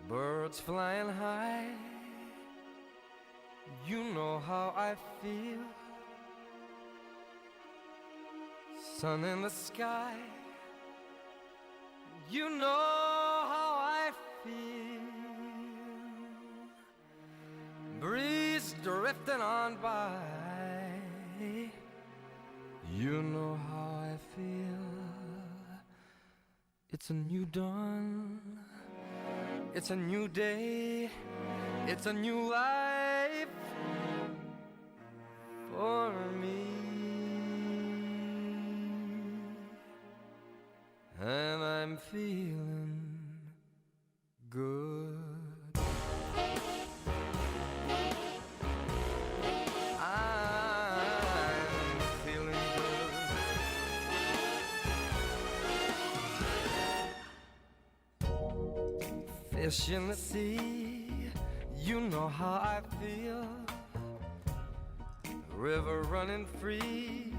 Birds flying high, you know how I feel. Sun in the sky, you know how I feel. Breeze drifting on by, you know how I feel. It's a new dawn, it's a new day, it's a new life for me. And I'm feeling good. I'm feeling good. Fish in the sea, you know how I feel. River running free,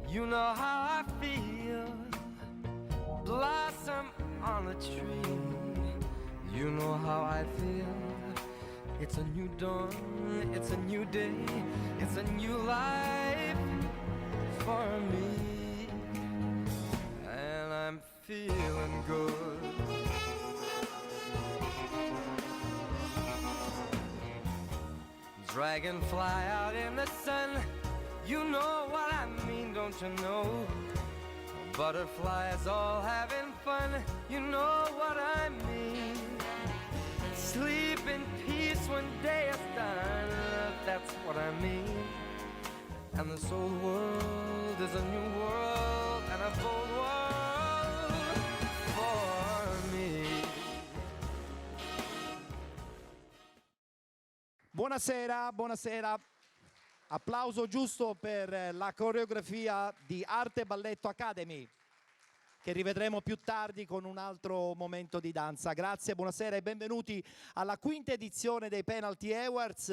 you know how I feel. Blossom on a tree, you know how I feel. It's a new dawn, it's a new day, it's a new life for me. And I'm feeling good. Dragonfly out in the sun, you know what I mean, don't you know? Butterflies all having fun, you know what I mean. Sleep in peace when day is done, that's what I mean. And this old world is a new world and a bold world for me. Buonasera, buonasera. Applauso giusto per la coreografia di Arte Balletto Academy, che rivedremo più tardi con un altro momento di danza. Grazie, buonasera e benvenuti alla quinta edizione dei Penalty Awards.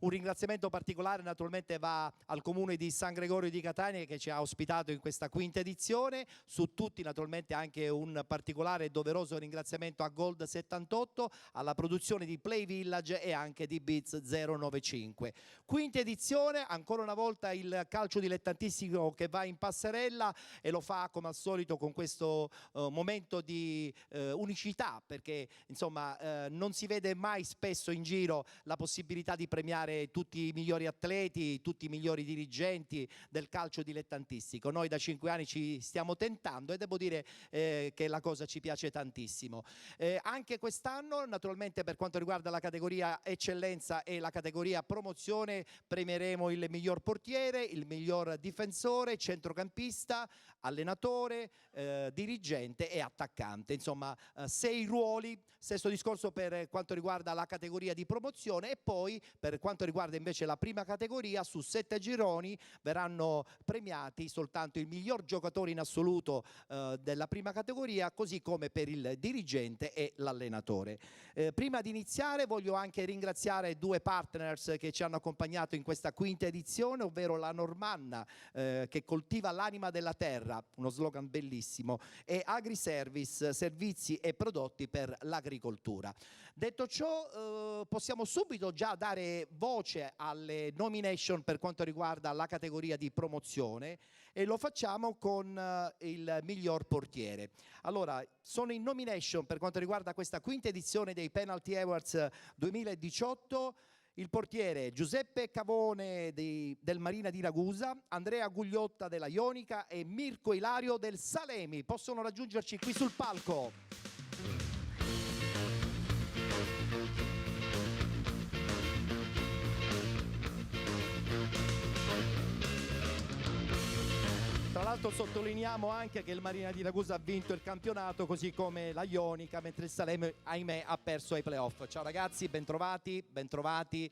Un ringraziamento particolare naturalmente va al Comune di San Gregorio di Catania che ci ha ospitato in questa quinta edizione. Su tutti naturalmente anche un particolare e doveroso ringraziamento a Gold 78, alla produzione di Play Village e anche di Beats 095. Quinta edizione, ancora una volta il calcio dilettantistico che va in passerella e lo fa come al solito con questo momento di unicità, perché insomma non si vede mai spesso in giro la possibilità di premiare tutti i migliori atleti, tutti i migliori dirigenti del calcio dilettantistico. Noi da 5 anni ci stiamo tentando e devo dire che la cosa ci piace tantissimo. Anche quest'anno naturalmente per quanto riguarda la categoria eccellenza e la categoria promozione premieremo il miglior portiere, il miglior difensore, centrocampista, allenatore, dirigente e attaccante. Insomma 6 ruoli, stesso discorso per quanto riguarda la categoria di promozione e poi per quanto riguarda invece la prima categoria su 7 gironi verranno premiati soltanto il miglior giocatore in assoluto della prima categoria, così come per il dirigente e l'allenatore. Prima di iniziare voglio anche ringraziare 2 partners che ci hanno accompagnato in questa quinta edizione, ovvero la Normanna che coltiva l'anima della terra, uno slogan bellissimo, e Agriservice, servizi e prodotti per l'agricoltura. Detto ciò possiamo subito già dare voce alle nomination per quanto riguarda la categoria di promozione e lo facciamo con il miglior portiere. Allora, sono in nomination per quanto riguarda questa quinta edizione dei Penalty Awards 2018 il portiere Giuseppe Cavone del Marina di Ragusa, Andrea Gugliotta della Ionica e Mirko Ilario del Salemi. Possono raggiungerci qui sul palco. Tra l'altro sottolineiamo anche che il Marina di Ragusa ha vinto il campionato, così come la Ionica, mentre il Salemi, ahimè, ha perso ai playoff. Ciao ragazzi, bentrovati, bentrovati.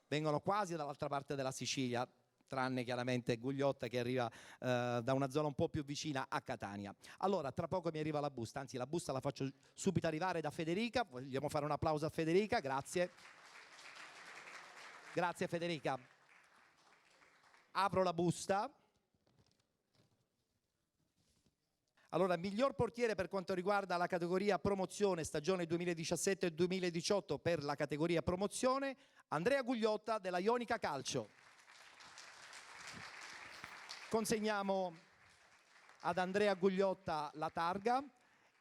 Vengono quasi dall'altra parte della Sicilia, tranne chiaramente Gugliotta che arriva da una zona un po' più vicina a Catania. Allora, tra poco mi arriva la busta, anzi la busta la faccio subito arrivare da Federica. Vogliamo fare un applauso a Federica, grazie. Grazie Federica. Apro la busta. Allora, miglior portiere per quanto riguarda la categoria promozione stagione 2017-2018 per la categoria promozione, Andrea Gugliotta della Ionica Calcio. Consegniamo ad Andrea Gugliotta la targa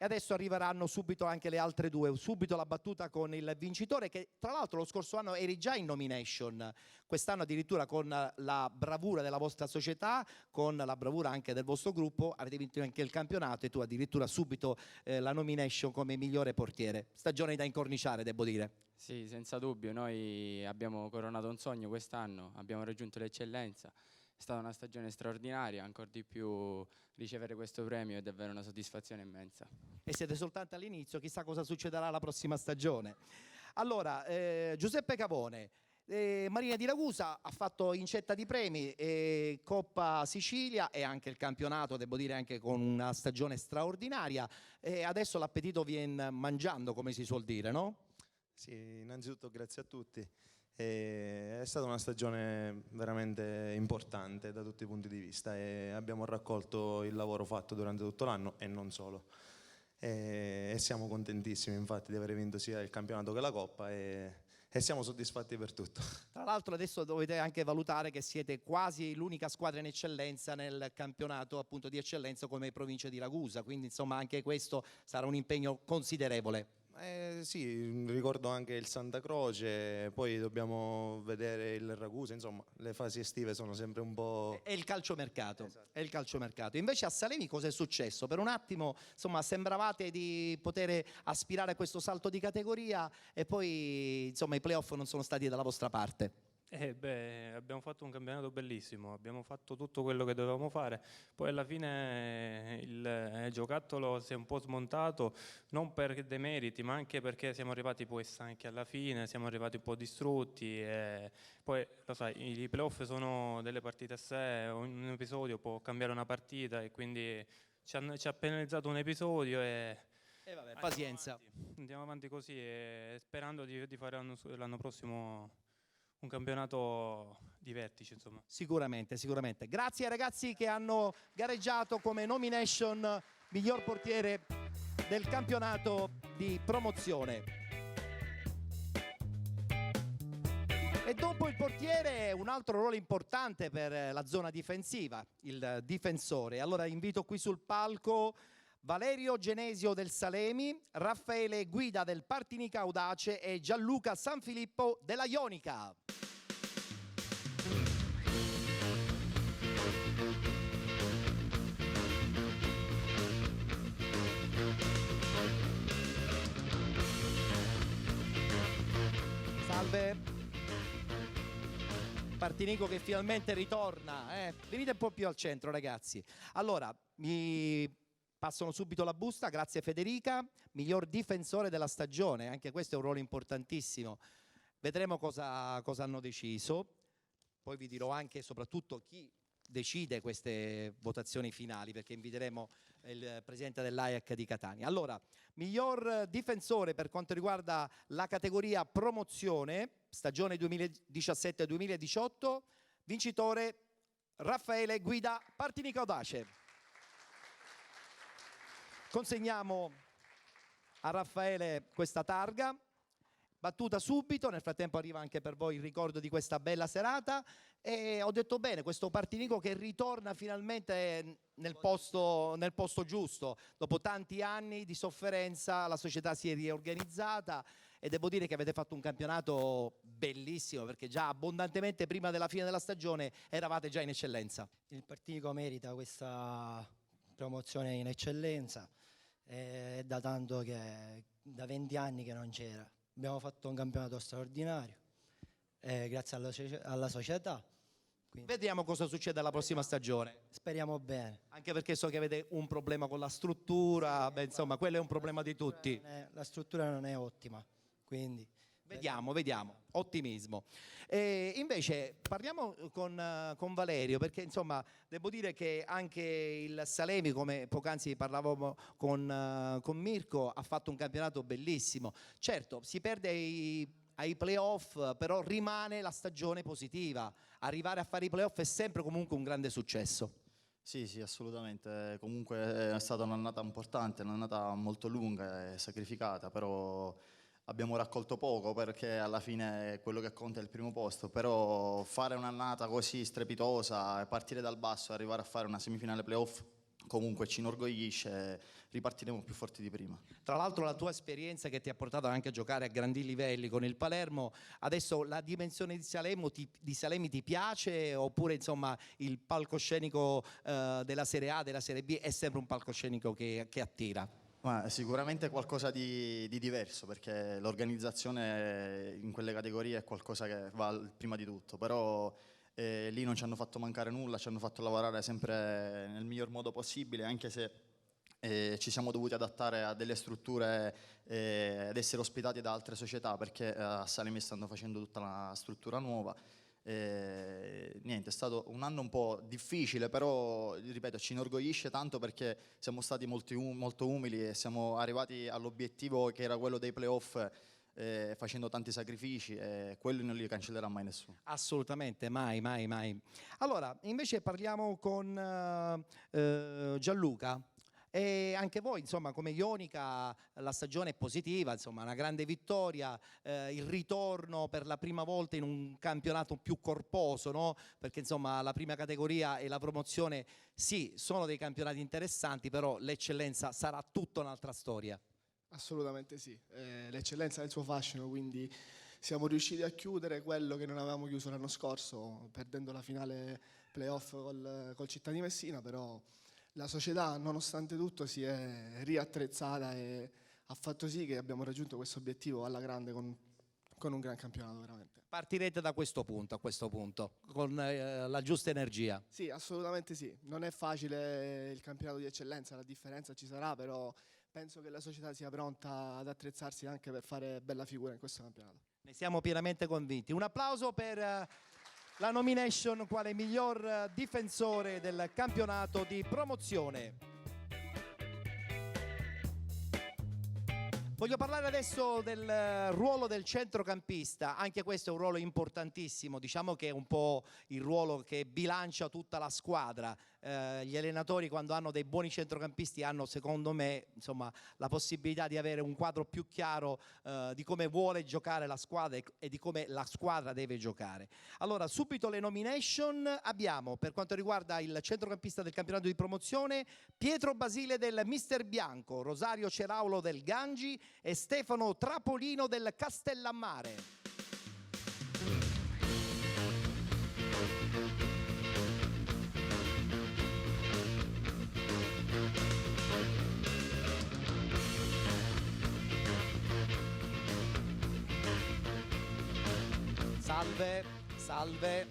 e adesso arriveranno subito anche le altre due. Subito la battuta con il vincitore, che tra l'altro lo scorso anno eri già in nomination, quest'anno addirittura con la bravura della vostra società, con la bravura anche del vostro gruppo, avete vinto anche il campionato e tu addirittura subito la nomination come migliore portiere. Stagione da incorniciare, devo dire. Sì, senza dubbio, noi abbiamo coronato un sogno quest'anno, abbiamo raggiunto l'eccellenza. È stata una stagione straordinaria, ancora di più ricevere questo premio è davvero una soddisfazione immensa. E siete soltanto all'inizio, chissà cosa succederà la prossima stagione. Allora, Giuseppe Cavone, Marina di Ragusa ha fatto incetta di premi, Coppa Sicilia e anche il campionato, devo dire anche con una stagione straordinaria, e adesso l'appetito viene mangiando, come si suol dire, no? Sì, innanzitutto grazie a tutti. È stata una stagione veramente importante da tutti i punti di vista e abbiamo raccolto il lavoro fatto durante tutto l'anno e non solo. E siamo contentissimi infatti di aver vinto sia il campionato che la Coppa e siamo soddisfatti per tutto. Tra l'altro adesso dovete anche valutare che siete quasi l'unica squadra in eccellenza nel campionato appunto di eccellenza come provincia di Ragusa, quindi insomma anche questo sarà un impegno considerevole. Sì, ricordo anche il Santa Croce, poi dobbiamo vedere il Ragusa, insomma le fasi estive sono sempre un po'... È il calciomercato, Esatto. è il calciomercato. Invece a Salemi cosa è successo? Per un attimo insomma sembravate di poter aspirare a questo salto di categoria e poi insomma i playoff non sono stati dalla vostra parte. Abbiamo fatto un campionato bellissimo, abbiamo fatto tutto quello che dovevamo fare, poi alla fine il giocattolo si è un po' smontato, non per demeriti, ma anche perché siamo arrivati poi stanchi alla fine, siamo arrivati un po' distrutti e poi lo sai, i playoff sono delle partite a sé, un episodio può cambiare una partita e quindi ci ha penalizzato un episodio e Vabbè, pazienza. andiamo avanti così e sperando di fare l'anno prossimo un campionato di vertice, insomma. Sicuramente, sicuramente. Grazie ai ragazzi che hanno gareggiato come nomination miglior portiere del campionato di promozione. E dopo il portiere un altro ruolo importante per la zona difensiva, il difensore. Allora invito qui sul palco Valerio Genesio del Salemi, Raffaele Guida del Partinica Audace e Gianluca Sanfilippo della Ionica. Salve. Partinico che finalmente ritorna. Venite un po' più al centro, ragazzi. Allora, mi passano subito la busta, grazie Federica, miglior difensore della stagione, anche questo è un ruolo importantissimo. Vedremo cosa hanno deciso, poi vi dirò anche e soprattutto chi decide queste votazioni finali, perché inviteremo il presidente dell'AIAC di Catania. Allora, miglior difensore per quanto riguarda la categoria promozione, stagione 2017-2018, vincitore Raffaele Guida, Partinica Audace. Consegniamo a Raffaele questa targa, battuta subito, nel frattempo arriva anche per voi il ricordo di questa bella serata e ho detto bene, questo Partinico che ritorna finalmente nel posto giusto, dopo tanti anni di sofferenza la società si è riorganizzata e devo dire che avete fatto un campionato bellissimo perché già abbondantemente prima della fine della stagione eravate già in eccellenza. Il Partinico merita questa promozione in eccellenza, è da tanto che da 20 anni che non c'era. Abbiamo fatto un campionato straordinario, grazie alla società. Quindi Vediamo cosa succede alla prossima stagione. speriamo bene. Anche perché so che avete un problema con la struttura, beh, insomma, quello è un problema di tutti. La struttura non è ottima, quindi Vediamo, ottimismo. Invece parliamo con Valerio, perché insomma devo dire che anche il Salemi, come poc'anzi parlavamo con Mirko, ha fatto un campionato bellissimo. Certo, si perde ai playoff, però rimane la stagione positiva. Arrivare a fare i playoff è sempre comunque un grande successo. Sì, sì, assolutamente. Comunque è stata un'annata importante, un'annata molto lunga e sacrificata, però abbiamo raccolto poco perché alla fine quello che conta è il primo posto, però fare un'annata così strepitosa, partire dal basso e arrivare a fare una semifinale playoff comunque ci inorgoglisce, ripartiremo più forti di prima. Tra l'altro la tua esperienza che ti ha portato anche a giocare a grandi livelli con il Palermo, adesso la dimensione di Salemi ti piace oppure insomma il palcoscenico della Serie A, della Serie B è sempre un palcoscenico che attira? Ma sicuramente qualcosa di diverso perché l'organizzazione in quelle categorie è qualcosa che va prima di tutto, però lì non ci hanno fatto mancare nulla, ci hanno fatto lavorare sempre nel miglior modo possibile, anche se ci siamo dovuti adattare a delle strutture ed essere ospitati da altre società perché a Salemi stanno facendo tutta la struttura nuova. Niente, è stato un anno un po' difficile, però ripeto, ci inorgoglisce tanto perché siamo stati molto umili e siamo arrivati all'obiettivo che era quello dei playoff facendo tanti sacrifici e quelli non li cancellerà mai nessuno. Assolutamente, mai, mai, mai. Allora, invece parliamo con Gianluca. E anche voi, insomma, come Ionica, la stagione è positiva, insomma, una grande vittoria, il ritorno per la prima volta in un campionato più corposo, no? Perché insomma la prima categoria e la promozione, sì, sono dei campionati interessanti, però l'eccellenza sarà tutta un'altra storia. Assolutamente sì, l'eccellenza ha il suo fascino, quindi siamo riusciti a chiudere quello che non avevamo chiuso l'anno scorso, perdendo la finale playoff col Città di Messina, però la società nonostante tutto si è riattrezzata e ha fatto sì che abbiamo raggiunto questo obiettivo alla grande con un gran campionato veramente. Partirete da questo punto, a questo punto, con la giusta energia. Sì, assolutamente sì, non è facile il campionato di eccellenza, la differenza ci sarà, però penso che la società sia pronta ad attrezzarsi anche per fare bella figura in questo campionato. Ne siamo pienamente convinti. Un applauso per la nomination quale miglior difensore del campionato di promozione. Voglio parlare adesso del ruolo del centrocampista, anche questo è un ruolo importantissimo, diciamo che è un po' il ruolo che bilancia tutta la squadra. Gli allenatori quando hanno dei buoni centrocampisti hanno secondo me insomma, la possibilità di avere un quadro più chiaro di come vuole giocare la squadra e di come la squadra deve giocare. Allora subito le nomination abbiamo per quanto riguarda il centrocampista del campionato di promozione Pietro Basile del Mister Bianco, Rosario Ceraulo del Gangi e Stefano Trapolino del Castellammare. Salve, salve,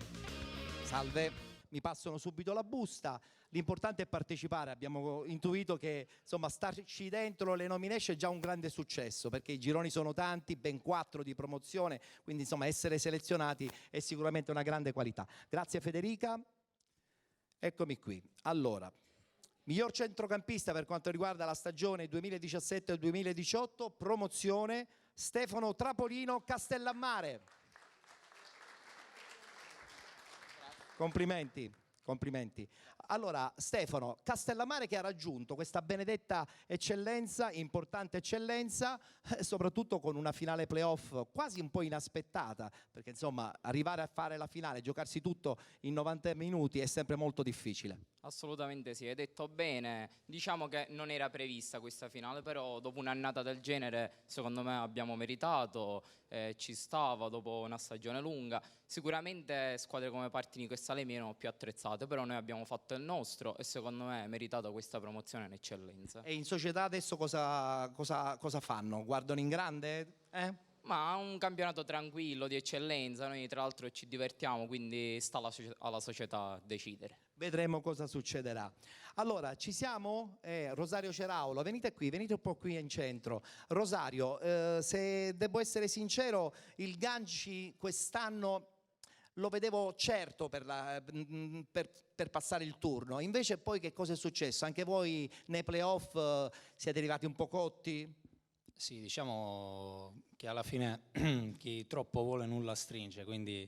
salve, mi passano subito la busta. L'importante è partecipare, abbiamo intuito che insomma starci dentro le nomination è già un grande successo perché i gironi sono tanti, ben 4 di promozione, quindi insomma essere selezionati è sicuramente una grande qualità. Grazie Federica, eccomi qui. Allora, miglior centrocampista per quanto riguarda la stagione 2017-2018, promozione Stefano Trapolino Castellammare. Complimenti, complimenti. Allora, Stefano, Castellammare che ha raggiunto questa benedetta eccellenza, importante eccellenza, soprattutto con una finale playoff quasi un po' inaspettata, perché insomma arrivare a fare la finale, giocarsi tutto in 90 minuti è sempre molto difficile. Assolutamente sì, hai detto bene, diciamo che non era prevista questa finale, però dopo un'annata del genere secondo me abbiamo meritato, ci stava dopo una stagione lunga. Sicuramente squadre come Partinico e Salemi erano più attrezzate, però noi abbiamo fatto il nostro e secondo me è meritato questa promozione in eccellenza. E in società adesso cosa fanno? Guardano in grande? Ma un campionato tranquillo, di eccellenza, noi tra l'altro ci divertiamo, quindi sta alla società decidere. Vedremo cosa succederà. Allora, ci siamo? Rosario Ceraulo, venite qui, venite un po' qui in centro. Rosario, se devo essere sincero, il Ganci quest'anno lo vedevo certo per passare il turno. Invece poi che cosa è successo? Anche voi nei playoff siete arrivati un po' cotti? Sì, diciamo che alla fine chi troppo vuole nulla stringe, quindi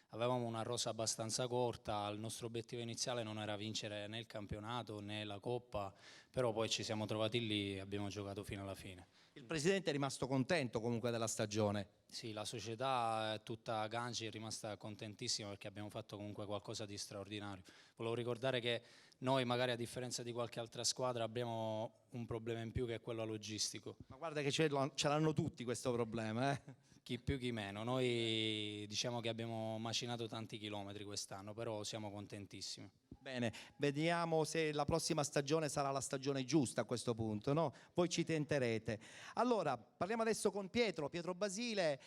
avevamo una rosa abbastanza corta, il nostro obiettivo iniziale non era vincere né il campionato né la Coppa, però poi ci siamo trovati lì e abbiamo giocato fino alla fine. Il presidente è rimasto contento comunque della stagione. Sì, la società tutta Ganci è rimasta contentissima perché abbiamo fatto comunque qualcosa di straordinario. Volevo ricordare che noi magari a differenza di qualche altra squadra abbiamo un problema in più che è quello logistico. Ma guarda che ce l'hanno tutti questo problema, eh? Chi più chi meno, noi diciamo che abbiamo macinato tanti chilometri quest'anno, però siamo contentissimi. Bene, vediamo se la prossima stagione sarà la stagione giusta a questo punto, no? Voi ci tenterete. Allora, parliamo adesso con Pietro Basile,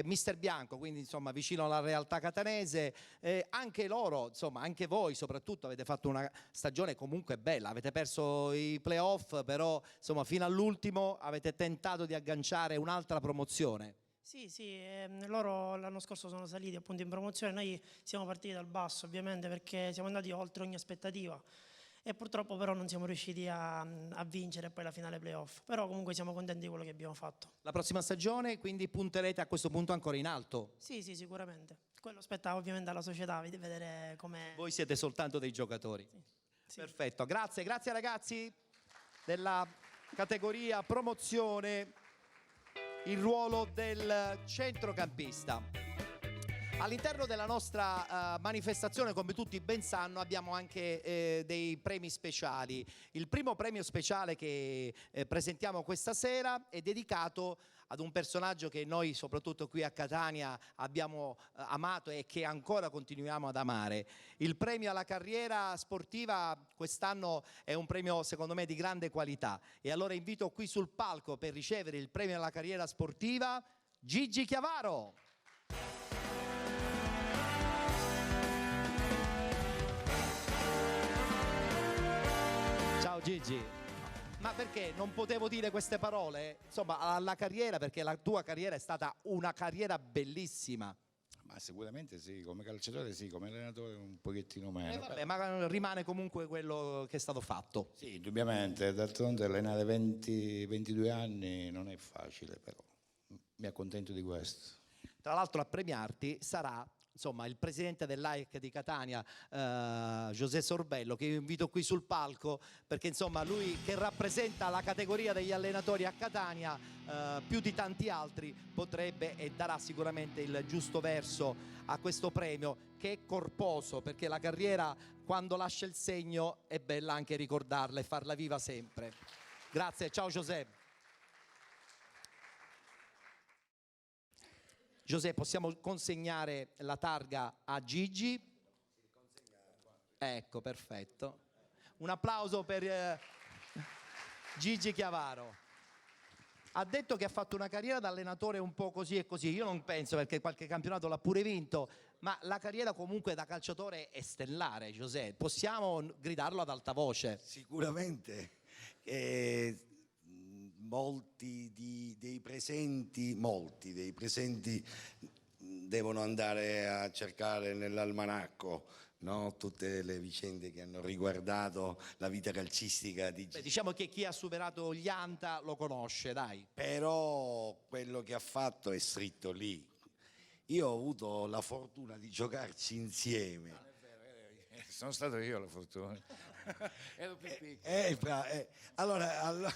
mister Bianco, quindi insomma vicino alla realtà catanese. Anche loro, insomma anche voi soprattutto avete fatto una stagione comunque bella, avete perso i playoff, però insomma fino all'ultimo avete tentato di agganciare un'altra promozione. Sì, loro l'anno scorso sono saliti appunto in promozione, noi siamo partiti dal basso ovviamente perché siamo andati oltre ogni aspettativa e purtroppo però non siamo riusciti a vincere poi la finale playoff, però comunque siamo contenti di quello che abbiamo fatto. La prossima stagione quindi punterete a questo punto ancora in alto? Sì, sicuramente, quello spetta ovviamente alla società, vedere come... Voi siete soltanto dei giocatori? Sì. Perfetto, grazie ragazzi della categoria promozione. Il ruolo del centrocampista. All'interno della nostra manifestazione, come tutti ben sanno, abbiamo anche dei premi speciali. Il primo premio speciale che presentiamo questa sera è dedicato ad un personaggio che noi, soprattutto qui a Catania, abbiamo amato e che ancora continuiamo ad amare. Il premio alla carriera sportiva quest'anno è un premio, secondo me, di grande qualità. E allora invito qui sul palco per ricevere il premio alla carriera sportiva Gigi Chiavaro. Ciao Gigi. Ma perché non potevo dire queste parole? Insomma, alla carriera, perché la tua carriera è stata una carriera bellissima. Ma sicuramente sì, come calciatore sì, come allenatore un pochettino meno. Vabbè, ma rimane comunque quello che è stato fatto. Sì, indubbiamente, d'altronde allenare 22 anni non è facile, però mi accontento di questo. Tra l'altro a premiarti sarà insomma il presidente dell'AEC di Catania, José Sorbello, che io invito qui sul palco perché insomma lui che rappresenta la categoria degli allenatori a Catania più di tanti altri potrebbe e darà sicuramente il giusto verso a questo premio che è corposo, perché la carriera quando lascia il segno è bella anche ricordarla e farla viva sempre. Grazie, ciao José. José, possiamo consegnare la targa a Gigi? Ecco, perfetto. Un applauso per Gigi Chiavaro. Ha detto che ha fatto una carriera da allenatore un po' così e così. Io non penso, perché qualche campionato l'ha pure vinto, ma la carriera comunque da calciatore è stellare, José. Possiamo gridarlo ad alta voce? Sicuramente. Molti dei presenti devono andare a cercare nell'almanacco, no? Tutte le vicende che hanno riguardato la vita calcistica di Gigi. Diciamo che chi ha superato gli Anta lo conosce, dai. Però quello che ha fatto è scritto lì. Io ho avuto la fortuna di giocarci insieme. Non è vero, sono stato io la fortuna. Ero più piccolo. Allora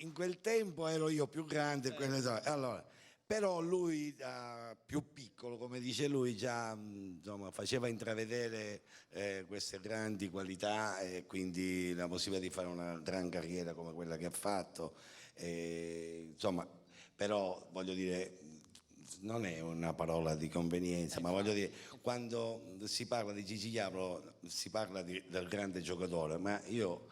in quel tempo ero io più grande, allora, però lui più piccolo, come dice lui, già insomma, faceva intravedere queste grandi qualità e quindi la possibilità di fare una gran carriera come quella che ha fatto. Insomma, però voglio dire, non è una parola di convenienza, ma voglio dire, quando si parla di Gigi Chiavaro si parla del grande giocatore, ma io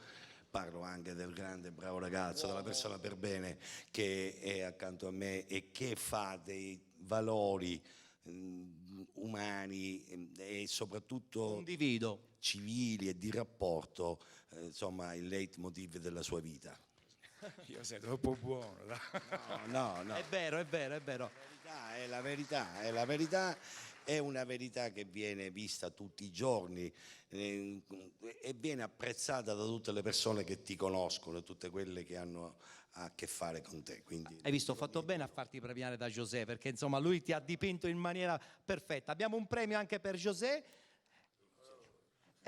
parlo anche del grande bravo ragazzo, della persona per bene che è accanto a me e che fa dei valori umani e soprattutto condivido, civili e di rapporto, insomma il leitmotiv della sua vita. Io sei troppo buono. No. È vero. È la verità. è una verità che viene vista tutti i giorni e viene apprezzata da tutte le persone che ti conoscono, tutte quelle che hanno a che fare con te. Quindi, hai visto, ho fatto bene a farti premiare da José, perché insomma lui ti ha dipinto in maniera perfetta. Abbiamo un premio anche per José.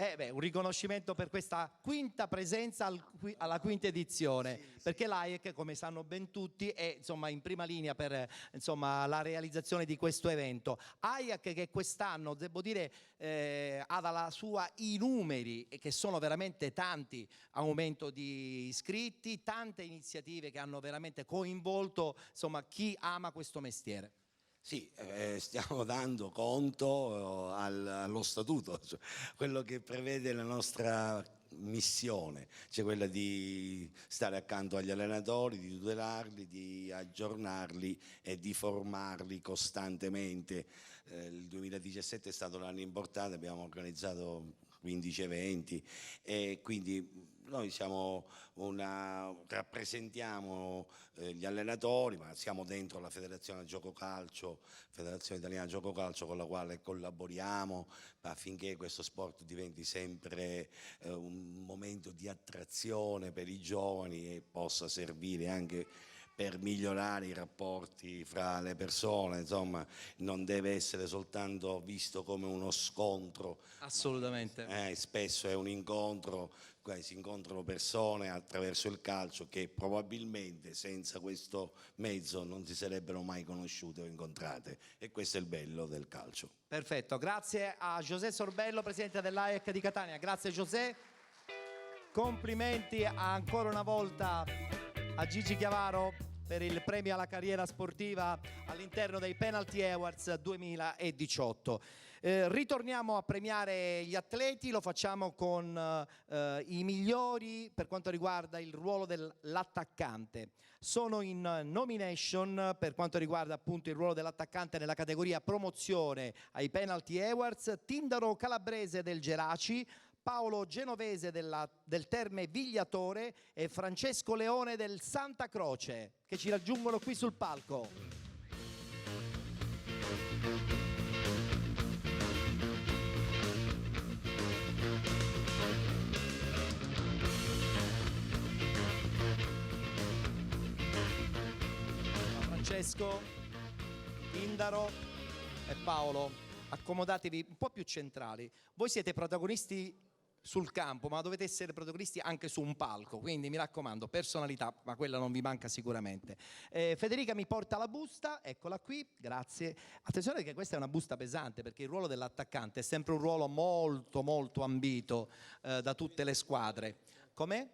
Un riconoscimento per questa quinta presenza alla quinta edizione, perché l'AIEC, come sanno ben tutti, è insomma in prima linea per la realizzazione di questo evento. AIEC che quest'anno, devo dire, ha dalla sua i numeri, che sono veramente tanti, aumento di iscritti, tante iniziative che hanno veramente coinvolto chi ama questo mestiere. Sì, stiamo dando conto allo statuto, cioè quello che prevede la nostra missione, cioè quella di stare accanto agli allenatori, di tutelarli, di aggiornarli e di formarli costantemente. Il 2017 è stato un anno importante, abbiamo organizzato 15 eventi e quindi noi rappresentiamo gli allenatori, ma siamo dentro la Federazione Gioco Calcio, Federazione Italiana Gioco Calcio, con la quale collaboriamo affinché questo sport diventi sempre un momento di attrazione per i giovani e possa servire anche per migliorare i rapporti fra le persone. Insomma, non deve essere soltanto visto come uno scontro. Assolutamente. Spesso è un incontro, si incontrano persone attraverso il calcio che probabilmente senza questo mezzo non si sarebbero mai conosciute o incontrate, e questo è il bello del calcio. Perfetto, grazie a José Sorbello, presidente dell'AIEC di Catania. Grazie José, complimenti ancora una volta a Gigi Chiavaro per il premio alla carriera sportiva all'interno dei Penalty Awards 2018. Ritorniamo a premiare gli atleti, lo facciamo con i migliori per quanto riguarda il ruolo dell'attaccante. Sono in nomination per quanto riguarda appunto il ruolo dell'attaccante nella categoria promozione ai Penalty Awards Tindaro Calabrese del Geraci, Paolo Genovese del Terme Vigliatore e Francesco Leone del Santa Croce, che ci raggiungono qui sul palco. Francesco, Tindaro e Paolo, accomodatevi un po' più centrali. Voi siete protagonisti sul campo, ma dovete essere protagonisti anche su un palco, quindi mi raccomando, personalità, ma quella non vi manca sicuramente. Federica mi porta la busta, eccola qui, grazie. Attenzione che questa è una busta pesante, perché il ruolo dell'attaccante è sempre un ruolo molto molto ambito da tutte le squadre. Com'è?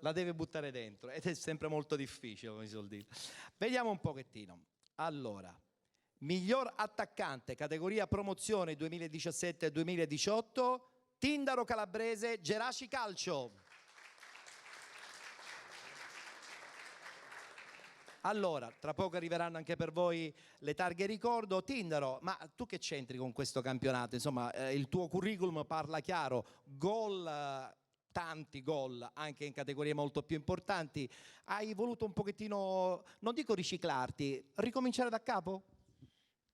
La deve buttare dentro ed è sempre molto difficile, come si suol dire. Vediamo un pochettino. Allora, miglior attaccante, categoria promozione 2017-2018, Tindaro Calabrese, Geraci Calcio. Allora, tra poco arriveranno anche per voi le targhe ricordo. Tindaro, ma tu che c'entri con questo campionato? Insomma, il tuo curriculum parla chiaro, gol, tanti gol anche in categorie molto più importanti. Hai voluto un pochettino, non dico riciclarti, ricominciare da capo?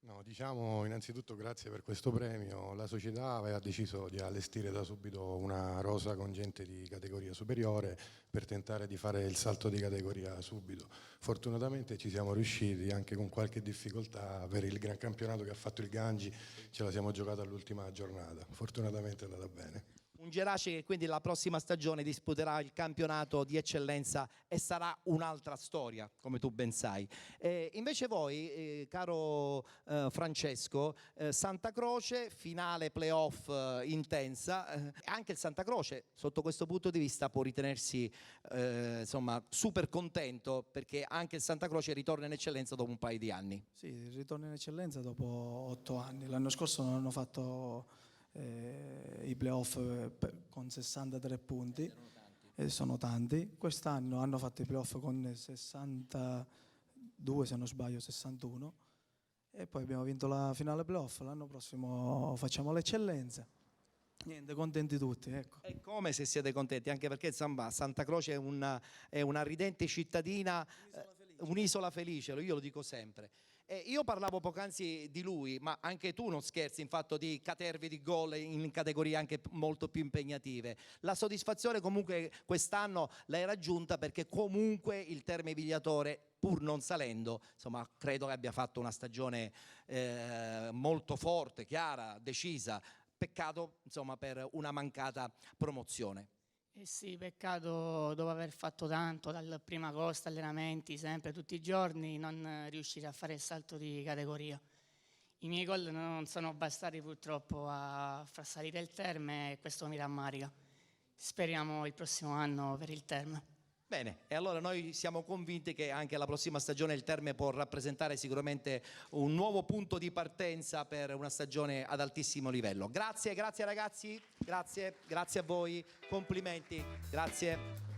No, diciamo innanzitutto grazie per questo premio. La società aveva deciso di allestire da subito una rosa con gente di categoria superiore per tentare di fare il salto di categoria subito. Fortunatamente ci siamo riusciti, anche con qualche difficoltà, per il gran campionato che ha fatto il Gangi ce la siamo giocata all'ultima giornata. Fortunatamente è andata bene. Un Geraci che quindi la prossima stagione disputerà il campionato di eccellenza e sarà un'altra storia, come tu ben sai. Invece voi, caro Francesco, Santa Croce, finale playoff intensa, anche il Santa Croce sotto questo punto di vista può ritenersi super contento, perché anche il Santa Croce ritorna in eccellenza dopo un paio di anni. Sì, ritorna in eccellenza dopo 8 anni. L'anno scorso non hanno fatto i playoff con 63 punti, sono tanti. Quest'anno hanno fatto i playoff con 62, se non sbaglio 61, e poi abbiamo vinto la finale playoff. L'anno prossimo facciamo l'eccellenza. Niente, contenti tutti, ecco. È come se siete contenti, anche perché insomma, Santa Croce è una ridente cittadina, un'isola felice, io lo dico sempre. Io parlavo poc'anzi di lui, ma anche tu non scherzi in fatto di catervi di gol in categorie anche molto più impegnative. La soddisfazione comunque quest'anno l'hai raggiunta, perché comunque il Terme Vigliatore, pur non salendo, insomma, credo che abbia fatto una stagione molto forte, chiara, decisa. Peccato, insomma, per una mancata promozione. Eh sì, peccato dopo aver fatto tanto, dal primo agosto, allenamenti, sempre, tutti i giorni, non riuscire a fare il salto di categoria. I miei gol non sono bastati purtroppo a far salire il Terme e questo mi rammarica. Speriamo il prossimo anno per il Terme. Bene, e allora noi siamo convinti che anche la prossima stagione il Terme può rappresentare sicuramente un nuovo punto di partenza per una stagione ad altissimo livello. Grazie ragazzi, grazie a voi, complimenti, grazie.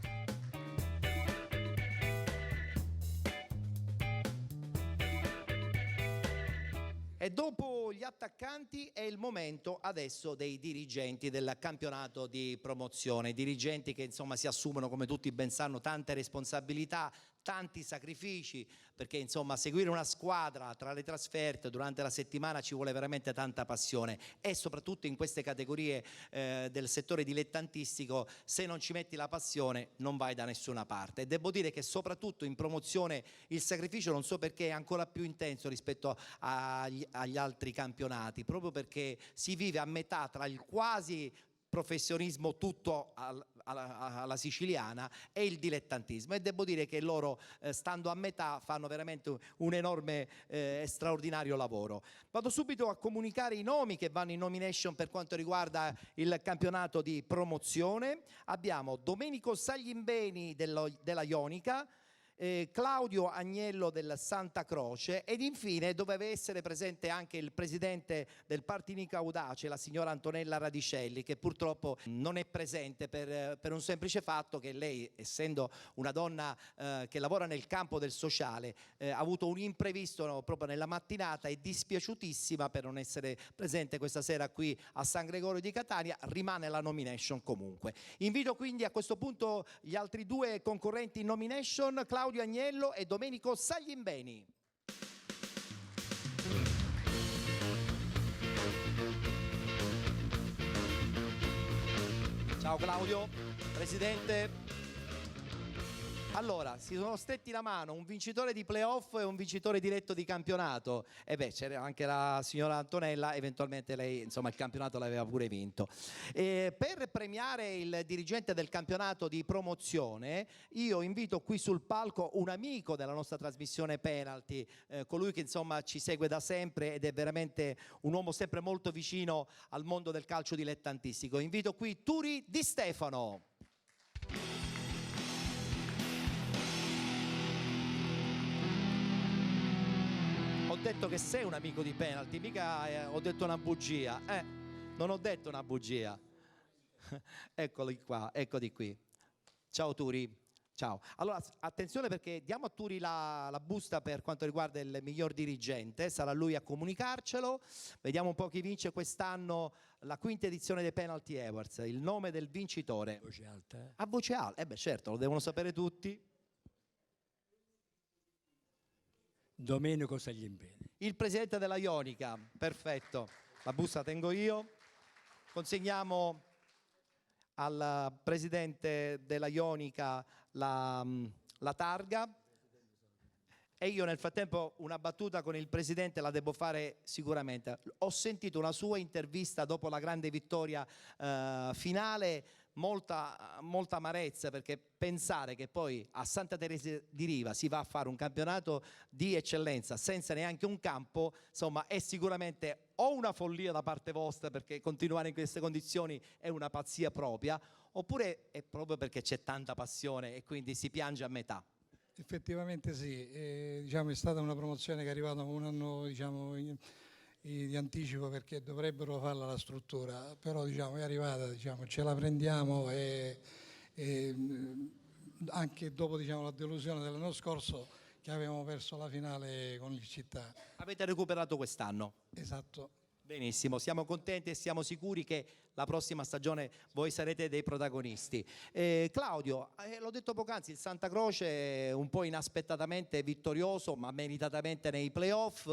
E dopo gli attaccanti è il momento adesso dei dirigenti del campionato di promozione, dirigenti che insomma si assumono, come tutti ben sanno, tante responsabilità, tanti sacrifici, perché insomma seguire una squadra tra le trasferte durante la settimana ci vuole veramente tanta passione, e soprattutto in queste categorie del settore dilettantistico, se non ci metti la passione non vai da nessuna parte. E devo dire che soprattutto in promozione il sacrificio, non so perché, è ancora più intenso rispetto agli altri campionati, proprio perché si vive a metà tra il quasi professionismo tutto alla siciliana e il dilettantismo, e devo dire che loro, stando a metà, fanno veramente un enorme e straordinario lavoro. Vado subito a comunicare i nomi che vanno in nomination per quanto riguarda il campionato di promozione. Abbiamo Domenico Saglimbeni della Ionica, Claudio Agnello del Santa Croce, ed infine doveva essere presente anche il presidente del Partinica Audace, la signora Antonella Radicelli, che purtroppo non è presente per un semplice fatto che lei, essendo una donna che lavora nel campo del sociale, ha avuto un imprevisto proprio nella mattinata, è dispiaciutissima per non essere presente questa sera qui a San Gregorio di Catania. Rimane la nomination comunque. Invito quindi a questo punto gli altri due concorrenti in nomination, Claudio Agnello e Domenico Saglimbeni. Ciao Claudio, presidente. Allora, si sono stretti la mano un vincitore di playoff e un vincitore diretto di campionato. E beh, c'era anche la signora Antonella, eventualmente lei, insomma, il campionato l'aveva pure vinto. Per premiare il dirigente del campionato di promozione, io invito qui sul palco un amico della nostra trasmissione Penalty, colui che insomma ci segue da sempre ed è veramente un uomo sempre molto vicino al mondo del calcio dilettantistico. Invito qui Turi Di Stefano. Ho detto che sei un amico di Penalty, mica ho detto una bugia. Non ho detto una bugia. Eccoli qua, eccoli qui. Ciao Turi. Ciao. Allora, attenzione, perché diamo a Turi la busta per quanto riguarda il miglior dirigente, sarà lui a comunicarcelo. Vediamo un po' chi vince quest'anno la quinta edizione dei Penalty Awards. Il nome del vincitore. A voce alta. A voce alta, beh certo, lo devono sapere tutti. Domenico Saglimbeni. Il presidente della Ionica, perfetto. La busta la tengo io. Consegniamo al presidente della Ionica la targa, e io nel frattempo una battuta con il presidente la devo fare sicuramente. Ho sentito una sua intervista dopo la grande vittoria finale, molta amarezza, perché pensare che poi a Santa Teresa di Riva si va a fare un campionato di eccellenza senza neanche un campo, insomma, è sicuramente o una follia da parte vostra, perché continuare in queste condizioni è una pazzia propria, oppure è proprio perché c'è tanta passione e quindi si piange a metà. Effettivamente sì, diciamo, è stata una promozione che è arrivata un anno, diciamo, di anticipo, perché dovrebbero farla la struttura, però diciamo, è arrivata, diciamo, ce la prendiamo, e anche dopo, diciamo, la delusione dell'anno scorso, che avevamo perso la finale con il Città. Avete recuperato quest'anno? Esatto. Benissimo, siamo contenti e siamo sicuri che la prossima stagione voi sarete dei protagonisti. Claudio, l'ho detto poc'anzi, il Santa Croce è un po' inaspettatamente vittorioso, ma meritatamente nei playoff.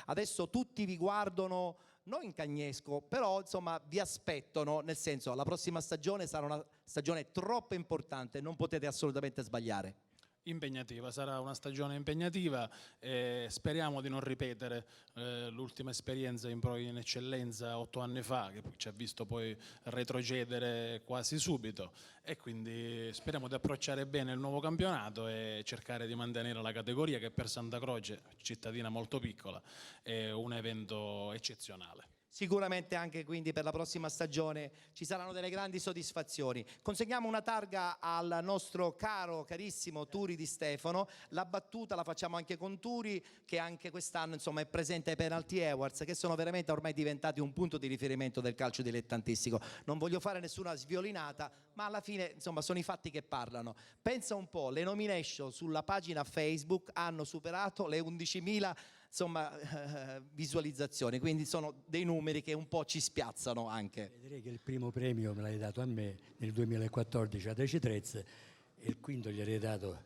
Adesso tutti vi guardano, non in cagnesco, però insomma vi aspettano, nel senso la prossima stagione sarà una stagione troppo importante, non potete assolutamente sbagliare. Impegnativa, sarà una stagione impegnativa e speriamo di non ripetere l'ultima esperienza in Pro in Eccellenza 8 anni fa, che ci ha visto poi retrocedere quasi subito, e quindi speriamo di approcciare bene il nuovo campionato e cercare di mantenere la categoria, che per Santa Croce, cittadina molto piccola, è un evento eccezionale. Sicuramente anche quindi per la prossima stagione ci saranno delle grandi soddisfazioni. Consegniamo una targa al nostro carissimo Turi Di Stefano. La battuta la facciamo anche con Turi, che anche quest'anno insomma è presente ai Penalty Awards, che sono veramente ormai diventati un punto di riferimento del calcio dilettantistico. Non voglio fare nessuna sviolinata, ma alla fine insomma sono i fatti che parlano. Pensa un po', le nomination sulla pagina Facebook hanno superato le 11.000 visualizzazioni, quindi sono dei numeri che un po' ci spiazzano anche. Direi che il primo premio me l'hai dato a me nel 2014 a Deci Trez e il quinto gliel'hai dato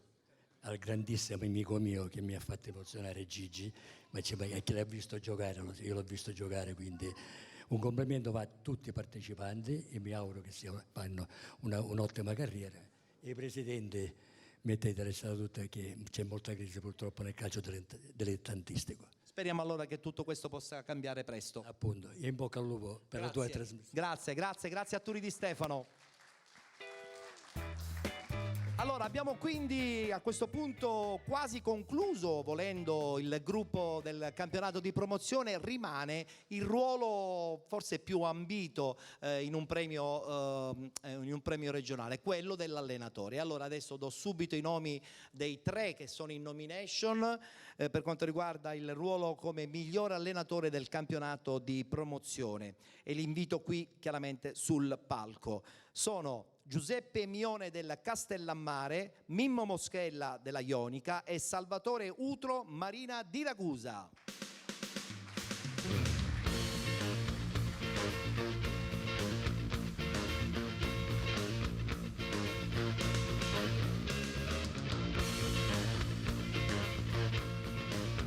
al grandissimo amico mio che mi ha fatto emozionare, Gigi, ma che l'ha visto giocare, io l'ho visto giocare, quindi un complimento va a tutti i partecipanti e mi auguro che fanno un'ottima carriera. E i presidenti, mettetela tutte che c'è molta crisi purtroppo nel calcio dilettantistico. Speriamo allora che tutto questo possa cambiare presto. Appunto, e in bocca al lupo per la tua trasmissione. Grazie a Turi Di Stefano. Allora, abbiamo quindi a questo punto quasi concluso, volendo, il gruppo del campionato di promozione. Rimane il ruolo forse più ambito in un premio regionale, quello dell'allenatore. Allora adesso do subito i nomi dei 3 che sono in nomination per quanto riguarda il ruolo come miglior allenatore del campionato di promozione, e li invito qui chiaramente sul palco. Sono Giuseppe Mione del Castellammare, Mimmo Moschella della Ionica e Salvatore Utro Marina di Ragusa.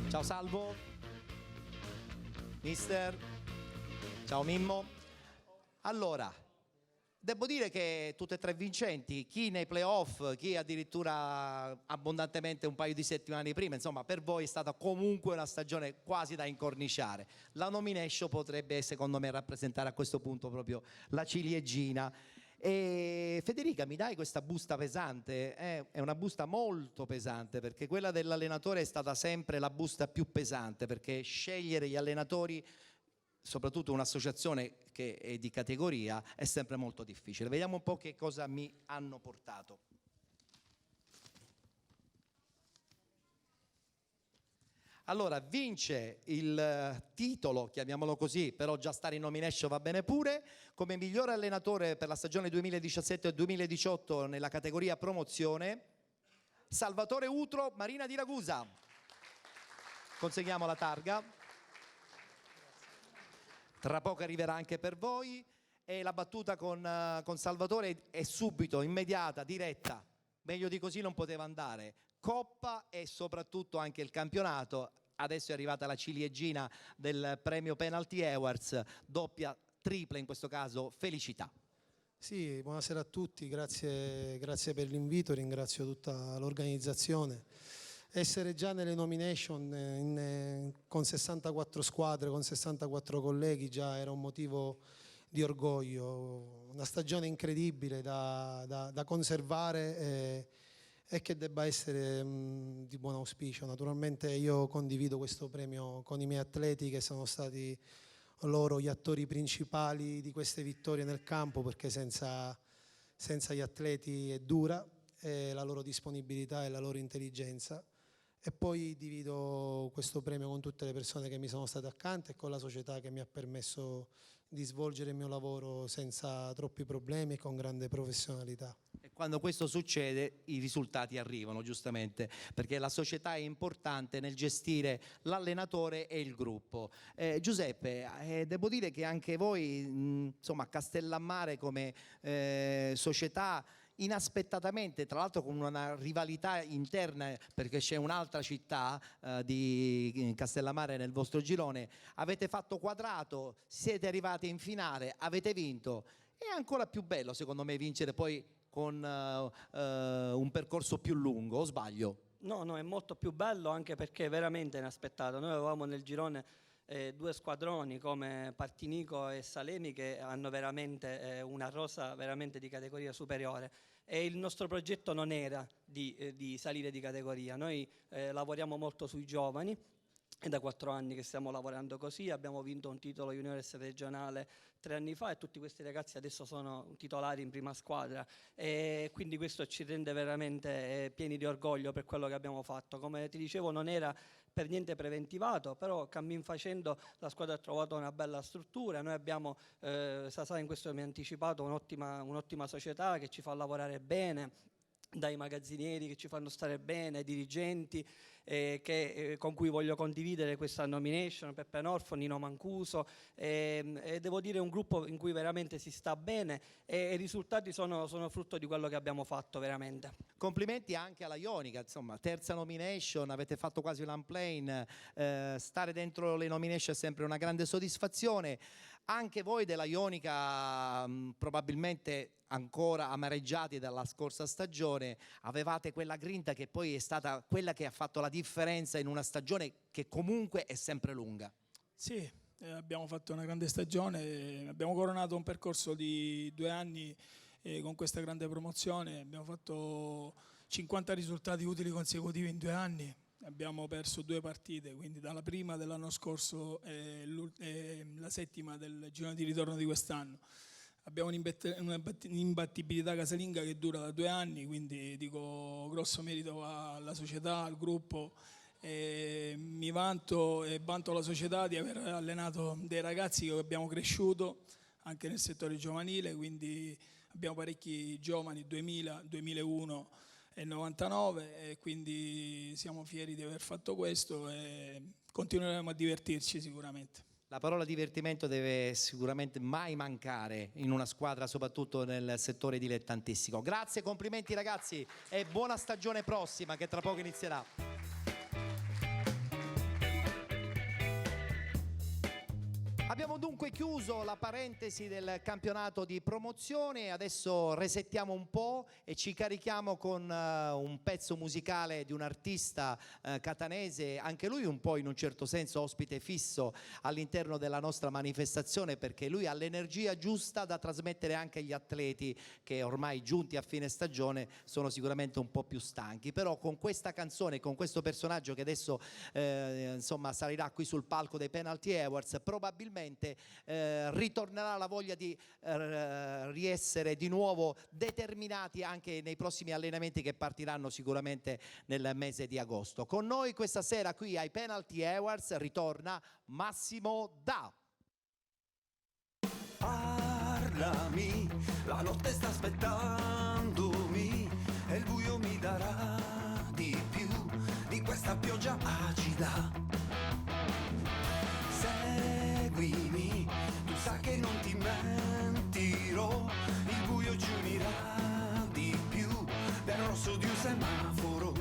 Ciao Salvo, mister, ciao Mimmo. Allora, devo dire che tutte e 3 vincenti, chi nei playoff, chi addirittura abbondantemente un paio di settimane prima, insomma per voi è stata comunque una stagione quasi da incorniciare. La nomination potrebbe secondo me rappresentare a questo punto proprio la ciliegina. E Federica, mi dai questa busta pesante? È una busta molto pesante, perché quella dell'allenatore è stata sempre la busta più pesante, perché scegliere gli allenatori, soprattutto un'associazione che è di categoria, è sempre molto difficile. Vediamo un po' che cosa mi hanno portato. Allora, vince il titolo, chiamiamolo così, però già stare in nomination va bene pure, come migliore allenatore per la stagione 2017-2018 nella categoria promozione, Salvatore Utro Marina di Ragusa. Consegniamo la targa. Tra poco arriverà anche per voi, e la battuta con Salvatore è subito, immediata, diretta. Meglio di così non poteva andare. Coppa e soprattutto anche il campionato. Adesso è arrivata la ciliegina del premio Penalty Awards, doppia, tripla in questo caso, felicità. Sì, buonasera a tutti, grazie per l'invito, ringrazio tutta l'organizzazione. Essere già nelle nomination con 64 squadre, con 64 colleghi, già era un motivo di orgoglio, una stagione incredibile da conservare e che debba essere di buon auspicio. Naturalmente io condivido questo premio con i miei atleti, che sono stati loro gli attori principali di queste vittorie nel campo, perché senza gli atleti è dura, la loro disponibilità e la loro intelligenza. E poi divido questo premio con tutte le persone che mi sono state accanto e con la società che mi ha permesso di svolgere il mio lavoro senza troppi problemi e con grande professionalità. E quando questo succede i risultati arrivano, giustamente, perché la società è importante nel gestire l'allenatore e il gruppo. Giuseppe, devo dire che anche voi, insomma, Castellammare come società, inaspettatamente, tra l'altro con una rivalità interna, perché c'è un'altra città di Castellammare nel vostro girone, avete fatto quadrato, siete arrivati in finale, avete vinto. È ancora più bello secondo me vincere poi con un percorso più lungo, o sbaglio? No, è molto più bello, anche perché è veramente inaspettato. Noi avevamo nel girone due squadroni come Partinico e Salemi che hanno veramente una rosa veramente di categoria superiore, e il nostro progetto non era di salire di categoria. Noi lavoriamo molto sui giovani. È da 4 anni che stiamo lavorando così, abbiamo vinto un titolo juniores regionale 3 anni fa e tutti questi ragazzi adesso sono titolari in prima squadra, e quindi questo ci rende veramente pieni di orgoglio per quello che abbiamo fatto. Come ti dicevo, non era per niente preventivato, però cammin facendo la squadra ha trovato una bella struttura. Noi abbiamo, Sasà in questo mi ha anticipato, un'ottima società che ci fa lavorare bene, dai magazzinieri che ci fanno stare bene, ai dirigenti con cui voglio condividere questa nomination, Peppe Norfo, Nino Mancuso, e devo dire un gruppo in cui veramente si sta bene, e i risultati sono frutto di quello che abbiamo fatto veramente. Complimenti anche alla Ionica, insomma, terza nomination, avete fatto quasi l'unplane, stare dentro le nomination è sempre una grande soddisfazione. Anche voi della Ionica, probabilmente ancora amareggiati dalla scorsa stagione, avevate quella grinta che poi è stata quella che ha fatto la differenza in una stagione che comunque è sempre lunga. Sì, abbiamo fatto una grande stagione, abbiamo coronato un percorso di 2 anni con questa grande promozione, abbiamo fatto 50 risultati utili consecutivi in 2 anni. Abbiamo perso 2 partite, quindi dalla prima dell'anno scorso e la settima del girone di ritorno di quest'anno. Abbiamo un'imbattibilità casalinga che dura da 2 anni, quindi dico grosso merito alla società, al gruppo. Mi vanto e vanto la società di aver allenato dei ragazzi che abbiamo cresciuto anche nel settore giovanile, quindi abbiamo parecchi giovani, 2000, 2001 e 99, e quindi siamo fieri di aver fatto questo e continueremo a divertirci sicuramente. La parola divertimento deve sicuramente mai mancare in una squadra, soprattutto nel settore dilettantistico. Grazie, complimenti ragazzi e buona stagione prossima che tra poco inizierà. Abbiamo dunque chiuso la parentesi del campionato di promozione, adesso resettiamo un po' e ci carichiamo con un pezzo musicale di un artista catanese, anche lui un po' in un certo senso ospite fisso all'interno della nostra manifestazione, perché lui ha l'energia giusta da trasmettere anche agli atleti che ormai giunti a fine stagione sono sicuramente un po' più stanchi, però con questa canzone, con questo personaggio che adesso insomma salirà qui sul palco dei Penalty Awards, probabilmente ritornerà la voglia di riessere di nuovo determinati anche nei prossimi allenamenti che partiranno sicuramente nel mese di agosto. Con noi questa sera qui ai Penalty Awards ritorna Massimo Da. Parlami, la notte sta aspettandomi e il buio mi darà di più di questa pioggia acida. Seguimi, tu sai che non ti mentirò, il buio ci unirà di più del rosso di un semaforo.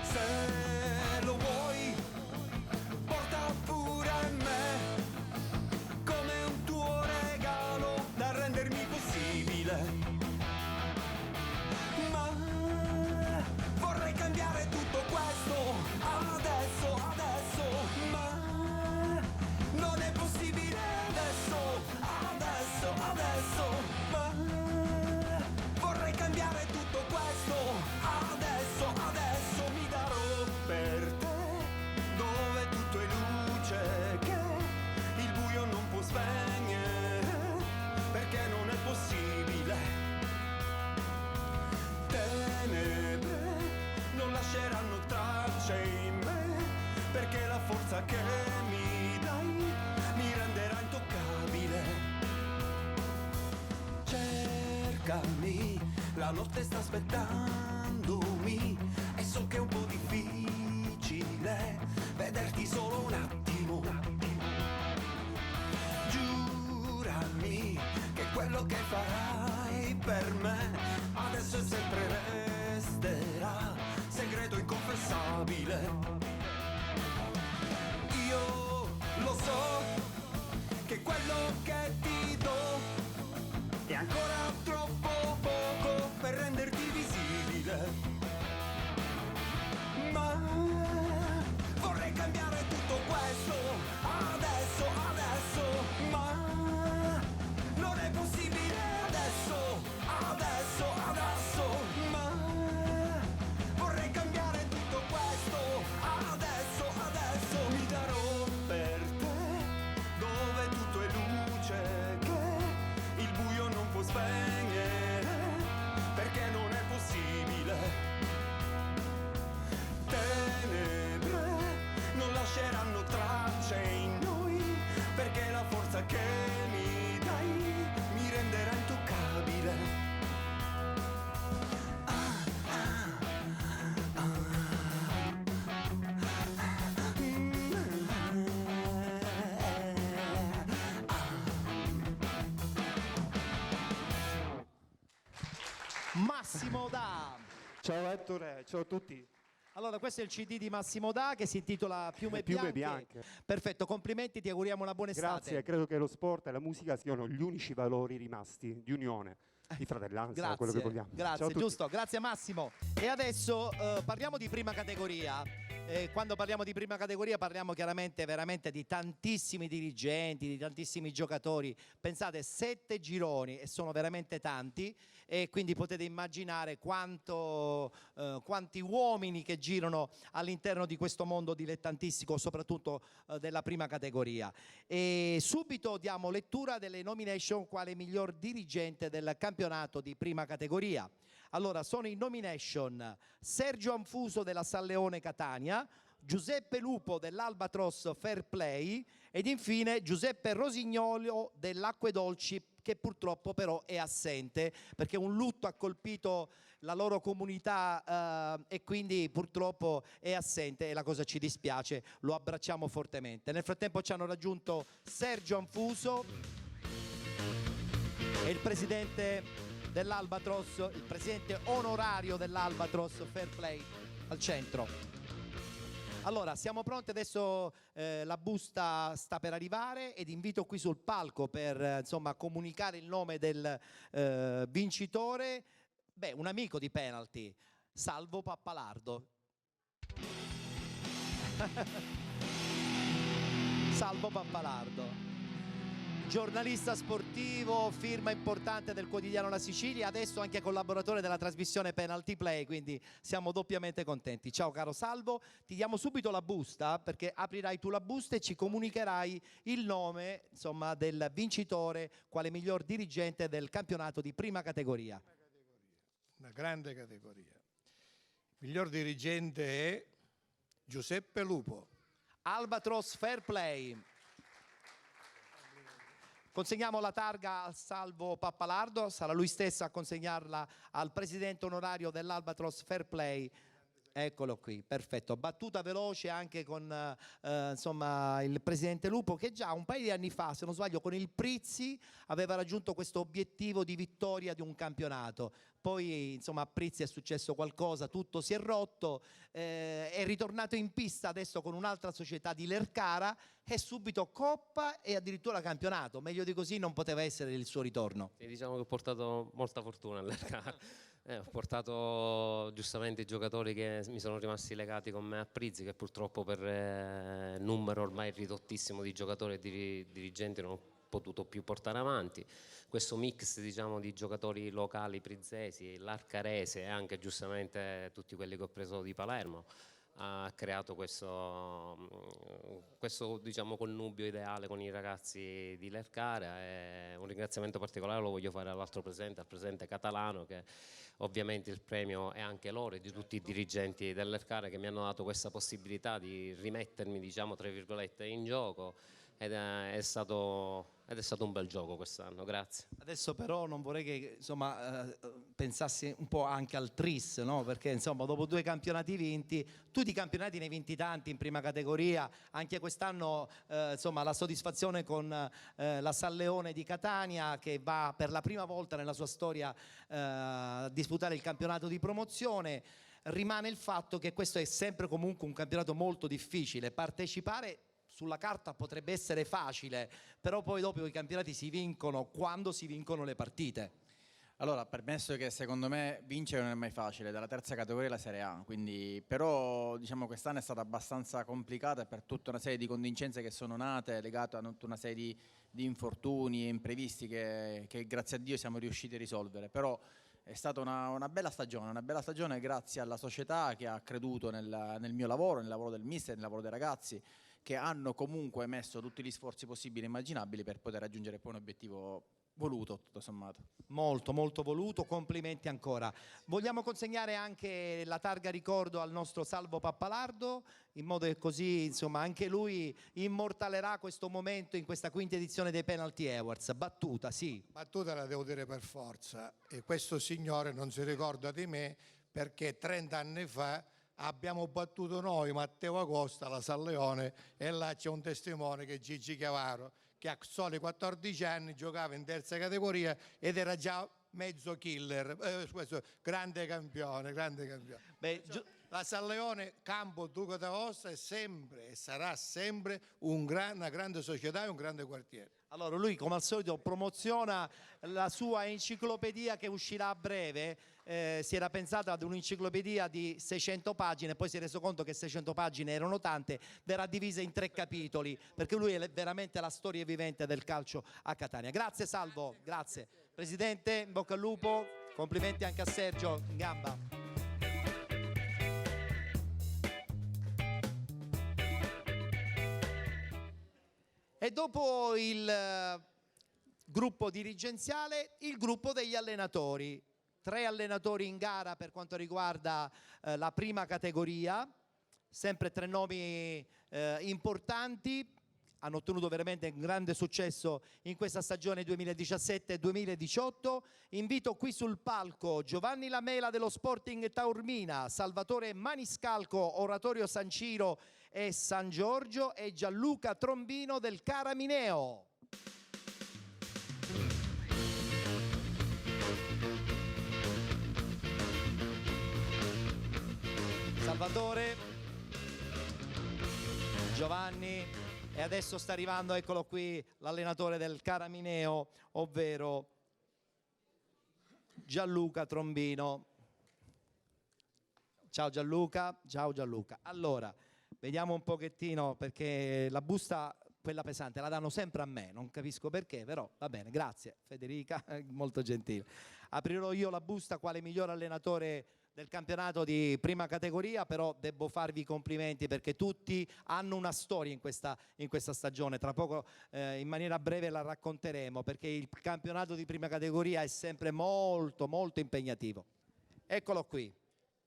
Se lo vuoi, porta pure me, come un tuo regalo da rendermi possibile. Ma vorrei cambiare tutto questo adesso, ma non è possibile adesso, ma vorrei cambiare tutto questo adesso mi darò per te, dove tutto è luce che il buio non può spegnere, perché non è possibile. Tenebre non lasceranno tracce in me, perché la forza che mi dai mi renderà la notte sta aspettandomi e so che è un po' difficile vederti solo un attimo. Giurami che quello che farai per me adesso e sempre resterà segreto inconfessabile. Io lo so che quello che ti do è ancora troppo poco per renderti visibile, ma vorrei cambiare tutto questo adesso, ma non è possibile adesso, ma vorrei cambiare tutto questo adesso, mi darò per te dove tutto è luce che il buio non può spegnere, perché non è possibile. Tenebre non lasceranno tracce in noi, perché la forza che mi dai mi renderà intoccabile. Massimo Da. Ciao Ettore, ciao a tutti. Allora, questo è il CD di Massimo Da che si intitola Piume Piume Bianche. Bianche. Perfetto, complimenti, ti auguriamo una buona estate. Grazie, credo che lo sport e la musica siano gli unici valori rimasti di unione, di fratellanza, quello che vogliamo. Ciao a Grazie, tutti. giusto, grazie Massimo. E adesso parliamo di prima categoria. Quando parliamo di prima categoria parliamo chiaramente veramente di tantissimi dirigenti, di tantissimi giocatori. Pensate, 7 gironi e sono veramente tanti, e quindi potete immaginare quanti uomini che girano all'interno di questo mondo dilettantistico, soprattutto della prima categoria. E subito diamo lettura delle nomination quale miglior dirigente del campionato di prima categoria. Allora, sono in nomination Sergio Anfuso della San Leone Catania, Giuseppe Lupo dell'Albatros Fair Play ed infine Giuseppe Rosignolo dell'Acque Dolci, che purtroppo però è assente perché un lutto ha colpito la loro comunità e quindi purtroppo è assente, e la cosa ci dispiace, lo abbracciamo fortemente. Nel frattempo ci hanno raggiunto Sergio Anfuso e il presidente dell'Albatros, il presidente onorario dell'Albatros Fair Play al centro. Allora, siamo pronti adesso, la busta sta per arrivare ed invito qui sul palco per insomma comunicare il nome del vincitore, un amico di penalty, Salvo Pappalardo. Salvo Pappalardo. Giornalista sportivo, firma importante del quotidiano La Sicilia, adesso anche collaboratore della trasmissione Penalty Play, quindi siamo doppiamente contenti. Ciao caro Salvo, ti diamo subito la busta perché aprirai tu la busta e ci comunicherai il nome, insomma, del vincitore quale miglior dirigente del campionato di prima categoria. Una grande categoria. Il miglior dirigente è Giuseppe Lupo. Albatros Fair Play. Consegniamo la targa al Salvo Pappalardo, sarà lui stesso a consegnarla al presidente onorario dell'Albatros Fair Play. Eccolo qui, perfetto. Battuta veloce anche con insomma, il presidente Lupo, che già un paio di anni fa, se non sbaglio, con il Prizzi aveva raggiunto questo obiettivo di vittoria di un campionato. Poi insomma a Prizzi è successo qualcosa, tutto si è rotto, è ritornato in pista adesso con un'altra società di Lercara e subito Coppa e addirittura campionato. Meglio di così non poteva essere il suo ritorno. Sì, diciamo che ho portato molta fortuna all'Lercara. Ho portato giustamente i giocatori che mi sono rimasti legati con me a Prizzi, che purtroppo per numero ormai ridottissimo di giocatori e di dirigenti non ho potuto più portare avanti. Questo mix, diciamo, di giocatori locali prizzesi, l'arcarese e anche giustamente tutti quelli che ho preso di Palermo ha creato questo diciamo, connubio ideale con i ragazzi di Lercara, e un ringraziamento particolare lo voglio fare all'altro presidente, al presidente Catalano, che ovviamente il premio è anche loro e di tutti i dirigenti del Lercara che mi hanno dato questa possibilità di rimettermi, diciamo, tra virgolette, in gioco, ed è stato ed è stato un bel gioco quest'anno, grazie. Adesso però non vorrei che insomma, pensassi un po' anche al tris, no? Perché insomma dopo 2 campionati vinti, tu di campionati ne hai vinti tanti in prima categoria, anche quest'anno insomma la soddisfazione con la San Leone di Catania che va per la prima volta nella sua storia a disputare il campionato di promozione. Rimane il fatto che questo è sempre comunque un campionato molto difficile, partecipare sulla carta potrebbe essere facile, però poi dopo i campionati si vincono quando si vincono le partite. Allora, permesso che secondo me vincere non è mai facile, dalla terza categoria la Serie A, quindi, però diciamo quest'anno è stata abbastanza complicata per tutta una serie di contingenze che sono nate, legate a tutta una serie di infortuni e imprevisti che grazie a Dio siamo riusciti a risolvere, però è stata una bella stagione grazie alla società che ha creduto nel mio lavoro, nel lavoro del mister, nel lavoro dei ragazzi, che hanno comunque messo tutti gli sforzi possibili e immaginabili per poter raggiungere poi un obiettivo voluto, tutto sommato. Molto, molto voluto, complimenti ancora. Vogliamo consegnare anche la targa ricordo al nostro Salvo Pappalardo, in modo che così insomma anche lui immortalerà questo momento in questa quinta edizione dei Penalty Awards. Battuta, sì. Battuta la devo dire per forza, e questo signore non si ricorda di me perché 30 anni fa abbiamo battuto noi Matteo Acosta, la San Leone, e là c'è un testimone che è Gigi Chiavaro, che a soli 14 anni giocava in terza categoria ed era già mezzo killer, grande campione. Beh, la San Leone, Campo Duca d'Aosta, è sempre e sarà sempre una grande società e un grande quartiere. Allora lui come al solito promoziona la sua enciclopedia che uscirà a breve, si era pensata ad un'enciclopedia di 600 pagine, poi si è reso conto che 600 pagine erano tante, verrà divisa in 3 capitoli, perché lui è veramente la storia vivente del calcio a Catania. Grazie Salvo, grazie. Presidente, in bocca al lupo, complimenti anche a Sergio in gamba. E dopo il gruppo dirigenziale, il gruppo degli allenatori. 3 allenatori in gara per quanto riguarda la prima categoria, sempre 3 nomi importanti, hanno ottenuto veramente un grande successo in questa stagione 2017-2018. Invito qui sul palco Giovanni Lamela dello Sporting Taormina, Salvatore Maniscalco, Oratorio San Ciro e San Giorgio, e Gianluca Trombino del Caramineo. Salvatore, Giovanni, e adesso sta arrivando, eccolo qui, l'allenatore del Caramineo, ovvero Gianluca Trombino. Ciao Gianluca, ciao Gianluca. Allora, vediamo un pochettino, perché la busta, quella pesante, la danno sempre a me, non capisco perché, però va bene, grazie Federica, molto gentile. Aprirò io la busta quale miglior allenatore del campionato di prima categoria, però devo farvi i complimenti perché tutti hanno una storia in questa stagione. Tra poco in maniera breve la racconteremo, perché il campionato di prima categoria è sempre molto molto impegnativo. Eccolo qui,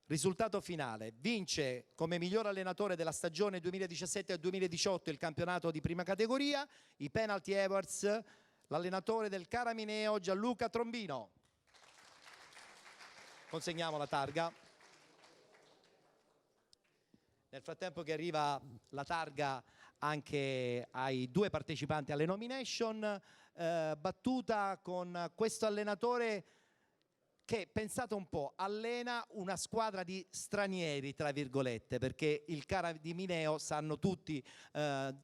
risultato finale: vince come miglior allenatore della stagione 2017-2018 il campionato di prima categoria, i Penalty Awards, l'allenatore del Caramineo Gianluca Trombino. Consegniamo la targa. Nel frattempo che arriva la targa anche ai 2 partecipanti alle nomination, battuta con questo allenatore che, pensate un po', allena una squadra di stranieri, tra virgolette, perché il Caramineo sanno tutti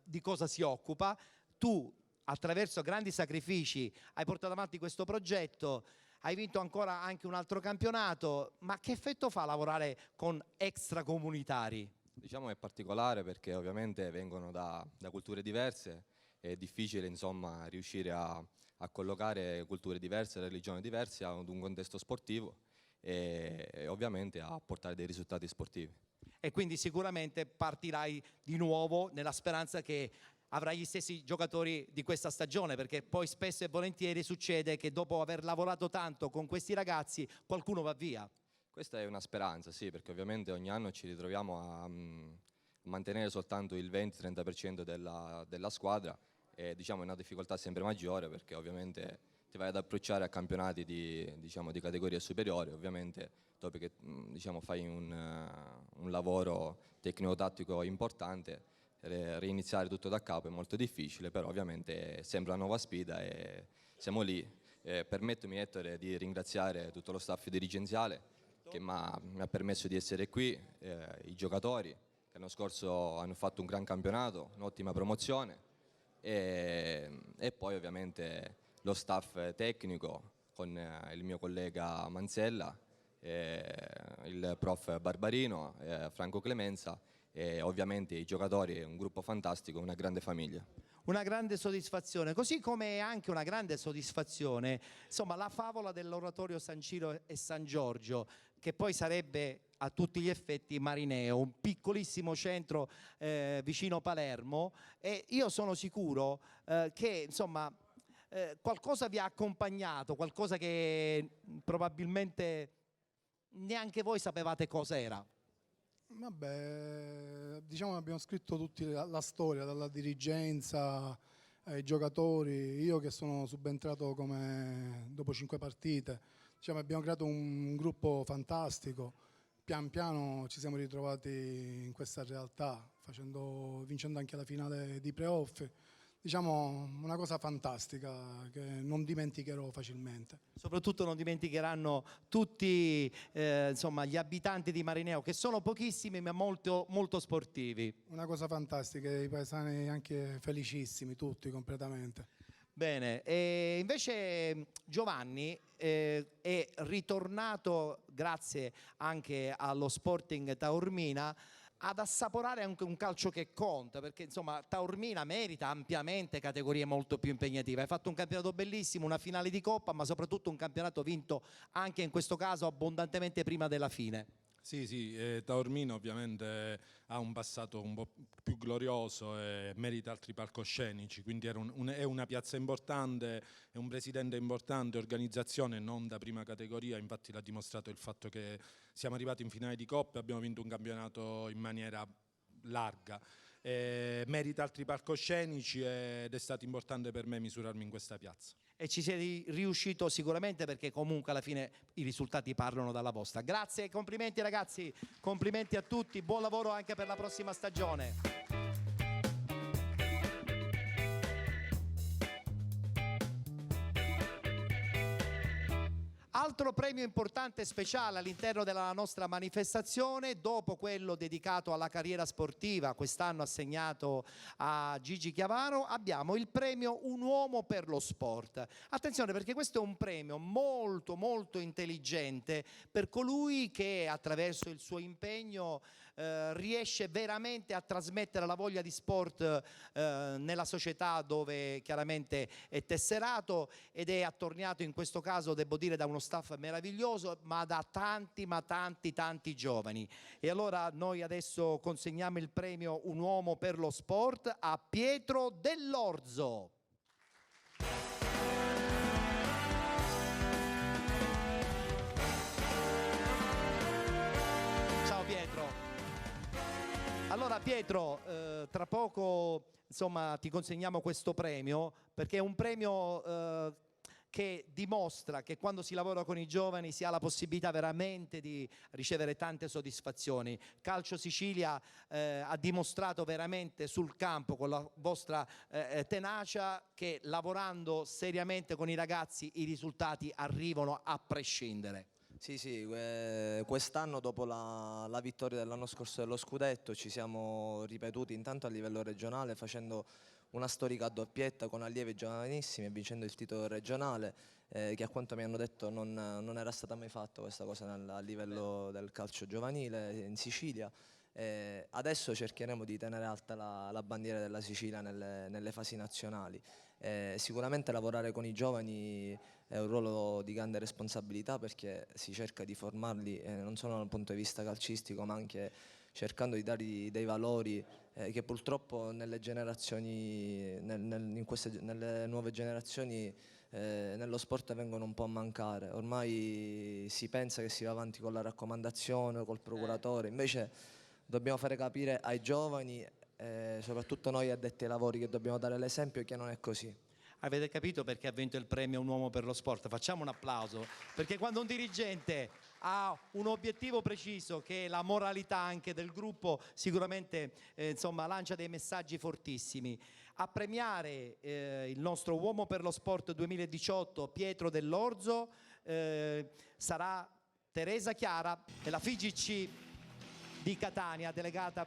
di cosa si occupa. Tu, attraverso grandi sacrifici, hai portato avanti questo progetto, hai vinto ancora anche un altro campionato, ma che effetto fa lavorare con extracomunitari? Diciamo che è particolare perché ovviamente vengono da culture diverse, è difficile insomma riuscire a collocare culture diverse, religioni diverse ad un contesto sportivo e ovviamente a portare dei risultati sportivi. E quindi sicuramente partirai di nuovo nella speranza che avrai gli stessi giocatori di questa stagione, perché poi spesso e volentieri succede che dopo aver lavorato tanto con questi ragazzi qualcuno va via. Questa è una speranza, sì, perché ovviamente ogni anno ci ritroviamo a mantenere soltanto il 20-30% della squadra e diciamo è una difficoltà sempre maggiore perché ovviamente ti vai ad approcciare a campionati di categoria superiore, ovviamente dopo che diciamo, fai un lavoro tecnico-tattico importante, reiniziare tutto da capo è molto difficile, però ovviamente è sempre una nuova sfida e siamo lì. Permettetemi, Ettore, di ringraziare tutto lo staff dirigenziale che mi ha permesso di essere qui, i giocatori che l'anno scorso hanno fatto un gran campionato, un'ottima promozione e poi ovviamente lo staff tecnico con il mio collega Manzella, il prof Barbarino, Franco Clemenza e ovviamente i giocatori, un gruppo fantastico, una grande famiglia. Una grande soddisfazione, così come è anche una grande soddisfazione, insomma, la favola dell'oratorio San Ciro e San Giorgio, che poi sarebbe a tutti gli effetti Marineo, un piccolissimo centro vicino Palermo, e io sono sicuro che insomma qualcosa vi ha accompagnato, qualcosa che probabilmente neanche voi sapevate cosa era. Vabbè, diciamo che abbiamo scritto tutti la storia, dalla dirigenza ai giocatori, io che sono subentrato dopo 5 partite, diciamo, abbiamo creato un gruppo fantastico, pian piano ci siamo ritrovati in questa realtà, vincendo anche la finale di playoff. Diciamo una cosa fantastica che non dimenticherò facilmente. Soprattutto non dimenticheranno tutti insomma, gli abitanti di Marineo, che sono pochissimi ma molto, molto sportivi. Una cosa fantastica, i paesani anche felicissimi, tutti completamente. Bene, e invece Giovanni è ritornato, grazie anche allo Sporting Taormina, ad assaporare anche un calcio che conta, perché insomma Taormina merita ampiamente categorie molto più impegnative. Hai fatto un campionato bellissimo, una finale di Coppa, ma soprattutto un campionato vinto anche in questo caso abbondantemente prima della fine. Sì, Taormina ovviamente ha un passato un po' più glorioso e merita altri palcoscenici, quindi è una piazza importante, è un presidente importante, organizzazione non da prima categoria, infatti l'ha dimostrato il fatto che siamo arrivati in finale di Coppa e abbiamo vinto un campionato in maniera larga. Merita altri palcoscenici ed è stato importante per me misurarmi in questa piazza. E ci sei riuscito sicuramente, perché comunque alla fine i risultati parlano dalla vostra. Grazie, complimenti ragazzi, complimenti a tutti, buon lavoro anche per la prossima stagione. Altro premio importante e speciale all'interno della nostra manifestazione, dopo quello dedicato alla carriera sportiva, quest'anno assegnato a Gigi Chiavaro, abbiamo il premio Un uomo per lo sport. Attenzione, perché questo è un premio molto molto intelligente per colui che attraverso il suo impegno riesce veramente a trasmettere la voglia di sport nella società dove chiaramente è tesserato ed è attorniato in questo caso, devo dire, da uno staff meraviglioso, ma da tanti giovani. E allora noi adesso consegniamo il premio Un uomo per lo sport a Pietro Dell'Orzo. Ciao Pietro. Allora Pietro, tra poco insomma ti consegniamo questo premio, perché è un premio che dimostra che quando si lavora con i giovani si ha la possibilità veramente di ricevere tante soddisfazioni. Calcio Sicilia ha dimostrato veramente sul campo con la vostra tenacia che lavorando seriamente con i ragazzi i risultati arrivano a prescindere. Sì, quest'anno dopo la vittoria dell'anno scorso dello scudetto ci siamo ripetuti intanto a livello regionale facendo una storica doppietta con allievi giovanissimi e vincendo il titolo regionale che a quanto mi hanno detto non era stata mai fatta questa cosa a livello del calcio giovanile in Sicilia. Adesso cercheremo di tenere alta la bandiera della Sicilia nelle fasi nazionali. Sicuramente lavorare con i giovani è un ruolo di grande responsabilità perché si cerca di formarli non solo dal punto di vista calcistico ma anche cercando di dargli dei valori che purtroppo nelle nuove generazioni nello sport vengono un po' a mancare. Ormai si pensa che si va avanti con la raccomandazione o col procuratore, invece dobbiamo fare capire ai giovani soprattutto noi addetti ai lavori che dobbiamo dare l'esempio che non è così. Avete capito perché ha vinto il premio Un uomo per lo sport? Facciamo un applauso, perché quando un dirigente ha un obiettivo preciso, che è la moralità anche del gruppo, sicuramente lancia dei messaggi fortissimi. A premiare il nostro Uomo per lo Sport 2018, Pietro Dell'Orzo, sarà Teresa Chiara della FIGC di Catania, delegata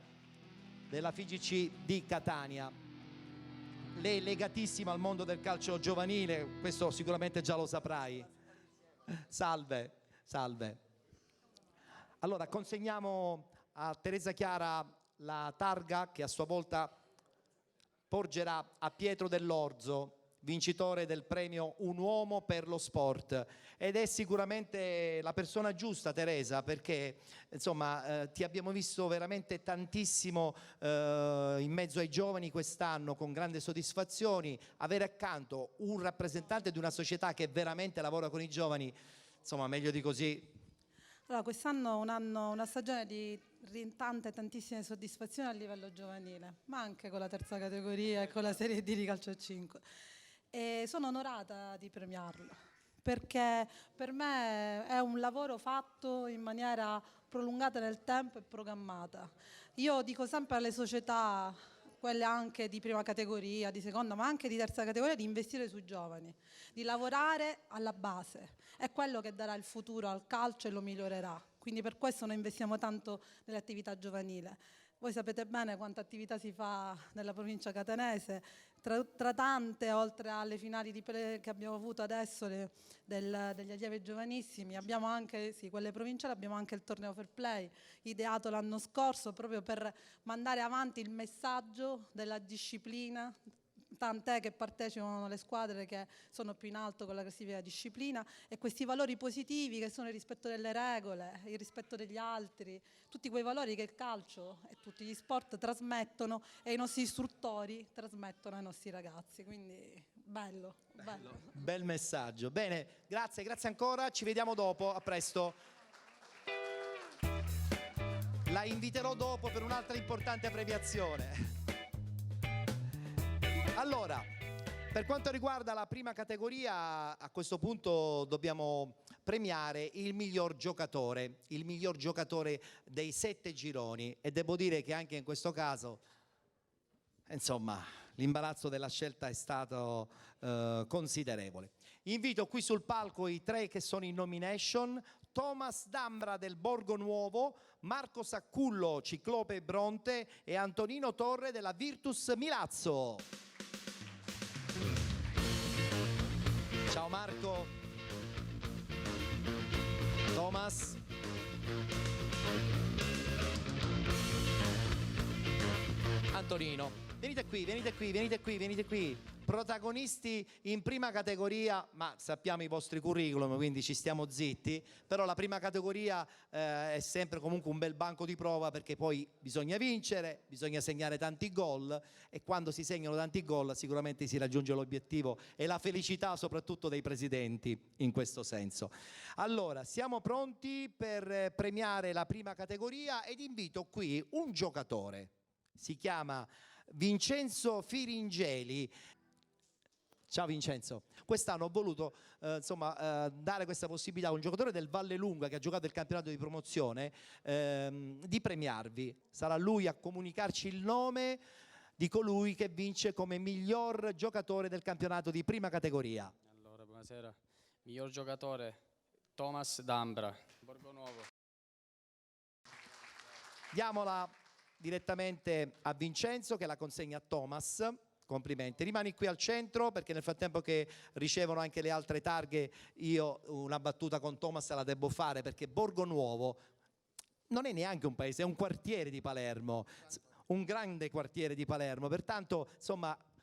della FIGC di Catania. Lei è legatissima al mondo del calcio giovanile, questo sicuramente già lo saprai. Salve, salve. Allora, consegniamo a Teresa Chiara la targa che a sua volta porgerà a Pietro Dell'Orzo, vincitore del premio Un uomo per lo sport, ed è sicuramente la persona giusta, Teresa, perché ti abbiamo visto veramente tantissimo in mezzo ai giovani quest'anno, con grandi soddisfazioni. Avere accanto un rappresentante di una società che veramente lavora con i giovani, meglio di così. Allora, quest'anno una stagione di tantissime soddisfazioni a livello giovanile, ma anche con la terza categoria e con la Serie D di calcio a 5. E sono onorata di premiarlo, perché per me è un lavoro fatto in maniera prolungata nel tempo e programmata. Io dico sempre alle società, quelle anche di prima categoria, di seconda, ma anche di terza categoria, di investire sui giovani, di lavorare alla base. È quello che darà il futuro al calcio e lo migliorerà. Quindi per questo noi investiamo tanto nell'attività giovanile. Voi sapete bene quanta attività si fa nella provincia catanese, tra tante, oltre alle finali che abbiamo avuto adesso, degli allievi giovanissimi, abbiamo anche, quelle provinciali, abbiamo anche il torneo Fair Play, ideato l'anno scorso proprio per mandare avanti il messaggio della disciplina, tant'è che partecipano le squadre che sono più in alto con la classifica disciplina, e questi valori positivi che sono il rispetto delle regole, il rispetto degli altri, tutti quei valori che il calcio e tutti gli sport trasmettono e i nostri istruttori trasmettono ai nostri ragazzi, quindi bello. Bel messaggio. Bene, grazie ancora, ci vediamo dopo, a presto. La inviterò dopo per un'altra importante premiazione. Allora, per quanto riguarda la prima categoria, a questo punto dobbiamo premiare il miglior giocatore dei 7 gironi, e devo dire che anche in questo caso, l'imbarazzo della scelta è stato considerevole. Invito qui sul palco i 3 che sono in nomination: Thomas Dambra del Borgo Nuovo, Marco Saccullo, Ciclope Bronte, e Antonino Torre della Virtus Milazzo. Ciao Marco. Thomas. Antonino. Venite qui. Protagonisti in prima categoria, ma sappiamo i vostri curriculum, quindi ci stiamo zitti, però la prima categoria è sempre comunque un bel banco di prova, perché poi bisogna vincere, bisogna segnare tanti gol, e quando si segnano tanti gol sicuramente si raggiunge l'obiettivo e la felicità soprattutto dei presidenti in questo senso. Allora, siamo pronti per premiare la prima categoria ed invito qui un giocatore, si chiama Vincenzo Firingeli. Ciao Vincenzo, quest'anno ho voluto dare questa possibilità a un giocatore del Vallelunga che ha giocato il campionato di promozione di premiarvi. Sarà lui a comunicarci il nome di colui che vince come miglior giocatore del campionato di prima categoria. Allora, buonasera. Miglior giocatore Thomas Dambra, Borgo Nuovo. Diamola direttamente a Vincenzo, che la consegna a Thomas. Complimenti. Rimani qui al centro, perché nel frattempo che ricevono anche le altre targhe io una battuta con Thomas la devo fare, perché Borgo Nuovo non è neanche un paese, è un quartiere di Palermo, un grande quartiere di Palermo, pertanto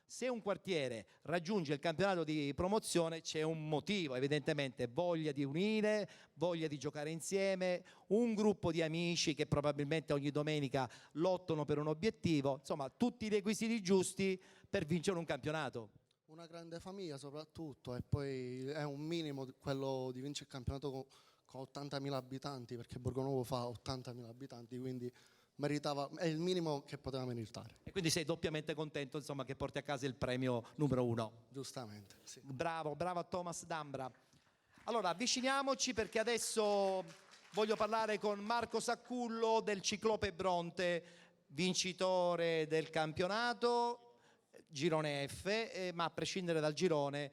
se un quartiere raggiunge il campionato di promozione c'è un motivo, evidentemente voglia di unire, voglia di giocare insieme, un gruppo di amici che probabilmente ogni domenica lottano per un obiettivo, tutti i requisiti giusti per vincere un campionato. Una grande famiglia soprattutto, e poi è un minimo quello di vincere il campionato con 80.000 abitanti, perché Borgonovo fa 80.000 abitanti, quindi meritava, è il minimo che poteva meritare. E quindi sei doppiamente contento, insomma, che porti a casa il premio numero 1. Giustamente, sì. Bravo a Thomas D'Ambra. Allora, avviciniamoci perché adesso voglio parlare con Marco Saccullo del Ciclope Bronte, vincitore del campionato, girone F, ma a prescindere dal girone,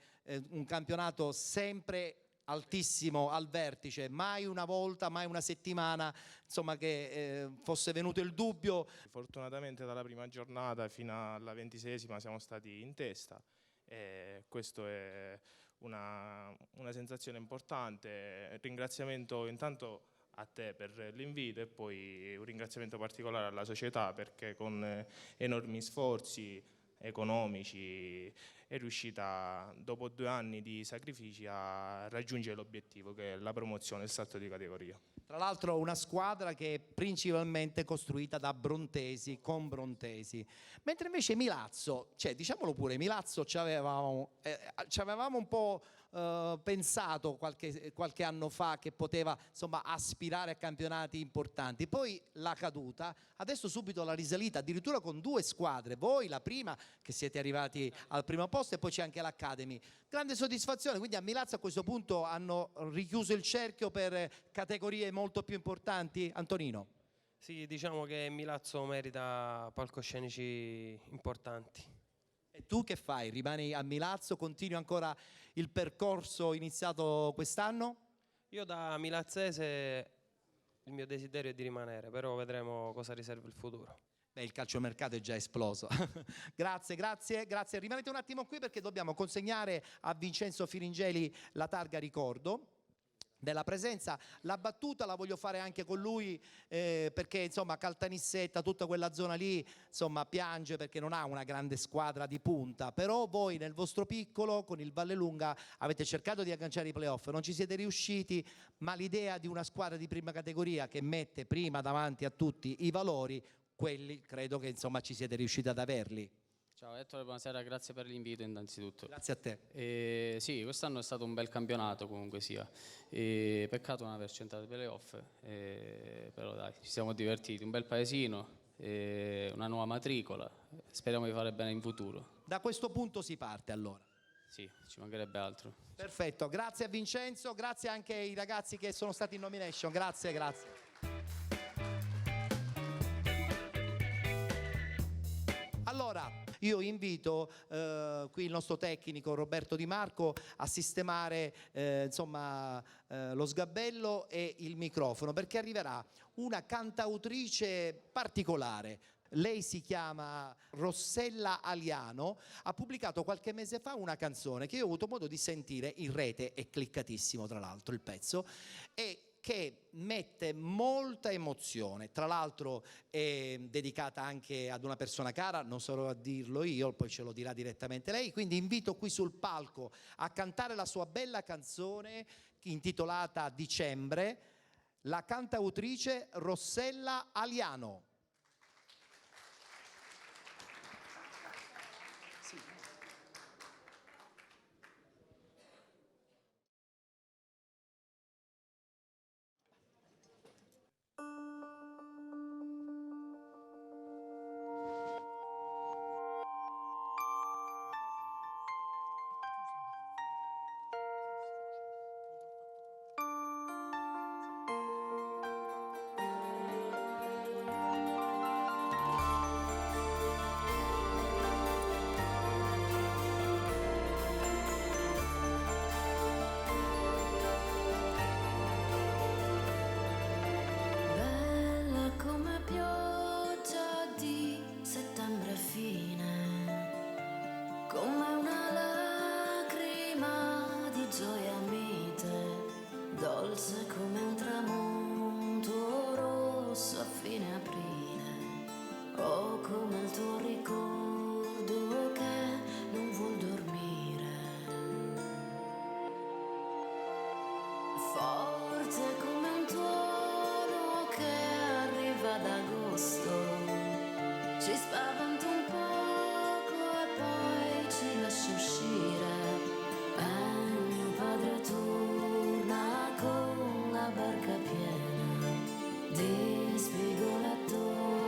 un campionato sempre altissimo, al vertice, mai una volta, mai una settimana, insomma, che fosse venuto il dubbio. Fortunatamente dalla prima giornata fino alla 26esima siamo stati in testa e questo è una sensazione importante. Ringraziamento intanto a te per l'invito e poi un ringraziamento particolare alla società perché con enormi sforzi economici è riuscita dopo 2 anni di sacrifici a raggiungere l'obiettivo che è la promozione e il salto di categoria. Tra l'altro una squadra che è principalmente costruita da brontesi, con brontesi, mentre invece Milazzo, cioè diciamolo pure, Milazzo ci avevamo un po' pensato qualche anno fa che poteva, insomma, aspirare a campionati importanti, poi la caduta, adesso subito la risalita, addirittura con 2 squadre, voi la prima che siete arrivati al primo posto e poi c'è anche l'Academy. Grande soddisfazione, quindi a Milazzo a questo punto hanno richiuso il cerchio per categorie molto più importanti. Antonino? Sì, diciamo che Milazzo merita palcoscenici importanti. E tu che fai? Rimani a Milazzo? Continui ancora il percorso iniziato quest'anno? Io da milazzese il mio desiderio è di rimanere, però vedremo cosa riserva il futuro. Beh, il calciomercato è già esploso. Grazie. Rimanete un attimo qui perché dobbiamo consegnare a Vincenzo Firingeli la targa ricordo della presenza. La battuta la voglio fare anche con lui perché insomma Caltanissetta, tutta quella zona lì, insomma, piange perché non ha una grande squadra di punta, però voi nel vostro piccolo con il Vallelunga avete cercato di agganciare i playoff, non ci siete riusciti, ma l'idea di una squadra di prima categoria che mette prima davanti a tutti i valori, quelli credo che insomma ci siete riusciti ad averli. Ciao Ettore, buonasera, grazie per l'invito innanzitutto. Grazie a te. Sì, quest'anno è stato un bel campionato comunque sia, peccato non aver centrato i playoff, però dai, ci siamo divertiti, un bel paesino, una nuova matricola, speriamo di fare bene in futuro. Da questo punto si parte allora. Sì, ci mancherebbe altro. Perfetto, grazie a Vincenzo, grazie anche ai ragazzi che sono stati in nomination, grazie. Allora, io invito qui il nostro tecnico Roberto Di Marco a sistemare lo sgabello e il microfono perché arriverà una cantautrice particolare. Lei si chiama Rossella Aliano, ha pubblicato qualche mese fa una canzone che io ho avuto modo di sentire in rete, è cliccatissimo tra l'altro il pezzo, e che mette molta emozione, tra l'altro è dedicata anche ad una persona cara, non sarò a dirlo io, poi ce lo dirà direttamente lei, quindi invito qui sul palco a cantare la sua bella canzone intitolata Dicembre, la cantautrice Rossella Aliano. Di spigolatori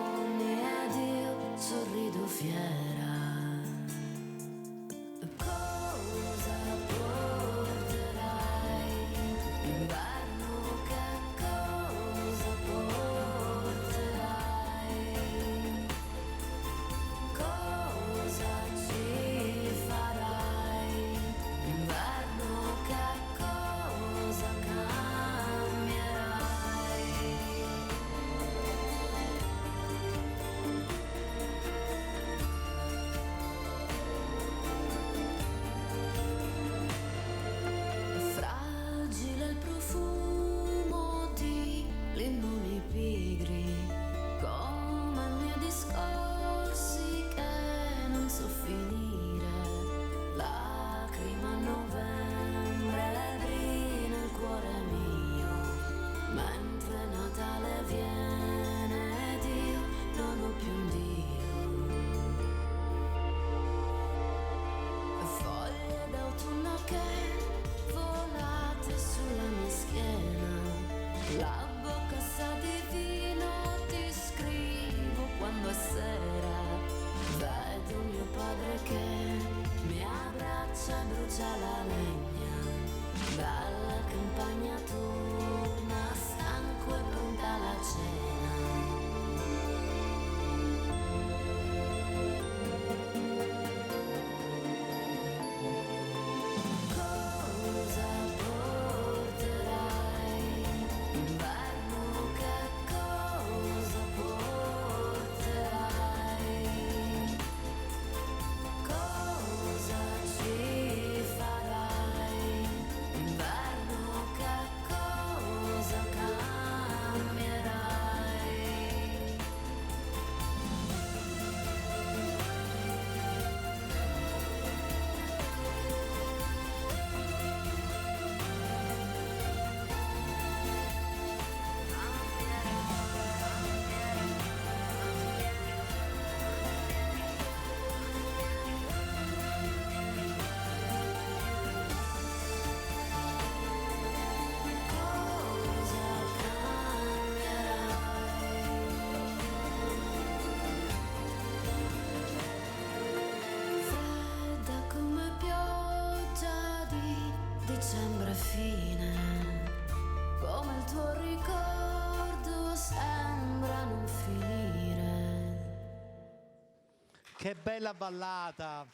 Che bella ballata,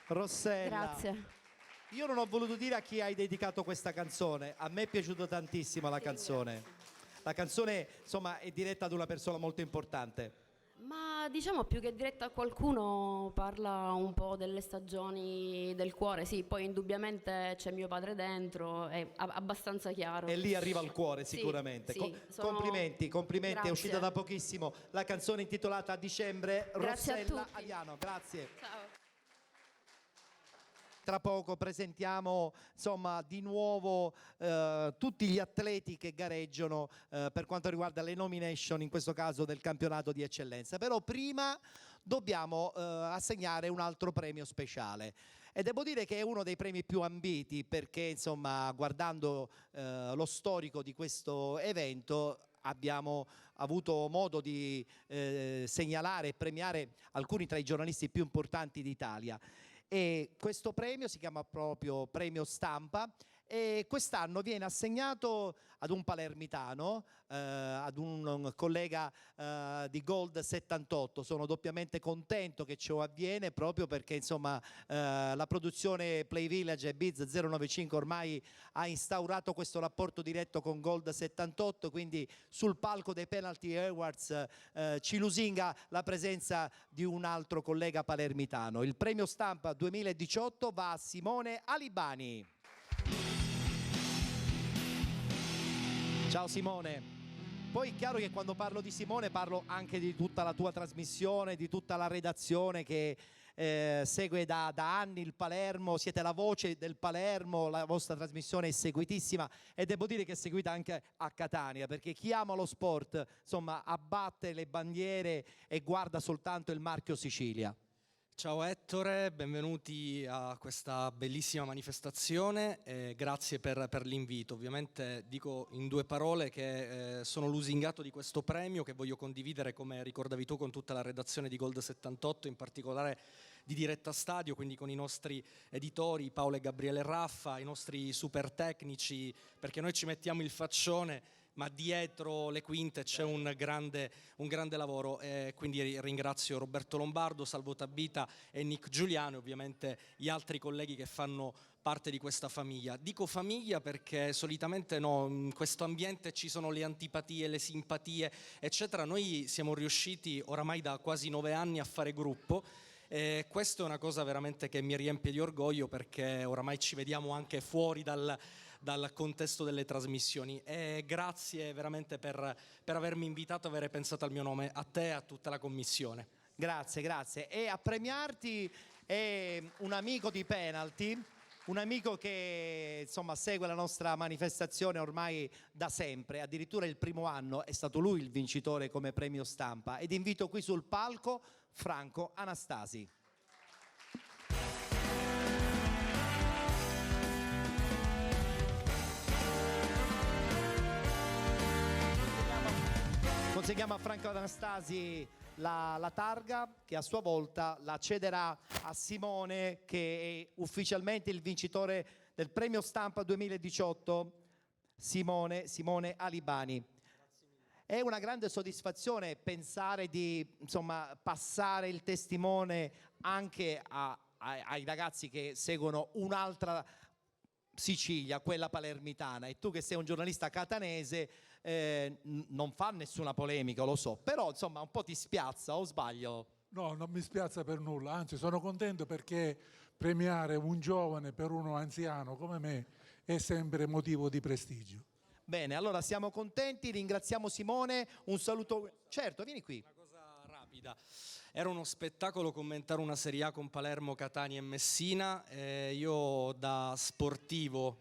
Rossella. Grazie. Io non ho voluto dire a chi hai dedicato questa canzone, a me è piaciuta tantissimo la canzone. La canzone, insomma, è diretta ad una persona molto importante. Ma diciamo più che diretta a qualcuno, parla un po' delle stagioni del cuore, sì, poi indubbiamente c'è mio padre dentro, è abbastanza chiaro. E lì arriva al cuore Sì, sicuramente. sì, sono- Complimenti, complimenti, Grazie. è uscita da pochissimo la canzone intitolata A dicembre, Grazie a Rossella tutti. Aviano, grazie. Ciao. Tra poco presentiamo insomma di nuovo tutti gli atleti che gareggiano per quanto riguarda le nomination, in questo caso del campionato di eccellenza. Però prima dobbiamo assegnare un altro premio speciale. E devo dire che è uno dei premi più ambiti perché insomma guardando lo storico di questo evento abbiamo avuto modo di segnalare e premiare alcuni tra i giornalisti più importanti d'Italia. E questo premio si chiama proprio Premio Stampa e quest'anno viene assegnato ad un palermitano, ad un collega di Gold 78. Sono doppiamente contento che ciò avviene proprio perché insomma la produzione Play Village e Biz 095 ormai ha instaurato questo rapporto diretto con Gold 78, quindi sul palco dei Penalty Awards ci lusinga la presenza di un altro collega palermitano. Il Premio Stampa 2018 va a Simone Alibani. Ciao Simone. Poi è chiaro che quando parlo di Simone parlo anche di tutta la tua trasmissione, di tutta la redazione che segue da anni il Palermo, siete la voce del Palermo, la vostra trasmissione è seguitissima e devo dire che è seguita anche a Catania perché chi ama lo sport insomma abbatte le bandiere e guarda soltanto il marchio Sicilia. Ciao Ettore, benvenuti a questa bellissima manifestazione, grazie per l'invito. Ovviamente dico in due parole che sono lusingato di questo premio che voglio condividere, come ricordavi tu, con tutta la redazione di Gold 78, in particolare di Diretta Stadio, quindi con i nostri editori Paolo e Gabriele Raffa, i nostri super tecnici, perché noi ci mettiamo il faccione, ma dietro le quinte c'è un grande lavoro, quindi ringrazio Roberto Lombardo, Salvo Tabita e Nick Giuliano e ovviamente gli altri colleghi che fanno parte di questa famiglia. Dico famiglia perché solitamente no, in questo ambiente ci sono le antipatie, le simpatie, eccetera. Noi siamo riusciti oramai da quasi 9 anni a fare gruppo. Questo è una cosa veramente che mi riempie di orgoglio perché oramai ci vediamo anche fuori dal contesto delle trasmissioni e grazie veramente per avermi invitato, aver pensato al mio nome, a te e a tutta la commissione. Grazie, grazie. E a premiarti è un amico di Penalty, un amico che insomma segue la nostra manifestazione ormai da sempre, addirittura il primo anno è stato lui il vincitore come Premio Stampa ed invito qui sul palco Franco Anastasi. Consegniamo a Franco Anastasi la targa che a sua volta la cederà a Simone che è ufficialmente il vincitore del Premio Stampa 2018, Simone Alibani. È una grande soddisfazione pensare di insomma, passare il testimone anche ai ragazzi che seguono un'altra Sicilia, quella palermitana, e tu che sei un giornalista catanese non fa nessuna polemica, lo so, però insomma un po' ti spiazza, o sbaglio? No, non mi spiazza per nulla, anzi sono contento perché premiare un giovane per uno anziano come me è sempre motivo di prestigio. Bene, allora siamo contenti, ringraziamo Simone, un saluto, certo, vieni qui. Una cosa rapida, era uno spettacolo commentare una Serie A con Palermo, Catania e Messina, io da sportivo,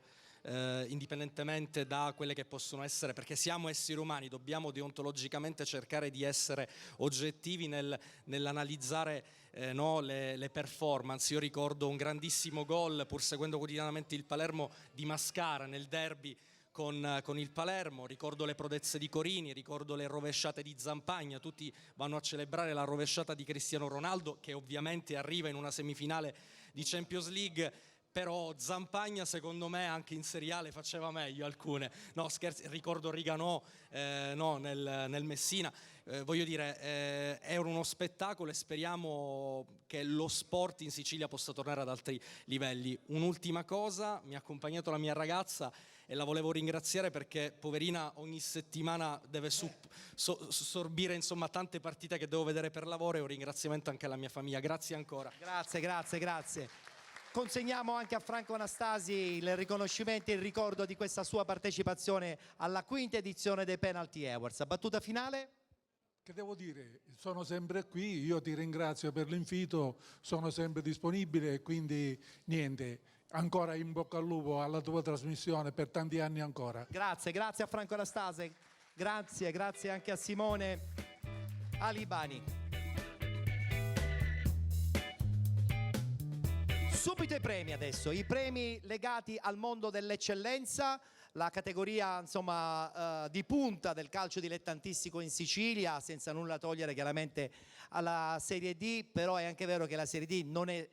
indipendentemente da quelle che possono essere, perché siamo esseri umani, dobbiamo deontologicamente cercare di essere oggettivi nell'analizzare le performance. Io ricordo un grandissimo gol, pur seguendo quotidianamente il Palermo, di Mascara nel derby con il Palermo, ricordo le prodezze di Corini, ricordo le rovesciate di Zampagna, tutti vanno a celebrare la rovesciata di Cristiano Ronaldo che ovviamente arriva in una semifinale di Champions League, però Zampagna secondo me anche in Serie A le faceva meglio alcune, no scherzi, ricordo Riganò nel Messina, voglio dire, è uno spettacolo e speriamo che lo sport in Sicilia possa tornare ad altri livelli. Un'ultima cosa, mi ha accompagnato la mia ragazza e la volevo ringraziare perché poverina ogni settimana deve sorbire insomma tante partite che devo vedere per lavoro, e un ringraziamento anche alla mia famiglia. Grazie ancora. Grazie. Consegniamo anche a Franco Anastasi il riconoscimento e il ricordo di questa sua partecipazione alla 5ª edizione dei Penalty Awards. Battuta finale? Che devo dire? Sono sempre qui, io ti ringrazio per l'invito, sono sempre disponibile e quindi niente, ancora in bocca al lupo alla tua trasmissione per tanti anni ancora. Grazie a Franco Anastasi, grazie anche a Simone Alibani. Subito i premi adesso, i premi legati al mondo dell'eccellenza, la categoria insomma di punta del calcio dilettantistico in Sicilia, senza nulla togliere chiaramente alla Serie D, però è anche vero che la Serie D non è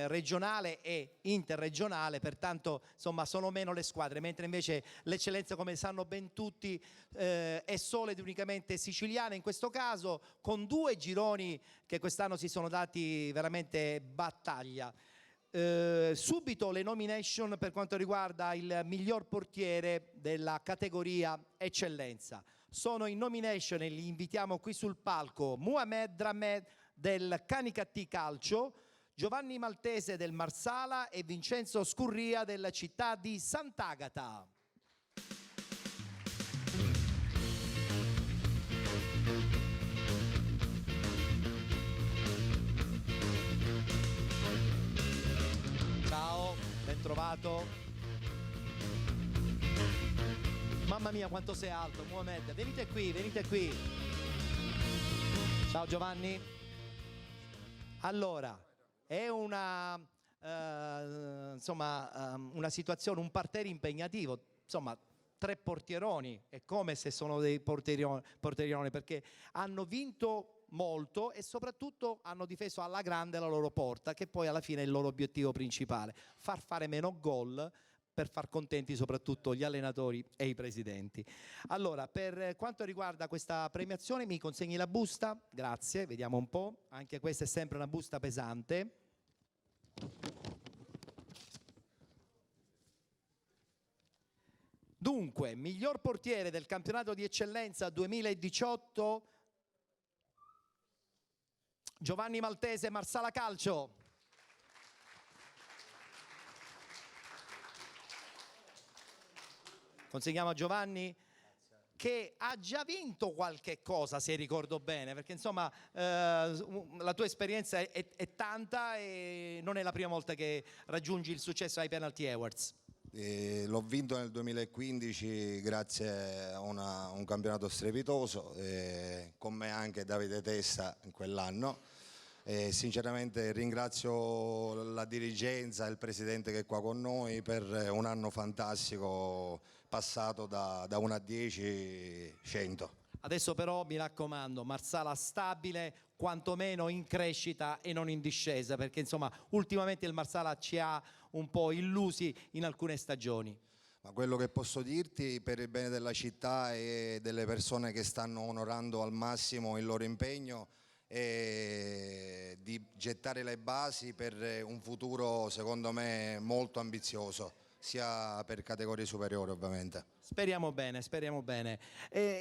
regionale, è interregionale, pertanto insomma sono meno le squadre, mentre invece l'eccellenza, come sanno ben tutti, è solo ed unicamente siciliana in questo caso, con 2 gironi che quest'anno si sono dati veramente battaglia. Subito le nomination per quanto riguarda il miglior portiere della categoria eccellenza. Sono in nomination e li invitiamo qui sul palco Mohamed Dramed del Canicattì Calcio, Giovanni Maltese del Marsala e Vincenzo Scurria della città di Sant'Agata. Ben trovato. Mamma mia quanto sei alto, Mohamed. Venite qui. Ciao Giovanni. Allora, è una una situazione, un parterre impegnativo. Insomma, 3 portieroni. È come se sono dei portieroni perché hanno vinto molto e soprattutto hanno difeso alla grande la loro porta, che poi alla fine è il loro obiettivo principale, far fare meno gol per far contenti soprattutto gli allenatori e i presidenti. Allora, per quanto riguarda questa premiazione mi consegni la busta? Grazie, vediamo un po', anche questa è sempre una busta pesante. Dunque, miglior portiere del campionato di eccellenza 2018 Giovanni Maltese, Marsala Calcio. Consegniamo a Giovanni, che ha già vinto qualche cosa, se ricordo bene, perché insomma la tua esperienza è tanta e non è la prima volta che raggiungi il successo ai Penalty Awards. L'ho vinto nel 2015 grazie a un campionato strepitoso, con me anche Davide Testa in quell'anno. Sinceramente ringrazio la dirigenza e il presidente che è qua con noi per un anno fantastico passato da 1 a 10, 100. Adesso però mi raccomando, Marsala stabile, quantomeno in crescita e non in discesa, perché insomma ultimamente il Marsala ci ha un po' illusi in alcune stagioni. Ma quello che posso dirti per il bene della città e delle persone che stanno onorando al massimo il loro impegno è di gettare le basi per un futuro secondo me molto ambizioso, sia per categorie superiori ovviamente. Speriamo bene.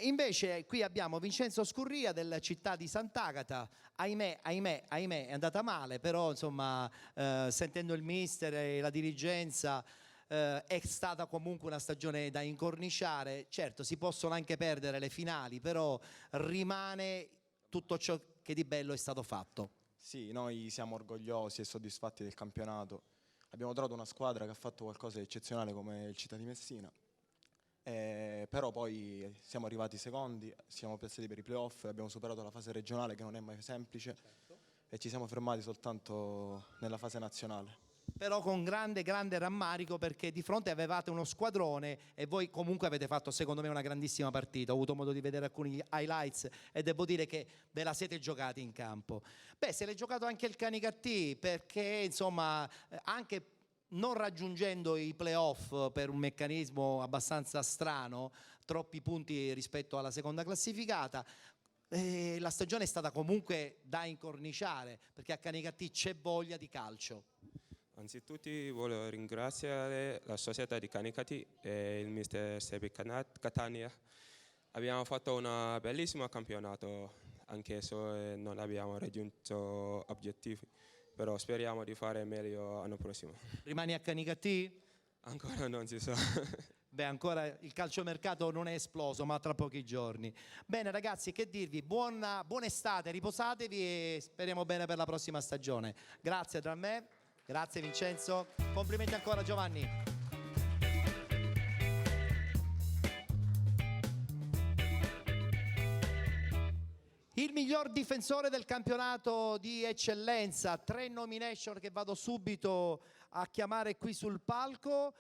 Invece qui abbiamo Vincenzo Scurria della città di Sant'Agata. Ahimè, è andata male, però insomma sentendo il mister e la dirigenza è stata comunque una stagione da incorniciare. Certo, si possono anche perdere le finali, però rimane tutto ciò che di bello è stato fatto. Sì, noi siamo orgogliosi e soddisfatti del campionato. Abbiamo trovato una squadra che ha fatto qualcosa di eccezionale come il Città di Messina, però poi siamo arrivati secondi, siamo piazzati per i playoff, abbiamo superato la fase regionale che non è mai semplice, e ci siamo fermati soltanto nella fase nazionale. Però con grande rammarico, perché di fronte avevate uno squadrone e voi comunque avete fatto secondo me una grandissima partita. Ho avuto modo di vedere alcuni highlights e devo dire che ve la siete giocati in campo. Beh, se l'è giocato anche il Canicattì, perché insomma anche non raggiungendo i playoff per un meccanismo abbastanza strano, troppi punti rispetto alla seconda classificata, La stagione è stata comunque da incorniciare, perché a Canicattì c'è voglia di calcio. Anzitutto voglio ringraziare la società di Canicattì e il mister Sebi Catania. Abbiamo fatto un bellissimo campionato, anche se non abbiamo raggiunto obiettivi, però speriamo di fare meglio l'anno prossimo. Rimani a Canicattì? Ancora non si sa. Beh, ancora il calciomercato non è esploso, ma tra pochi giorni. Bene ragazzi, che dirvi? Buona estate, riposatevi e speriamo bene per la prossima stagione. Grazie tra me, grazie Vincenzo, complimenti ancora Giovanni. Il miglior difensore del campionato di eccellenza, 3 nomination che vado subito a chiamare qui sul palco.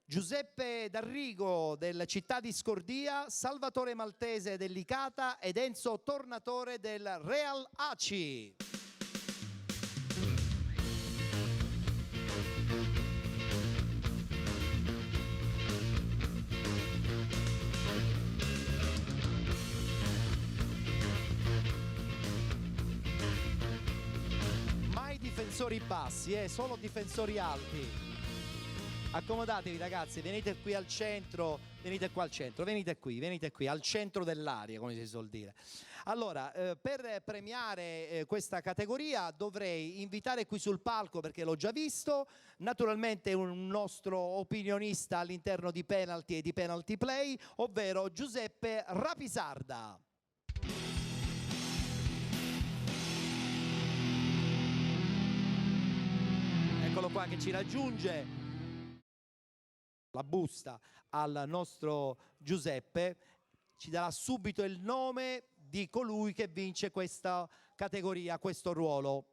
Giuseppe D'Arrigo del Città di Scordia, Salvatore Maltese del Licata ed Enzo Tornatore del Real Aci. Mai difensori bassi, solo difensori alti. Accomodatevi ragazzi, venite qui al centro, venite qua al centro, venite qui, al centro dell'aria, come si suol dire. Allora, per premiare questa categoria dovrei invitare qui sul palco, perché l'ho già visto, naturalmente un nostro opinionista all'interno di Penalty e di Penalty Play, ovvero Giuseppe Rapisarda. Eccolo qua che ci raggiunge. La busta al nostro Giuseppe, ci darà subito il nome di colui che vince questa categoria, questo ruolo.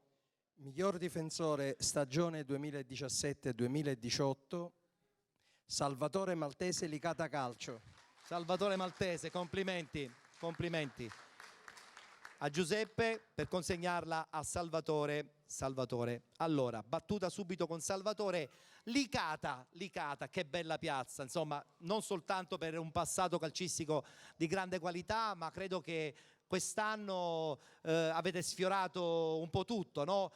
Miglior difensore stagione 2017-2018, Salvatore Maltese Licata Calcio. Salvatore Maltese, complimenti, complimenti a Giuseppe per consegnarla a Salvatore. Allora, battuta subito con Salvatore. Licata, che bella piazza, insomma, non soltanto per un passato calcistico di grande qualità, ma credo che quest'anno avete sfiorato un po' tutto, no?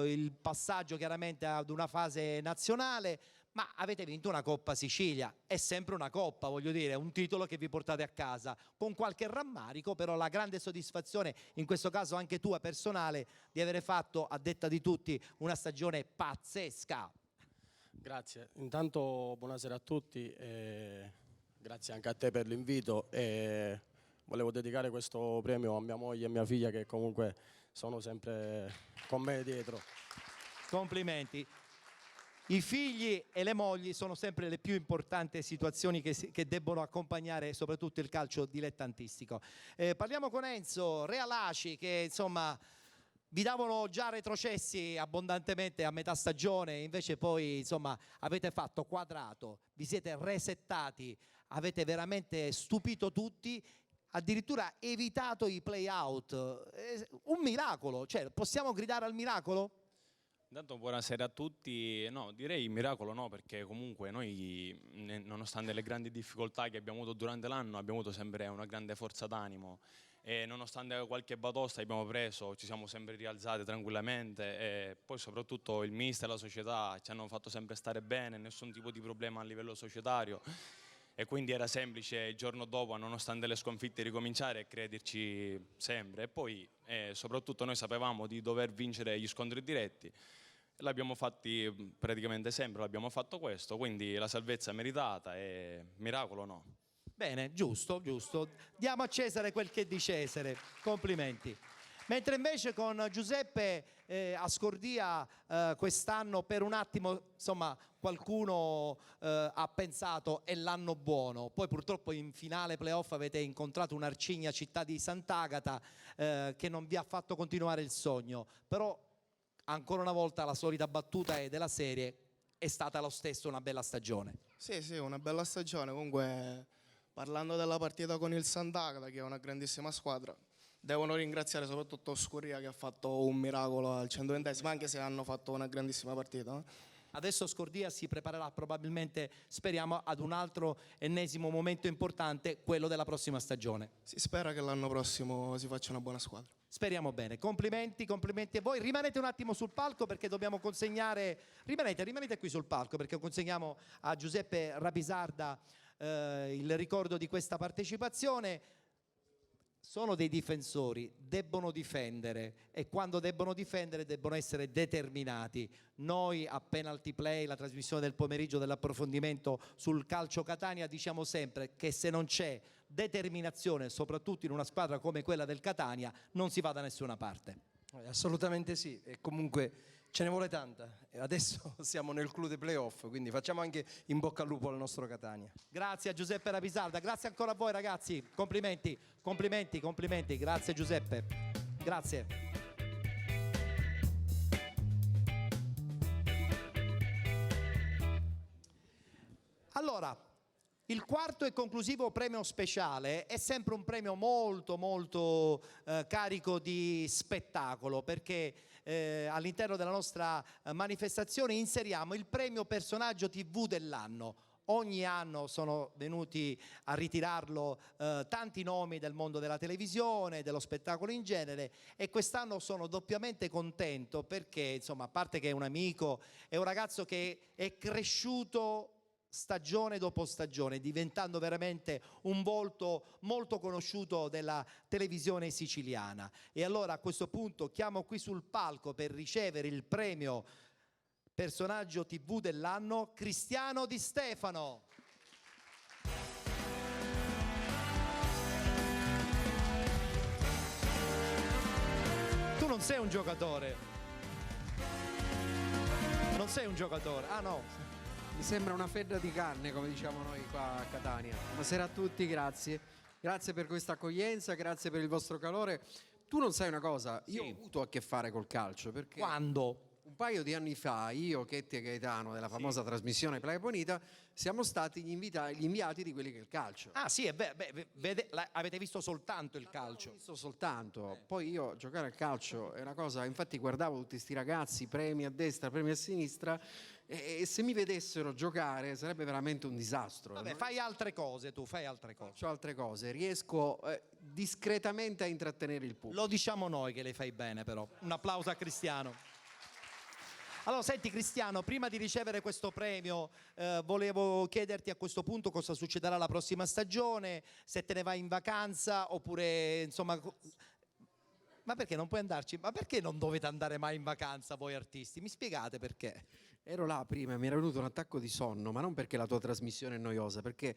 Il passaggio chiaramente ad una fase nazionale, ma avete vinto una Coppa Sicilia, è sempre una Coppa, voglio dire, un titolo che vi portate a casa, con qualche rammarico, però la grande soddisfazione, in questo caso anche tua personale, di avere fatto, a detta di tutti, una stagione pazzesca. Grazie, intanto buonasera a tutti, grazie anche a te per l'invito e volevo dedicare questo premio a mia moglie e mia figlia che comunque sono sempre con me dietro. Complimenti. I figli e le mogli sono sempre le più importanti situazioni che debbono accompagnare soprattutto il calcio dilettantistico. Parliamo con Enzo, Real Aci, che insomma vi davano già retrocessi abbondantemente a metà stagione, invece poi insomma avete fatto quadrato, vi siete resettati, avete veramente stupito tutti, addirittura evitato i play-out. Un miracolo, cioè possiamo gridare al miracolo? Intanto buonasera a tutti, no direi miracolo no, perché comunque noi nonostante le grandi difficoltà che abbiamo avuto durante l'anno abbiamo avuto sempre una grande forza d'animo e nonostante qualche batosta abbiamo preso ci siamo sempre rialzati tranquillamente e poi soprattutto il mister e la società ci hanno fatto sempre stare bene, nessun tipo di problema a livello societario e quindi era semplice il giorno dopo nonostante le sconfitte ricominciare e crederci sempre e poi soprattutto noi sapevamo di dover vincere gli scontri diretti. L'abbiamo fatti praticamente sempre, l'abbiamo fatto questo, quindi la salvezza è meritata e miracolo no. Bene, giusto. Diamo a Cesare quel che è di Cesare, complimenti. Mentre invece con Giuseppe a Scordia quest'anno per un attimo, insomma, qualcuno ha pensato è l'anno buono, poi purtroppo in finale playoff avete incontrato un Arcigna Città di Sant'Agata che non vi ha fatto continuare il sogno, però ancora una volta la solita battuta è della serie, è stata lo stesso una bella stagione. Sì, una bella stagione, comunque parlando della partita con il Sant'Agata che è una grandissima squadra, devono ringraziare soprattutto Scuria che ha fatto un miracolo al 120esimo, anche se hanno fatto una grandissima partita. Adesso Scordia si preparerà probabilmente, speriamo, ad un altro ennesimo momento importante, quello della prossima stagione. Si spera che l'anno prossimo si faccia una buona squadra. Speriamo bene. Complimenti a voi. Rimanete un attimo sul palco perché dobbiamo consegnare... Rimanete qui sul palco perché consegniamo a Giuseppe Rapisarda il ricordo di questa partecipazione. Sono dei difensori, debbono difendere e quando debbono difendere debbono essere determinati. Noi a Penalty Play, la trasmissione del pomeriggio dell'approfondimento sul calcio Catania, diciamo sempre che se non c'è determinazione, soprattutto in una squadra come quella del Catania, non si va da nessuna parte. Assolutamente sì, e comunque ce ne vuole tanta. E adesso siamo nel clou dei playoff, quindi facciamo anche in bocca al lupo al nostro Catania. Grazie a Giuseppe Rapisarda, grazie ancora a voi ragazzi, complimenti, grazie Giuseppe, grazie. Allora, il quarto e conclusivo premio speciale è sempre un premio molto carico di spettacolo perché all'interno della nostra manifestazione inseriamo il premio personaggio TV dell'anno. Ogni anno sono venuti a ritirarlo tanti nomi del mondo della televisione, dello spettacolo in genere e quest'anno sono doppiamente contento perché, insomma, a parte che è un amico, è un ragazzo che è cresciuto stagione dopo stagione, diventando veramente un volto molto conosciuto della televisione siciliana. E allora a questo punto chiamo qui sul palco per ricevere il premio personaggio TV dell'anno Cristiano Di Stefano. Tu non sei un giocatore. Non sei un giocatore. Ah no. Mi sembra una fedda di carne, come diciamo noi qua a Catania. Buonasera a tutti, grazie. Grazie per questa accoglienza, grazie per il vostro calore. Tu non sai una cosa, io ho avuto a che fare col calcio, perché... Quando? Un paio di anni fa, io, Chetti e Gaetano, della famosa trasmissione Playa Bonita, siamo stati gli inviati di quelli che è il calcio. Ah sì, avete visto soltanto il calcio? Ho visto soltanto, poi io giocare al calcio è una cosa, infatti guardavo tutti sti ragazzi, premi a destra, premi a sinistra, e se mi vedessero giocare sarebbe veramente un disastro. Vabbè, fai altre cose tu, fai altre cose. Faccio altre cose, riesco discretamente a intrattenere il pubblico. Lo diciamo noi che le fai bene però. Un applauso a Cristiano. Allora, senti Cristiano, prima di ricevere questo premio volevo chiederti a questo punto cosa succederà la prossima stagione, se te ne vai in vacanza oppure insomma... Ma perché non puoi andarci? Ma perché non dovete andare mai in vacanza voi artisti? Mi spiegate perché? Ero là prima, mi era venuto un attacco di sonno, ma non perché la tua trasmissione è noiosa, perché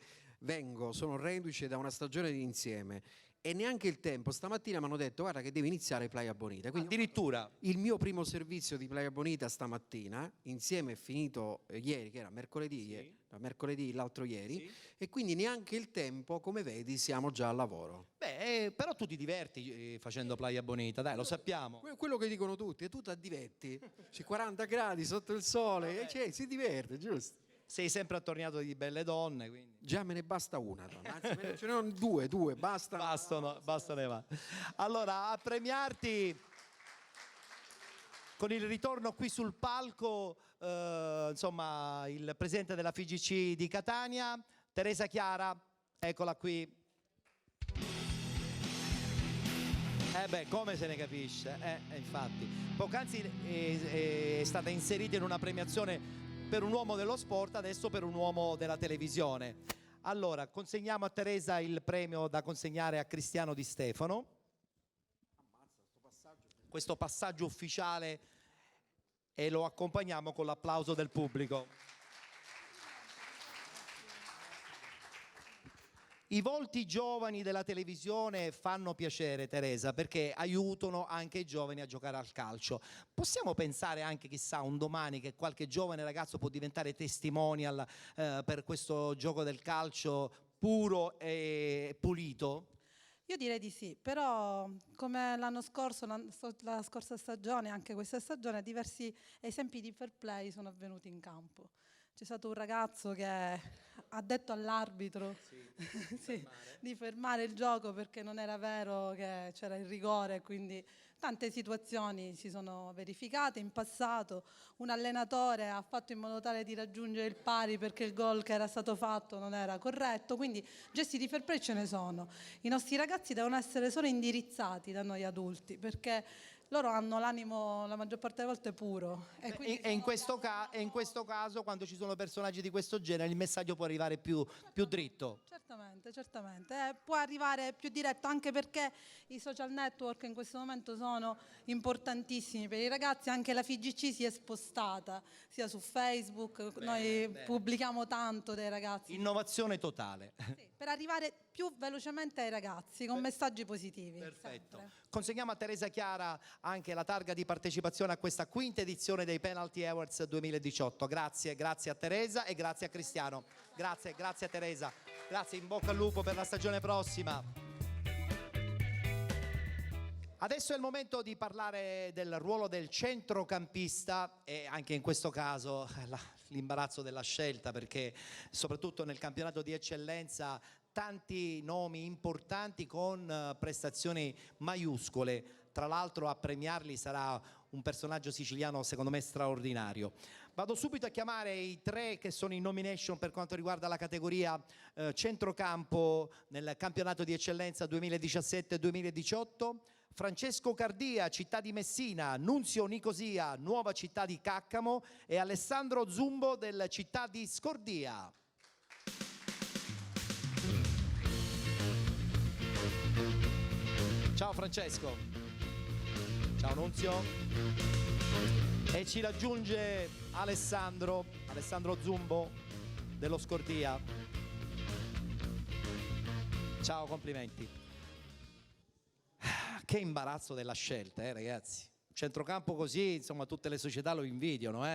sono reduce da una stagione di insieme e neanche il tempo. Stamattina mi hanno detto guarda che devi iniziare Playa Bonita. Quindi addirittura il mio primo servizio di Playa Bonita stamattina, insieme è finito ieri, che era mercoledì, mercoledì l'altro ieri, e quindi neanche il tempo, come vedi, siamo già al lavoro. Beh, però tu ti diverti facendo Playa Bonita, dai, lo sappiamo. Quello che dicono tutti, e tu ti diverti. C'è 40 gradi sotto il sole, si diverte, giusto? Sei sempre attorniato di belle donne, quindi. Già me ne basta una donna, anzi ce ne sono due, basta. Bastano. Allora, a premiarti con il ritorno qui sul palco, insomma, il presidente della FIGC di Catania, Teresa Chiara, eccola qui. Come se ne capisce, infatti. Poc'anzi è stata inserita in una premiazione per un uomo dello sport, adesso per un uomo della televisione. Allora, consegniamo a Teresa il premio da consegnare a Cristiano Di Stefano. Questo passaggio ufficiale e lo accompagniamo con l'applauso del pubblico. I volti giovani della televisione fanno piacere, Teresa, perché aiutano anche i giovani a giocare al calcio. Possiamo pensare anche, chissà, un domani che qualche giovane ragazzo può diventare testimonial per questo gioco del calcio puro e pulito? Io direi di sì, però come l'anno scorso, la scorsa stagione, anche questa stagione, diversi esempi di fair play sono avvenuti in campo. C'è stato un ragazzo che ha detto all'arbitro di fermare il gioco perché non era vero che c'era il rigore, quindi Tante situazioni si sono verificate in passato, un allenatore ha fatto in modo tale di raggiungere il pari perché il gol che era stato fatto non era corretto, quindi gesti di fair play ce ne sono. I nostri ragazzi devono essere solo indirizzati da noi adulti, perché loro hanno l'animo la maggior parte delle volte puro. E in questo caso, quando ci sono personaggi di questo genere, il messaggio può arrivare più dritto. Certamente, può arrivare più diretto, anche perché i social network in questo momento sono importantissimi per i ragazzi. Anche la FIGC si è spostata sia su Facebook, noi pubblichiamo tanto dei ragazzi. Innovazione totale. Sì, per arrivare più velocemente ai ragazzi con messaggi positivi. Perfetto. Sempre. Consegniamo a Teresa Chiara anche la targa di partecipazione a questa quinta edizione dei Penalty Awards 2018. Grazie a Teresa e grazie a Cristiano. Grazie a Teresa. Grazie, in bocca al lupo per la stagione prossima. Adesso è il momento di parlare del ruolo del centrocampista e anche in questo caso l'imbarazzo della scelta, perché soprattutto nel campionato di eccellenza tanti nomi importanti con prestazioni maiuscole. Tra l'altro a premiarli sarà un personaggio siciliano secondo me straordinario. Vado subito a chiamare i 3 che sono in nomination per quanto riguarda la categoria centrocampo nel campionato di eccellenza 2017-2018. Francesco Cardia, Città di Messina, Nunzio Nicosia, Nuova Città di Caccamo e Alessandro Zumbo del Città di Scordia. Ciao Francesco. Ciao Nunzio. E ci raggiunge Alessandro Zumbo dello Scordia. Ciao, complimenti. Che imbarazzo della scelta, ragazzi. Centrocampo così, insomma, tutte le società lo invidiano,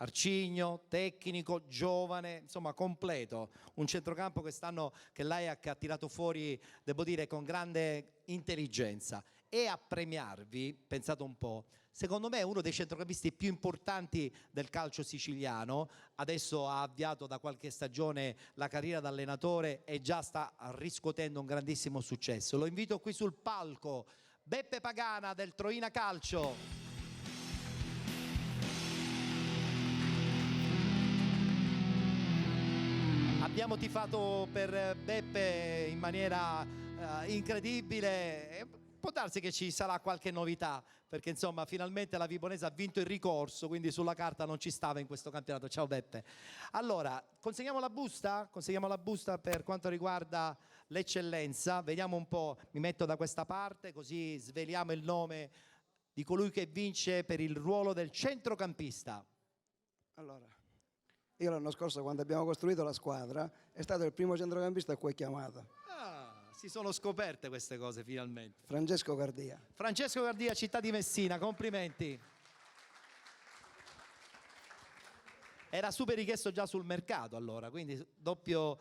Arcigno, tecnico, giovane, insomma completo. Un centrocampo che l'AIAC ha tirato fuori, devo dire, con grande intelligenza. E a premiarvi, pensate un po', secondo me è uno dei centrocampisti più importanti del calcio siciliano. Adesso ha avviato da qualche stagione la carriera da allenatore e già sta riscuotendo un grandissimo successo. Lo invito qui sul palco, Beppe Pagana del Troina Calcio. Abbiamo tifato per Beppe in maniera incredibile. Può darsi che ci sarà qualche novità, perché insomma finalmente la Vibonese ha vinto il ricorso, quindi sulla carta non ci stava in questo campionato. Ciao Beppe. Allora, consegniamo la busta? Consegniamo la busta per quanto riguarda l'eccellenza. Vediamo un po', mi metto da questa parte così sveliamo il nome di colui che vince per il ruolo del centrocampista. Allora, io l'anno scorso quando abbiamo costruito la squadra è stato il primo centrocampista a cui è chiamato. Si sono scoperte queste cose finalmente. Francesco Cardia. Francesco Cardia, Città di Messina, complimenti. Era super richiesto già sul mercato allora, quindi doppio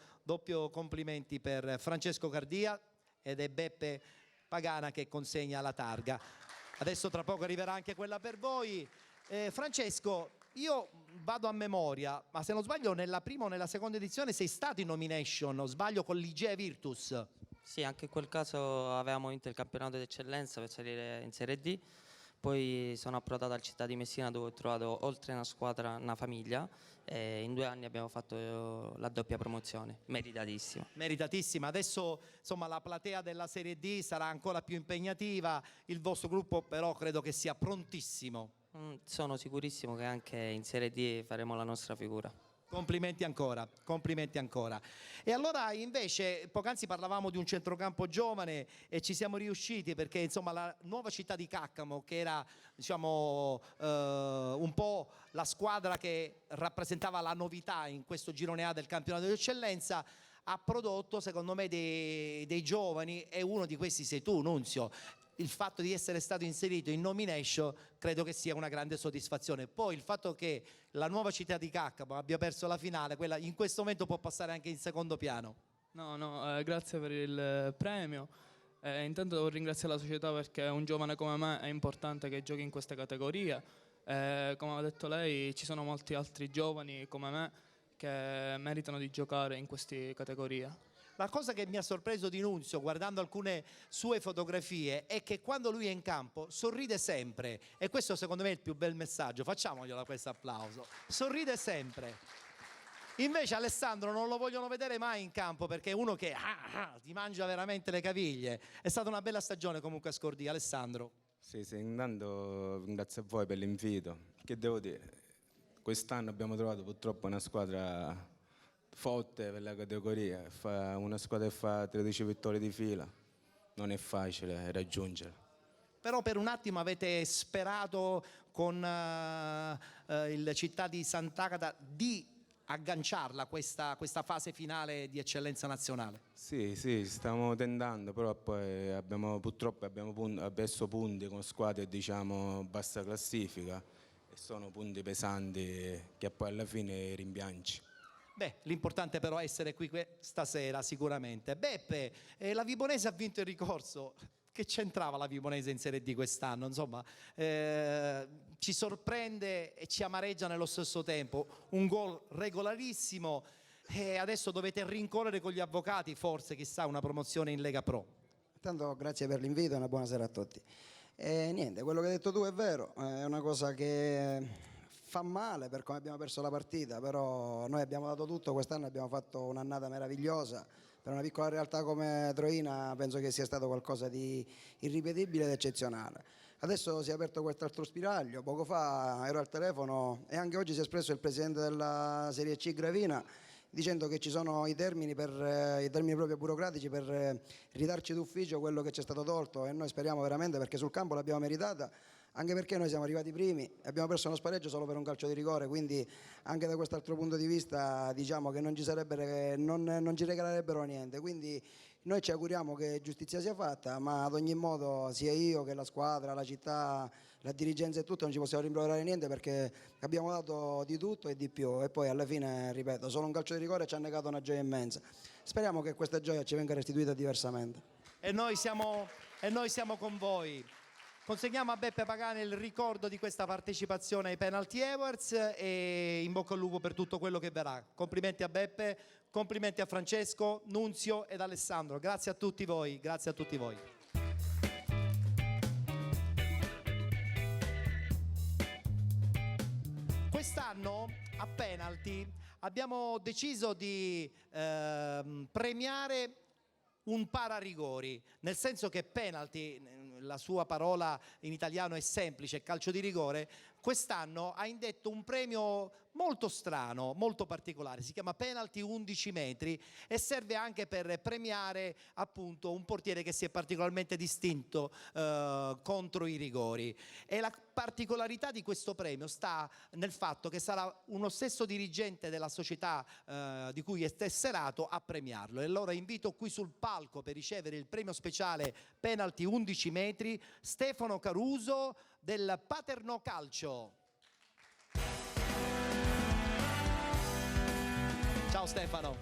complimenti per Francesco Cardia ed è Beppe Pagana che consegna la targa. Adesso tra poco arriverà anche quella per voi. Francesco, io vado a memoria, ma se non sbaglio nella prima o nella seconda edizione sei stato in nomination, o sbaglio, con l'Igea Virtus. Sì, anche in quel caso avevamo vinto il campionato d'eccellenza per salire in Serie D, poi sono approdato al Città di Messina dove ho trovato oltre una squadra, una famiglia e in 2 anni abbiamo fatto la doppia promozione, meritatissima. Meritatissima, adesso insomma la platea della Serie D sarà ancora più impegnativa, il vostro gruppo però credo che sia prontissimo. Sono sicurissimo che anche in Serie D faremo la nostra figura. Complimenti ancora, complimenti ancora. E allora invece poc'anzi parlavamo di un centrocampo giovane e ci siamo riusciti perché insomma la Nuova Città di Caccamo, che era diciamo un po' la squadra che rappresentava la novità in questo girone A del campionato di eccellenza, ha prodotto secondo me dei giovani e uno di questi sei tu, Nunzio. Il fatto di essere stato inserito in nomination credo che sia una grande soddisfazione. Poi il fatto che la Nuova Città di Caccamo abbia perso la finale, quella in questo momento può passare anche in secondo piano. No, grazie per il premio. Intanto devo ringraziare la società perché un giovane come me è importante che giochi in questa categoria. Come ha detto lei, ci sono molti altri giovani come me che meritano di giocare in queste categorie. La cosa che mi ha sorpreso di Nunzio, guardando alcune sue fotografie, è che quando lui è in campo sorride sempre, e questo secondo me è il più bel messaggio. Facciamoglielo questo applauso. Sorride sempre. Invece Alessandro non lo vogliono vedere mai in campo, perché è uno che ti mangia veramente le caviglie. È stata una bella stagione comunque a Scordì, Alessandro. Sì, intanto ringrazio a voi per l'invito. Che devo dire? Quest'anno abbiamo trovato purtroppo una squadra forte per la categoria, una squadra che fa 13 vittorie di fila, non è facile raggiungere. Però per un attimo avete sperato con il Città di Sant'Agata di agganciarla questa fase finale di eccellenza nazionale. Sì, stiamo tentando, però poi purtroppo abbiamo perso punti con squadre diciamo bassa classifica, e sono punti pesanti che poi alla fine rimpiangi. Beh, l'importante però è essere qui stasera sicuramente. Beppe, la Vibonese ha vinto il ricorso. Che c'entrava la Vibonese in Serie D quest'anno? Insomma, ci sorprende e ci amareggia nello stesso tempo. Un gol regolarissimo e adesso dovete rincorrere con gli avvocati, forse, chissà, una promozione in Lega Pro. Intanto grazie per l'invito e una buona sera a tutti. Niente, quello che hai detto tu è vero, è una cosa che fa male per come abbiamo perso la partita, però noi abbiamo dato tutto, quest'anno abbiamo fatto un'annata meravigliosa. Per una piccola realtà come Troina penso che sia stato qualcosa di irripetibile ed eccezionale. Adesso si è aperto quest'altro spiraglio, poco fa ero al telefono e anche oggi si è espresso il presidente della Serie C Gravina dicendo che ci sono i termini proprio burocratici per ridarci d'ufficio quello che ci è stato tolto, e noi speriamo veramente, perché sul campo l'abbiamo meritata, anche perché noi siamo arrivati primi e abbiamo perso uno spareggio solo per un calcio di rigore, quindi anche da quest'altro punto di vista diciamo che non ci regalerebbero niente, quindi noi ci auguriamo che giustizia sia fatta, ma ad ogni modo sia io che la squadra, la città, la dirigenza e tutto non ci possiamo rimproverare niente, perché abbiamo dato di tutto e di più, e poi alla fine, ripeto, solo un calcio di rigore ci ha negato una gioia immensa. Speriamo che questa gioia ci venga restituita diversamente. E noi siamo con voi. Consegniamo a Beppe Pagani il ricordo di questa partecipazione ai Penalty Awards e in bocca al lupo per tutto quello che verrà. Complimenti a Beppe, complimenti a Francesco, Nunzio ed Alessandro. Grazie a tutti voi, grazie a tutti voi. Quest'anno a Penalty abbiamo deciso di premiare un pararigori, nel senso che penalty, la sua parola in italiano è semplice, calcio di rigore, quest'anno ha indetto un premio molto strano, molto particolare, si chiama Penalty 11 metri e serve anche per premiare appunto un portiere che si è particolarmente distinto contro i rigori. E la particolarità di questo premio sta nel fatto che sarà uno stesso dirigente della società di cui è tesserato a premiarlo. E allora invito qui sul palco per ricevere il premio speciale Penalty 11 metri Stefano Caruso del Paternò Calcio. Ciao Stefano.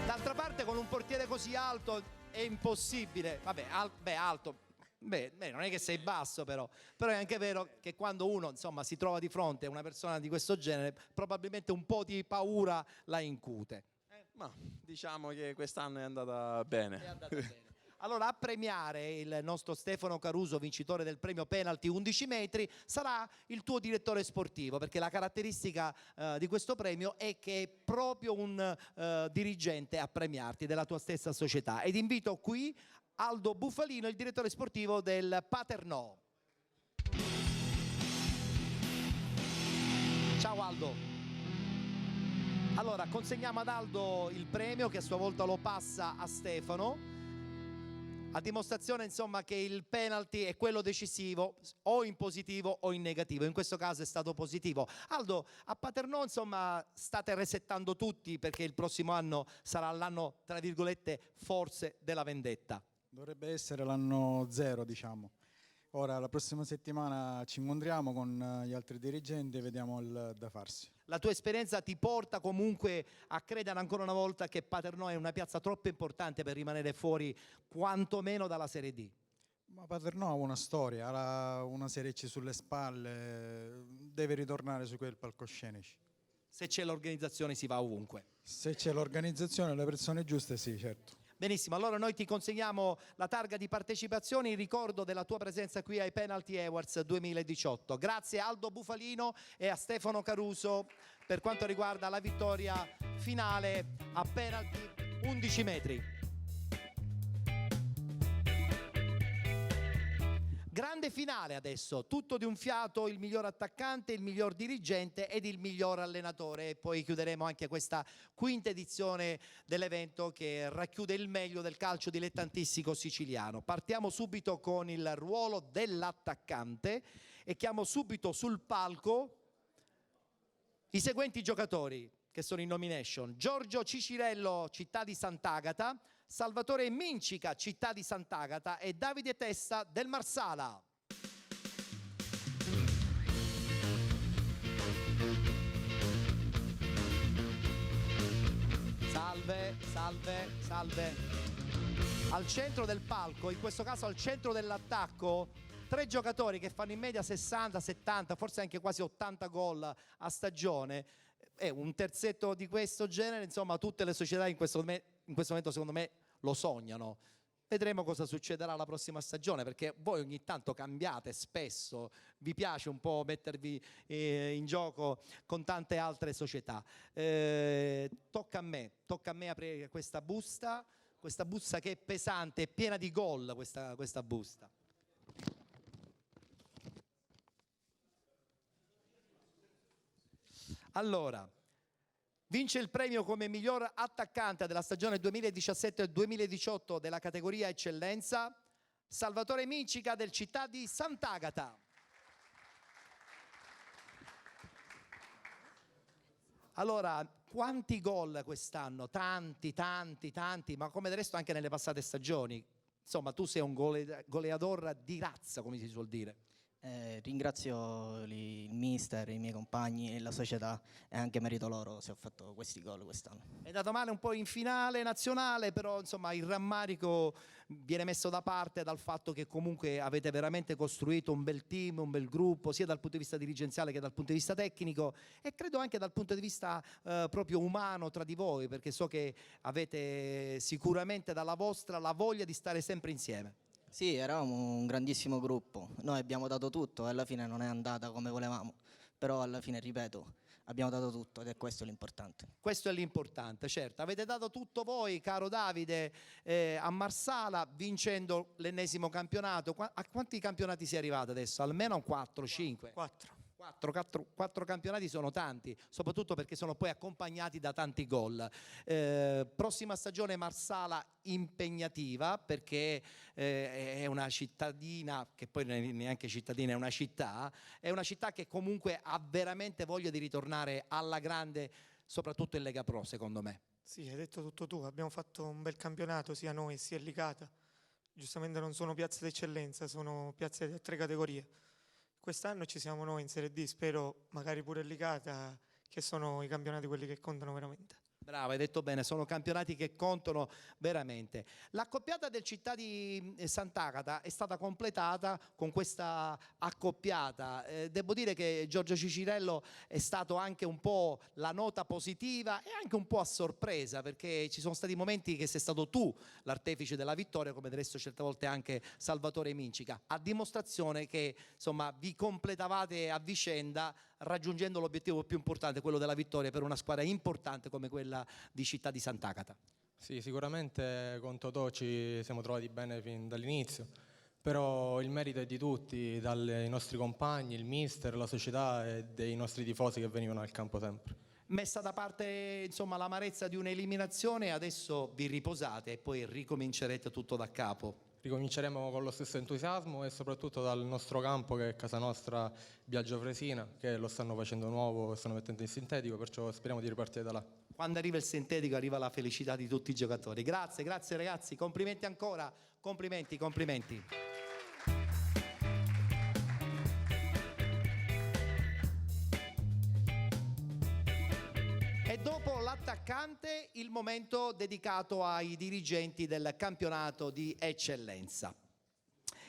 D'altra parte con un portiere così alto è impossibile, vabbè, alto, non è che sei basso però è anche vero che quando uno insomma si trova di fronte a una persona di questo genere probabilmente un po' di paura la incute. Ma diciamo che quest'anno è andata bene. È andata bene. Allora a premiare il nostro Stefano Caruso, vincitore del premio Penalty 11 metri, sarà il tuo direttore sportivo, perché la caratteristica di questo premio è che è proprio un dirigente a premiarti della tua stessa società. Ed invito qui Aldo Buffalino, il direttore sportivo del Paternò. Ciao Aldo. Allora consegniamo ad Aldo il premio che a sua volta lo passa a Stefano, a dimostrazione insomma che il penalty è quello decisivo o in positivo o in negativo, in questo caso è stato positivo. Aldo, a Paternò insomma state resettando tutti, perché il prossimo anno sarà l'anno tra virgolette forse della vendetta. Dovrebbe essere l'anno zero, diciamo. Ora la prossima settimana ci incontriamo con gli altri dirigenti e vediamo il da farsi. La tua esperienza ti porta comunque a credere ancora una volta che Paternò è una piazza troppo importante per rimanere fuori quantomeno dalla Serie D? Ma Paternò ha una storia, ha una Serie C sulle spalle, deve ritornare su quel palcoscenici. Se c'è l'organizzazione si va ovunque. Se c'è l'organizzazione e le persone giuste, sì, certo. Benissimo, allora noi ti consegniamo la targa di partecipazione in ricordo della tua presenza qui ai Penalty Awards 2018. Grazie a Aldo Bufalino e a Stefano Caruso per quanto riguarda la vittoria finale a penalty 11 metri. Grande finale adesso, tutto di un fiato, il miglior attaccante, il miglior dirigente ed il miglior allenatore. E poi chiuderemo anche questa quinta edizione dell'evento che racchiude il meglio del calcio dilettantistico siciliano. Partiamo subito con il ruolo dell'attaccante e chiamo subito sul palco i seguenti giocatori che sono in nomination: Giorgio Cicirello, Città di Sant'Agata, Salvatore Mincica, Città di Sant'Agata e Davide Testa del Marsala. Salve, salve, salve. Al centro del palco, in questo caso al centro dell'attacco, 3 giocatori che fanno in media 60, 70, forse anche quasi 80 gol a stagione. Un terzetto di questo genere, insomma, tutte le società in questo momento secondo me lo sognano. Vedremo cosa succederà la prossima stagione, perché voi ogni tanto cambiate spesso, vi piace un po' mettervi in gioco con tante altre società. Tocca a me aprire questa busta che è pesante, è piena di gol questa busta. Allora, vince il premio come miglior attaccante della stagione 2017-2018 della categoria eccellenza Salvatore Mincica del Città di Sant'Agata. Allora, quanti gol quest'anno? Tanti, ma come del resto anche nelle passate stagioni. Insomma, tu sei un goleador di razza, come si suol dire. Ringrazio il mister, i miei compagni e la società, e anche merito loro se ho fatto questi gol quest'anno. È andato male un po' in finale nazionale, però insomma il rammarico viene messo da parte dal fatto che comunque avete veramente costruito un bel team, un bel gruppo, sia dal punto di vista dirigenziale che dal punto di vista tecnico, e credo anche dal punto di vista proprio umano tra di voi, perché so che avete sicuramente dalla vostra la voglia di stare sempre insieme. Sì, eravamo un grandissimo gruppo, noi abbiamo dato tutto e alla fine non è andata come volevamo, però alla fine, ripeto, abbiamo dato tutto ed è questo l'importante. Questo è l'importante, certo. Avete dato tutto voi, caro Davide, a Marsala, vincendo l'ennesimo campionato. A quanti campionati si è arrivato adesso? Almeno 4, 5? 4 campionati sono tanti, soprattutto perché sono poi accompagnati da tanti gol. Prossima stagione Marsala impegnativa, perché è una cittadina, che poi non è neanche cittadina, è una città che comunque ha veramente voglia di ritornare alla grande, soprattutto in Lega Pro, secondo me. Sì, hai detto tutto tu, abbiamo fatto un bel campionato sia noi sia Licata. Giustamente non sono piazze d'eccellenza, sono piazze di 3 categorie. Quest'anno ci siamo noi in Serie D, spero magari pure Licata, che sono i campionati quelli che contano veramente. Bravo, hai detto bene, sono campionati che contano veramente. L'accoppiata del Città di Sant'Agata è stata completata con questa accoppiata. Devo dire che Giorgio Cicirello è stato anche un po' la nota positiva e anche un po' a sorpresa, perché ci sono stati momenti che sei stato tu l'artefice della vittoria, come del resto certe volte anche Salvatore Mincica, a dimostrazione che insomma vi completavate a vicenda, raggiungendo l'obiettivo più importante, quello della vittoria per una squadra importante come quella di Città di Sant'Agata. Sì, sicuramente con Totò ci siamo trovati bene fin dall'inizio, però il merito è di tutti, dai nostri compagni, il mister, la società e dei nostri tifosi che venivano al campo sempre. Messa da parte insomma l'amarezza di un'eliminazione, adesso vi riposate e poi ricomincerete tutto da capo. Ricominceremo con lo stesso entusiasmo e soprattutto dal nostro campo, che è casa nostra, Biagio Fresina, che lo stanno facendo nuovo, stanno mettendo in sintetico, perciò speriamo di ripartire da là. Quando arriva il sintetico arriva la felicità di tutti i giocatori. Grazie ragazzi, complimenti ancora, complimenti. E dopo l'attaccante il momento dedicato ai dirigenti del campionato di eccellenza.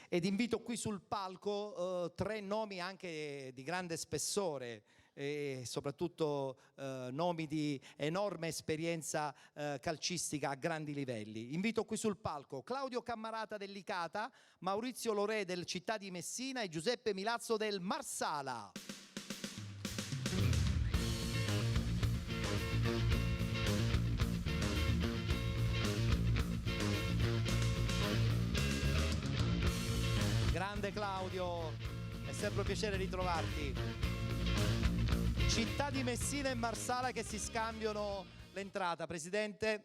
Ed invito qui sul palco 3 nomi anche di grande spessore e soprattutto nomi di enorme esperienza calcistica a grandi livelli. Invito qui sul palco Claudio Cammarata del Licata, Maurizio Lorè del Città di Messina e Giuseppe Milazzo del Marsala. Grande Claudio, è sempre un piacere ritrovarti. Città di Messina e Marsala che si scambiano l'entrata. Presidente,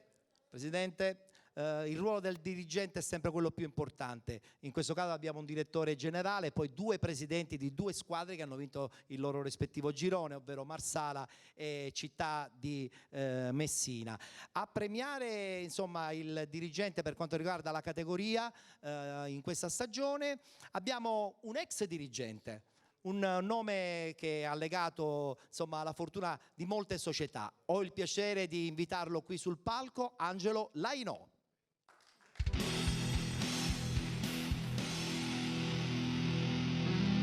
il ruolo del dirigente è sempre quello più importante. In questo caso abbiamo un direttore generale, poi due presidenti di due squadre che hanno vinto il loro rispettivo girone, ovvero Marsala e Città di Messina. A premiare insomma il dirigente per quanto riguarda la categoria in questa stagione abbiamo un ex dirigente, un nome che ha legato insomma alla fortuna di molte società. Ho il piacere di invitarlo qui sul palco, Angelo Lainò.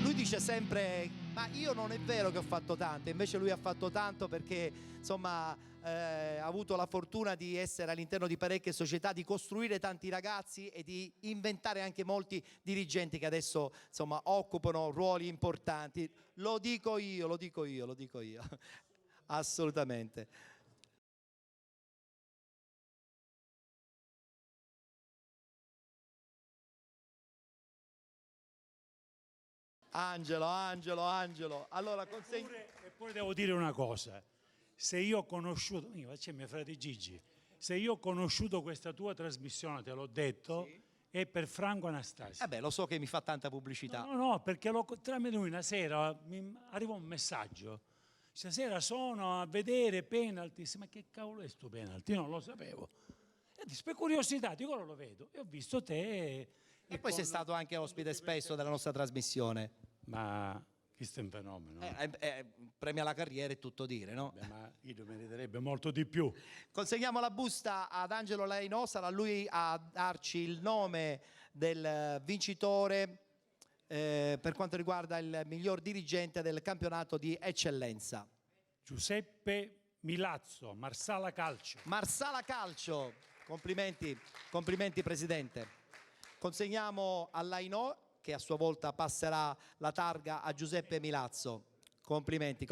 Lui dice sempre: ma io non è vero che ho fatto tanto, invece lui ha fatto tanto perché insomma ha avuto la fortuna di essere all'interno di parecchie società, di costruire tanti ragazzi e di inventare anche molti dirigenti che adesso insomma occupano ruoli importanti. Lo dico io. Assolutamente. Angelo. Allora, Eppure devo dire una cosa. Se io ho conosciuto, mio frate Gigi, se io ho conosciuto questa tua trasmissione, te l'ho detto, sì, è per Franco Anastasio. Lo so che mi fa tanta pubblicità. No, perché tramite lui una sera mi arriva un messaggio. Stasera sono a vedere penalty. Ma che cavolo è sto penalty? Io non lo sapevo. E per curiosità, dico, ora lo vedo. E ho visto te. E poi sei stato anche ospite spesso della nostra trasmissione. Ma questo è un fenomeno. Premia la carriera è tutto dire, no? Ma io meriterebbe molto di più. Consegniamo la busta ad Angelo Lainò, sarà lui a darci il nome del vincitore per quanto riguarda il miglior dirigente del campionato di eccellenza. Giuseppe Milazzo, Marsala Calcio. Marsala Calcio, complimenti Presidente. Consegniamo a Lainò, che a sua volta passerà la targa a Giuseppe Milazzo. Complimenti.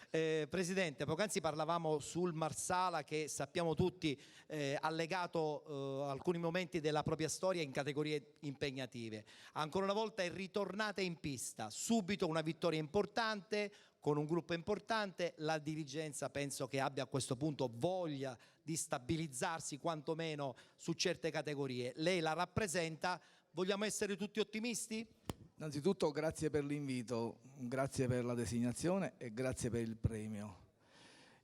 Presidente, poc'anzi parlavamo sul Marsala che sappiamo tutti ha legato alcuni momenti della propria storia in categorie impegnative. Ancora una volta è ritornata in pista, subito una vittoria importante, con un gruppo importante. La dirigenza penso che abbia a questo punto voglia di stabilizzarsi quantomeno su certe categorie. Lei la rappresenta, vogliamo essere tutti ottimisti? Innanzitutto grazie per l'invito, grazie per la designazione e grazie per il premio.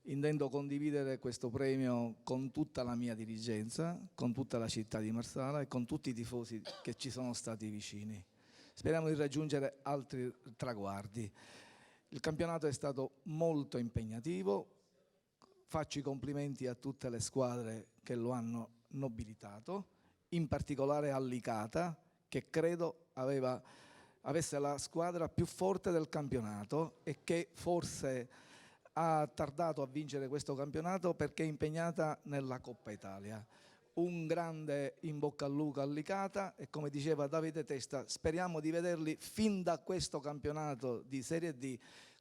Intendo condividere questo premio con tutta la mia dirigenza, con tutta la città di Marsala e con tutti i tifosi che ci sono stati vicini. Speriamo di raggiungere altri traguardi. Il campionato è stato molto impegnativo, faccio i complimenti a tutte le squadre che lo hanno nobilitato, in particolare al Licata, che credo avesse la squadra più forte del campionato e che forse ha tardato a vincere questo campionato perché è impegnata nella Coppa Italia. Un grande in bocca al lupo al Licata e, come diceva Davide Testa, speriamo di vederli fin da questo campionato di Serie D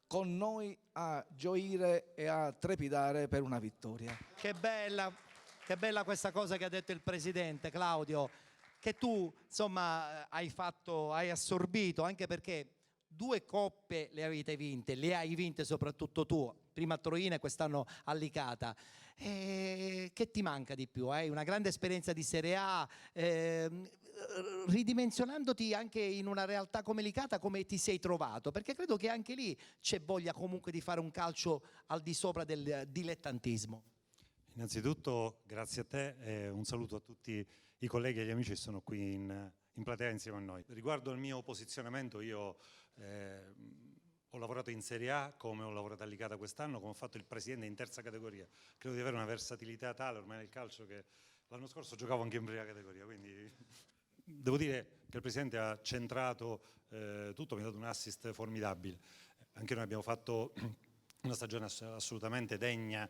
con noi a gioire e a trepidare per una vittoria. Che bella questa cosa che ha detto il Presidente, Claudio, che tu insomma hai assorbito, anche perché 2 coppe le avete vinte, le hai vinte soprattutto tu, prima a Troina e quest'anno a Licata. Che ti manca di più? Hai una grande esperienza di Serie A, ridimensionandoti anche in una realtà come Licata, come ti sei trovato? Perché credo che anche lì c'è voglia comunque di fare un calcio al di sopra del dilettantismo. Innanzitutto grazie a te e un saluto a tutti i colleghi e gli amici che sono qui in platea insieme a noi. Riguardo al mio posizionamento, io ho lavorato in Serie A, come ho lavorato a Licata quest'anno, come ho fatto il presidente in terza categoria. Credo di avere una versatilità tale ormai nel calcio che l'anno scorso giocavo anche in prima categoria, quindi devo dire che il presidente ha centrato tutto, mi ha dato un assist formidabile. Anche noi abbiamo fatto una stagione assolutamente degna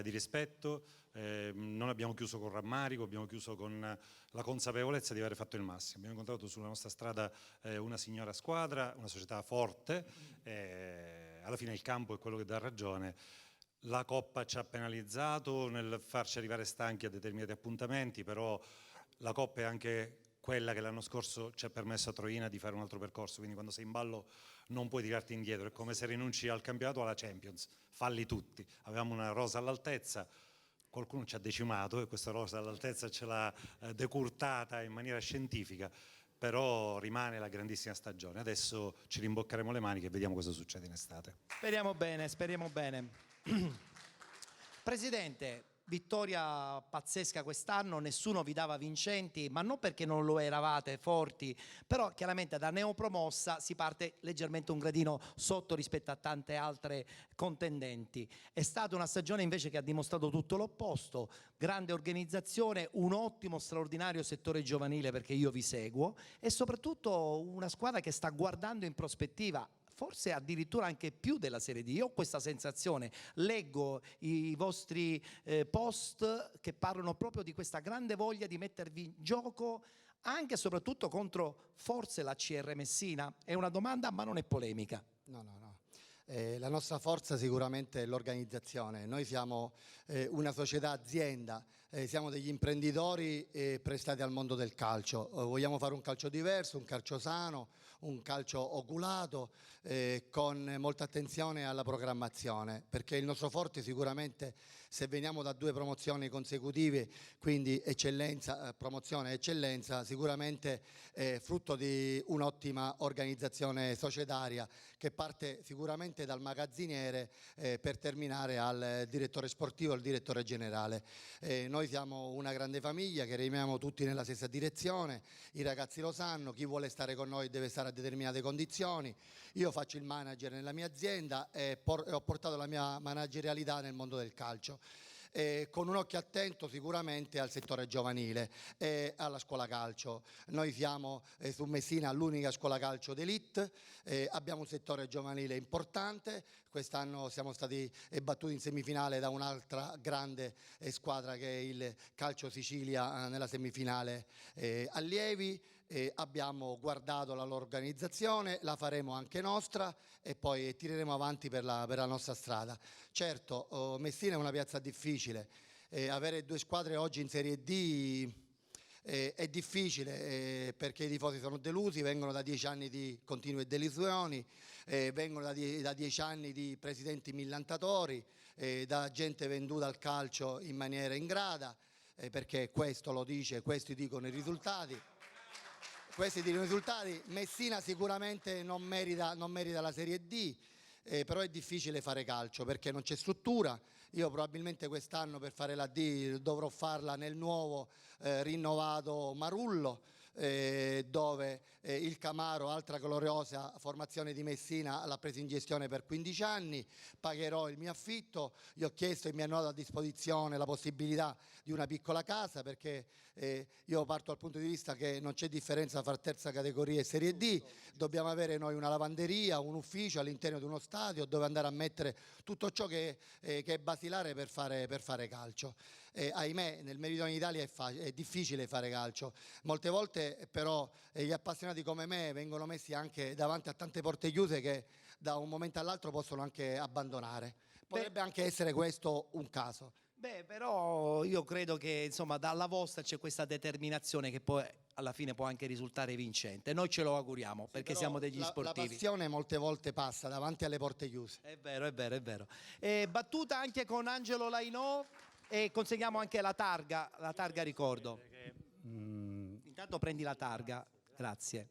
di rispetto, non abbiamo chiuso con rammarico, abbiamo chiuso con la consapevolezza di aver fatto il massimo. Abbiamo incontrato sulla nostra strada una signora squadra, una società forte, alla fine il campo è quello che dà ragione. La Coppa ci ha penalizzato nel farci arrivare stanchi a determinati appuntamenti, però la Coppa è anche quella che l'anno scorso ci ha permesso a Troina di fare un altro percorso, quindi quando sei in ballo non puoi tirarti indietro, è come se rinunci al campionato o alla Champions, falli tutti. Avevamo una rosa all'altezza, qualcuno ci ha decimato e questa rosa all'altezza ce l'ha decurtata in maniera scientifica, però rimane la grandissima stagione. Adesso ci rimboccheremo le maniche e vediamo cosa succede in estate. Speriamo bene, speriamo bene. Presidente, vittoria pazzesca quest'anno, nessuno vi dava vincenti, ma non perché non lo eravate forti, però chiaramente da neopromossa si parte leggermente un gradino sotto rispetto a tante altre contendenti. È stata una stagione invece che ha dimostrato tutto l'opposto, grande organizzazione, un ottimo, straordinario settore giovanile perché io vi seguo e soprattutto una squadra che sta guardando in prospettiva, forse addirittura anche più della Serie D. Io ho questa sensazione, leggo i vostri post che parlano proprio di questa grande voglia di mettervi in gioco anche e soprattutto contro forse la CR Messina. È una domanda ma non è polemica. No. La nostra forza sicuramente è l'organizzazione. Noi siamo una società azienda, siamo degli imprenditori prestati al mondo del calcio. Vogliamo fare un calcio diverso, un calcio sano, un calcio oculato, con molta attenzione alla programmazione, perché il nostro forte sicuramente, se veniamo da 2 promozioni consecutive, quindi eccellenza, promozione e eccellenza, sicuramente è frutto di un'ottima organizzazione societaria che parte sicuramente dal magazziniere per terminare al direttore sportivo, al direttore generale. Noi siamo una grande famiglia che remiamo tutti nella stessa direzione, i ragazzi lo sanno, chi vuole stare con noi deve stare a determinate condizioni. Io faccio il manager nella mia azienda e ho portato la mia managerialità nel mondo del calcio. Con un occhio attento sicuramente al settore giovanile e alla scuola calcio. Noi siamo su Messina l'unica scuola calcio d'élite, abbiamo un settore giovanile importante, quest'anno siamo stati battuti in semifinale da un'altra grande squadra che è il Calcio Sicilia nella semifinale allievi. Abbiamo guardato la loro organizzazione, la faremo anche nostra e poi tireremo avanti per la nostra strada. Certo, Messina è una piazza difficile, avere 2 squadre oggi in Serie D è difficile perché i tifosi sono delusi, vengono da 10 anni di continue delusioni, vengono da 10 anni di presidenti millantatori, da gente venduta al calcio in maniera ingrata, perché questo lo dice, questi dicono i risultati. Messina sicuramente non merita la Serie D, però è difficile fare calcio perché non c'è struttura. Io probabilmente quest'anno per fare la D dovrò farla nel nuovo rinnovato Marullo, dove il Camaro, altra gloriosa formazione di Messina, l'ha presa in gestione per 15 anni, pagherò il mio affitto, gli ho chiesto e mi hanno dato a disposizione la possibilità di una piccola casa perché io parto dal punto di vista che non c'è differenza tra terza categoria e Serie D, dobbiamo avere noi una lavanderia, un ufficio all'interno di uno stadio dove andare a mettere tutto ciò che è basilare per fare calcio. Ahimè nel meridione d'Italia è difficile fare calcio, molte volte però gli appassionati come me vengono messi anche davanti a tante porte chiuse che da un momento all'altro possono anche abbandonare. Potrebbe anche essere questo un caso. Beh, però io credo che insomma dalla vostra c'è questa determinazione che poi alla fine può anche risultare vincente. Noi ce lo auguriamo perché siamo degli sportivi. La passione molte volte passa davanti alle porte chiuse. È vero. Battuta anche con Angelo Lainò e consegniamo anche la targa ricordo. Intanto prendi la targa, grazie.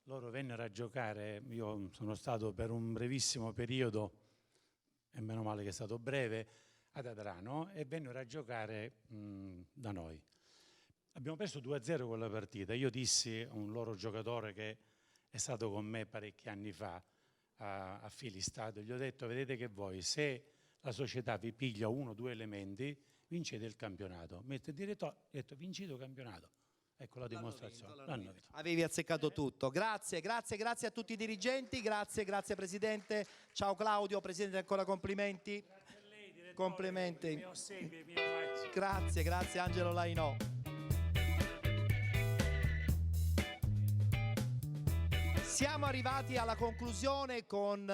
Loro vennero a giocare, io sono stato per un brevissimo periodo, e meno male che è stato breve, ad Adrano e vennero a giocare da noi. Abbiamo perso 2-0 quella partita. Io dissi a un loro giocatore che è stato con me parecchi anni fa a Filistato, gli ho detto: vedete che voi, se la società vi piglia 1 o 2 elementi, vincete il campionato. Mi ha detto il direttore, ha detto: vincete il campionato. Ecco la dimostrazione. L'hanno vinto. Avevi azzeccato tutto. Grazie a tutti i dirigenti, grazie Presidente. Ciao Claudio, Presidente, ancora complimenti. Complimenti. Grazie Angelo Lainò. Siamo arrivati alla conclusione con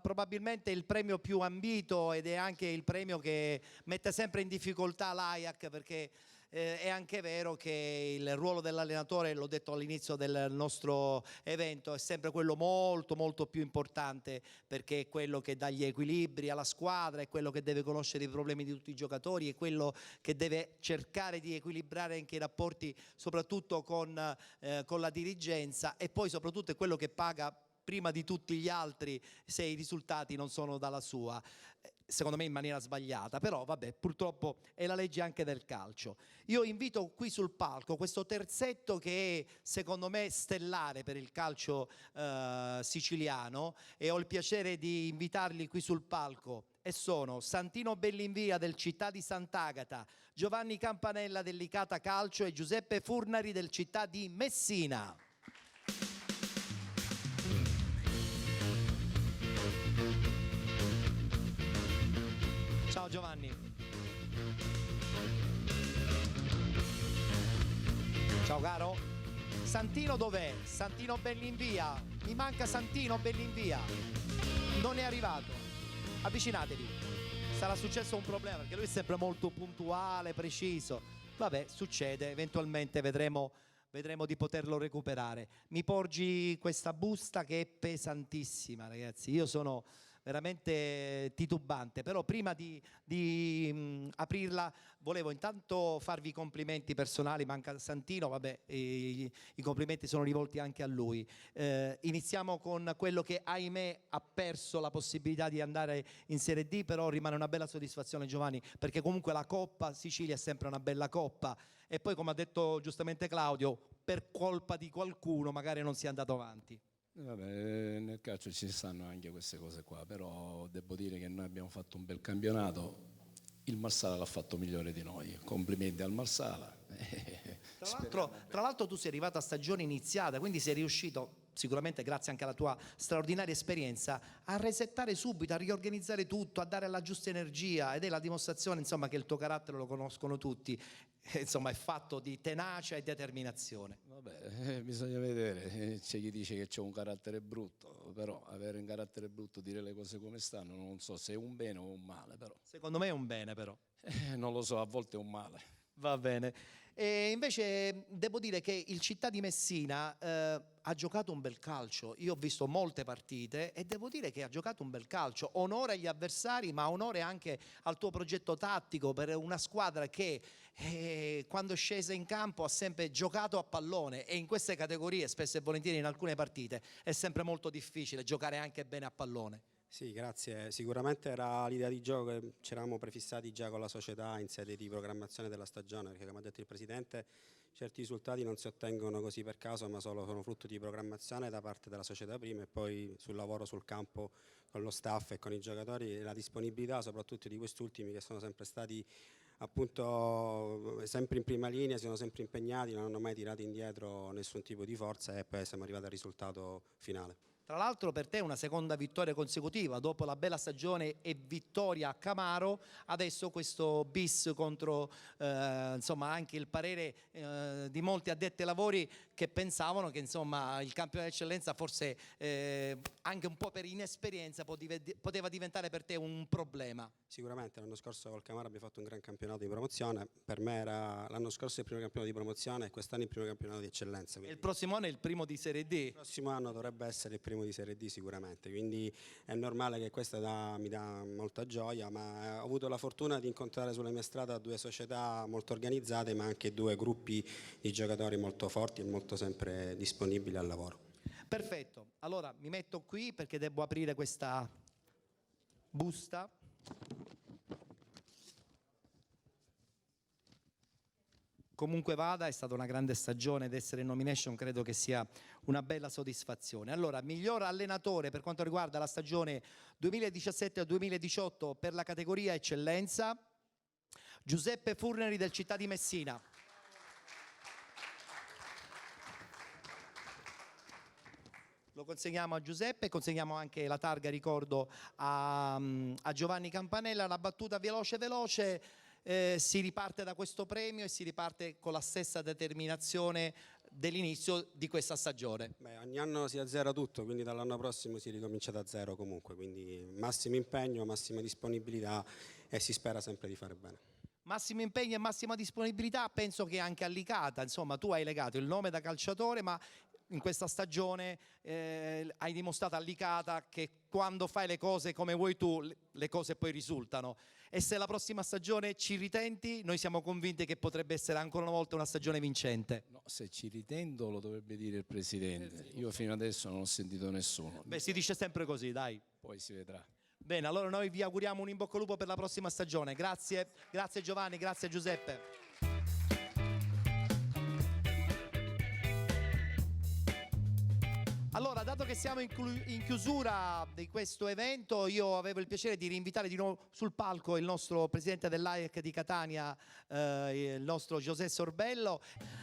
probabilmente il premio più ambito ed è anche il premio che mette sempre in difficoltà l'AIAC, perché è anche vero che il ruolo dell'allenatore, l'ho detto all'inizio del nostro evento, è sempre quello molto molto più importante, perché è quello che dà gli equilibri alla squadra, è quello che deve conoscere i problemi di tutti i giocatori, è quello che deve cercare di equilibrare anche i rapporti soprattutto con la dirigenza, e poi soprattutto è quello che paga prima di tutti gli altri se i risultati non sono dalla sua, secondo me in maniera sbagliata, però vabbè, purtroppo è la legge anche del calcio. Io invito qui sul palco questo terzetto che è secondo me stellare per il calcio siciliano, e ho il piacere di invitarli qui sul palco, e sono Santino Bellinvia del Città di Sant'Agata, Giovanni Campanella del Licata Calcio e Giuseppe Furnari del Città di Messina. Ciao Giovanni. Ciao caro. Santino dov'è? Santino Bellinvia. Mi manca Santino Bellinvia. Non è arrivato. Avvicinatevi. Sarà successo un problema perché lui è sempre molto puntuale, preciso. Vabbè, succede, eventualmente vedremo di poterlo recuperare. Mi porgi questa busta che è pesantissima, ragazzi. Io sono veramente titubante, però prima di aprirla volevo intanto farvi i complimenti personali. Manca Santino, vabbè, i complimenti sono rivolti anche a lui. Iniziamo con quello che ahimè ha perso la possibilità di andare in Serie D, però rimane una bella soddisfazione, Giovanni, perché comunque la Coppa Sicilia è sempre una bella coppa, e poi come ha detto giustamente Claudio, per colpa di qualcuno magari non si è andato avanti. Vabbè, nel calcio ci stanno anche queste cose qua, però devo dire che noi abbiamo fatto un bel campionato, il Marsala l'ha fatto migliore di noi, complimenti al Marsala. Tra l'altro tu sei arrivato a stagione iniziata, quindi sei riuscito, sicuramente grazie anche alla tua straordinaria esperienza, a resettare subito, a riorganizzare tutto, a dare la giusta energia, ed è la dimostrazione, insomma, che il tuo carattere lo conoscono tutti, insomma è fatto di tenacia e determinazione. Vabbè, bisogna vedere, c'è chi dice che c'ho un carattere brutto, però avere un carattere brutto, dire le cose come stanno, non so se è un bene o un male, però. Secondo me è un bene, però. Non lo so, a volte è un male. Va bene. E invece devo dire che il Città di Messina ha giocato un bel calcio. Io ho visto molte partite e devo dire che ha giocato un bel calcio. Onore agli avversari, ma onore anche al tuo progetto tattico, per una squadra che quando è scesa in campo ha sempre giocato a pallone, e in queste categorie spesso e volentieri in alcune partite è sempre molto difficile giocare anche bene a pallone. Sì, grazie. Sicuramente era l'idea di gioco che ci eravamo prefissati già con la società in sede di programmazione della stagione, perché come ha detto il Presidente, certi risultati non si ottengono così per caso, ma sono frutto di programmazione da parte della società prima, e poi sul lavoro sul campo con lo staff e con i giocatori, e la disponibilità soprattutto di quest'ultimi, che sono sempre stati appunto sempre in prima linea, si sono sempre impegnati, non hanno mai tirato indietro nessun tipo di forza, e poi siamo arrivati al risultato finale. Tra l'altro per te è una seconda vittoria consecutiva, dopo la bella stagione e vittoria a Camaro, adesso questo bis contro insomma anche il parere di molti addetti ai lavori che pensavano che insomma il campione d'eccellenza forse anche un po' per inesperienza poteva diventare per te un problema. Sicuramente l'anno scorso col Camaro abbiamo fatto un gran campionato di promozione, per me era l'anno scorso il primo campionato di promozione e quest'anno il primo campionato di eccellenza. E il prossimo anno è il primo di Serie D? Il prossimo anno dovrebbe essere il primo di Serie D sicuramente, quindi è normale che questa mi dà molta gioia, ma ho avuto la fortuna di incontrare sulla mia strada due società molto organizzate, ma anche due gruppi di giocatori molto forti e molto sempre disponibili al lavoro. Perfetto, allora mi metto qui perché devo aprire questa busta. Comunque vada, è stata una grande stagione ed essere in nomination credo che sia una bella soddisfazione. Allora, miglior allenatore per quanto riguarda la stagione 2017-2018 per la categoria eccellenza, Giuseppe Furnari del Città di Messina. Lo consegniamo a Giuseppe, consegniamo anche la targa ricordo a Giovanni Campanella. Una battuta veloce, si riparte da questo premio e si riparte con la stessa determinazione dell'inizio di questa stagione. Beh, ogni anno si azzera tutto, quindi dall'anno prossimo si ricomincia da zero comunque, quindi massimo impegno, massima disponibilità e si spera sempre di fare bene. Massimo impegno e massima disponibilità, penso che anche a Licata, insomma tu hai legato il nome da calciatore, ma in questa stagione hai dimostrato a Licata che quando fai le cose come vuoi tu, le cose poi risultano. E se la prossima stagione ci ritenti, noi siamo convinti che potrebbe essere ancora una volta una stagione vincente. No, se ci ritendo lo dovrebbe dire il Presidente. Io fino adesso non ho sentito nessuno. Beh, si dice sempre così, dai. Poi si vedrà. Bene, allora noi vi auguriamo un in bocca al lupo per la prossima stagione. Grazie Giovanni, grazie Giuseppe. Allora, dato che siamo in chiusura di questo evento, io avevo il piacere di rinvitare di nuovo sul palco il nostro presidente dell'AEC di Catania, il nostro José Sorbello.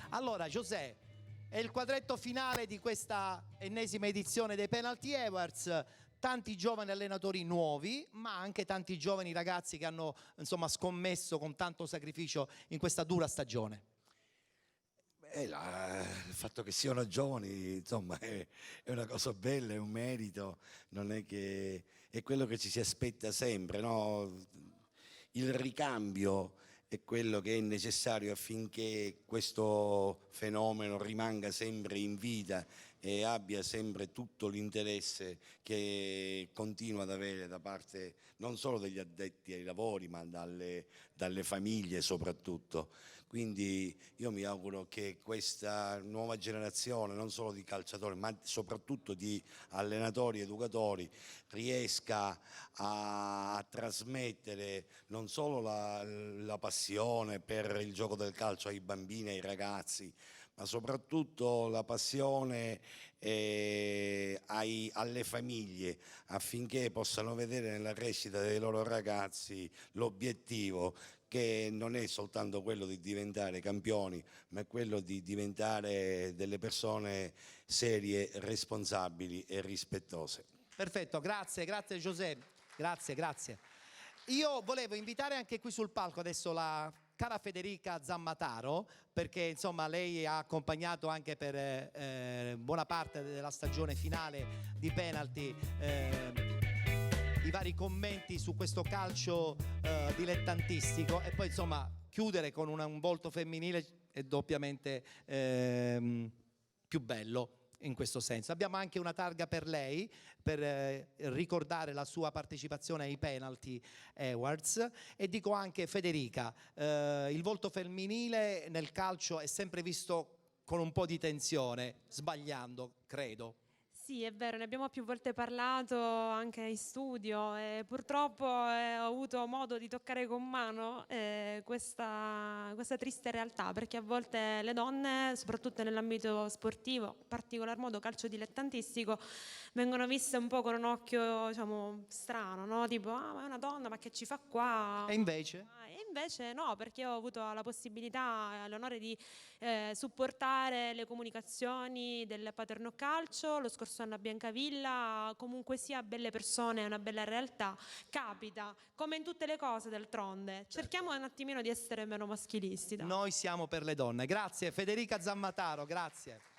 Allora, José, è il quadretto finale di questa ennesima edizione dei Penalty Awards. Tanti giovani allenatori nuovi, ma anche tanti giovani ragazzi che hanno insomma scommesso con tanto sacrificio in questa dura stagione. Il fatto che siano giovani, insomma, è una cosa bella, è un merito, non è che è quello che ci si aspetta sempre, no? Il ricambio è quello che è necessario affinché questo fenomeno rimanga sempre in vita e abbia sempre tutto l'interesse che continua ad avere da parte non solo degli addetti ai lavori, ma dalle famiglie soprattutto. Quindi io mi auguro che questa nuova generazione, non solo di calciatori, ma soprattutto di allenatori, educatori, riesca a trasmettere non solo la passione per il gioco del calcio ai bambini e ai ragazzi, ma soprattutto la passione alle famiglie, affinché possano vedere nella crescita dei loro ragazzi l'obiettivo che non è soltanto quello di diventare campioni, ma è quello di diventare delle persone serie, responsabili e rispettose. Perfetto, grazie Giuseppe, grazie. Io volevo invitare anche qui sul palco adesso la cara Federica Zammataro, perché insomma lei ha accompagnato anche per buona parte della stagione finale di Penalty i vari commenti su questo calcio dilettantistico, e poi insomma chiudere con un volto femminile è doppiamente più bello in questo senso. Abbiamo anche una targa per lei per ricordare la sua partecipazione ai Penalty Awards. E dico anche, Federica, il volto femminile nel calcio è sempre visto con un po' di tensione, sbagliando, credo. Sì, è vero, ne abbiamo più volte parlato anche in studio e purtroppo ho avuto modo di toccare con mano questa triste realtà, perché a volte le donne, soprattutto nell'ambito sportivo, in particolar modo calcio dilettantistico, vengono viste un po' con un occhio, diciamo, strano, no? Tipo, ma è una donna, ma che ci fa qua? E invece? Invece no, perché ho avuto la possibilità e l'onore di supportare le comunicazioni del Paterno Calcio lo scorso anno a Biancavilla. Comunque sia, belle persone, una bella realtà, capita, come in tutte le cose d'altronde. Cerchiamo un attimino di essere meno maschilisti. Dai. Noi siamo per le donne. Grazie Federica Zammataro, grazie.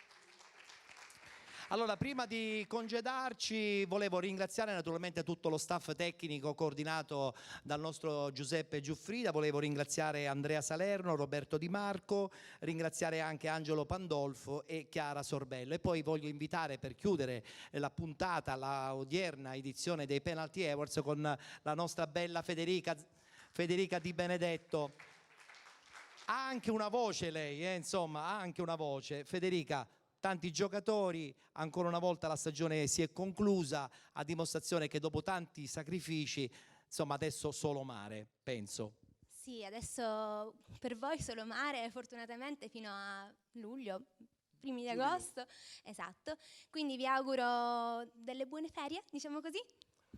Allora, prima di congedarci, volevo ringraziare naturalmente tutto lo staff tecnico coordinato dal nostro Giuseppe Giuffrida, volevo ringraziare Andrea Salerno, Roberto Di Marco, ringraziare anche Angelo Pandolfo e Chiara Sorbello. E poi voglio invitare, per chiudere la puntata, la odierna edizione dei Penalty Awards, con la nostra bella Federica Di Benedetto. Ha anche una voce lei, insomma, ha anche una voce. Federica, tanti giocatori, ancora una volta la stagione si è conclusa, a dimostrazione che dopo tanti sacrifici, insomma, adesso solo mare, penso. Sì, adesso per voi solo mare, fortunatamente fino a luglio, primi di agosto, esatto. Quindi vi auguro delle buone ferie, diciamo così.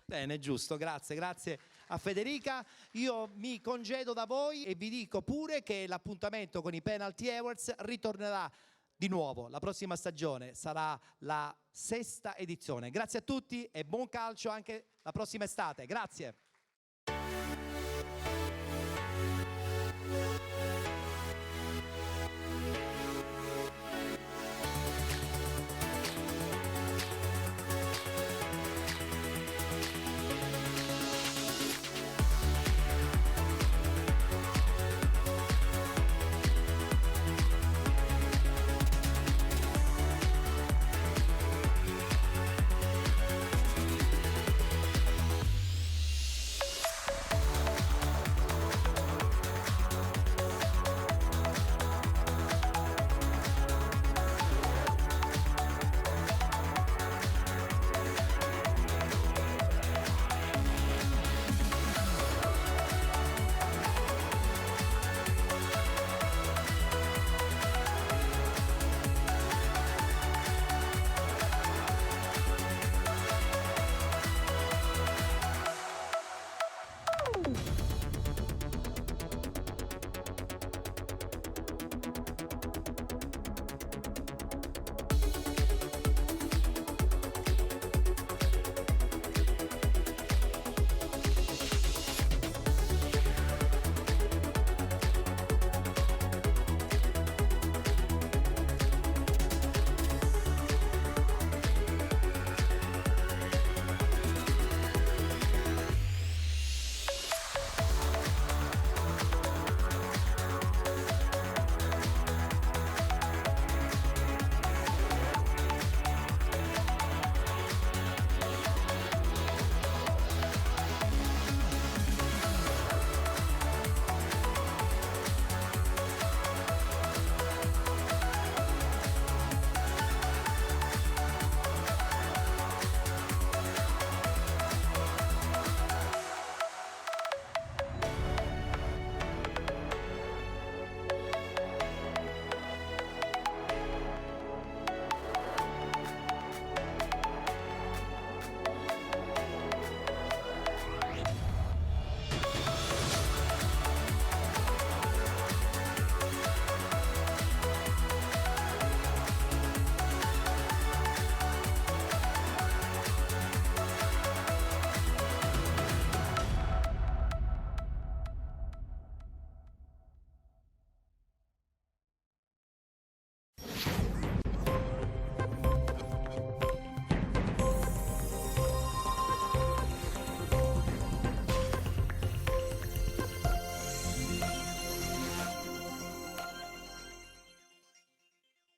Bene, giusto, grazie a Federica. Io mi congedo da voi e vi dico pure che l'appuntamento con i Penalty Awards ritornerà di nuovo, la prossima stagione sarà la 6ª edizione. Grazie a tutti e buon calcio anche la prossima estate. Grazie.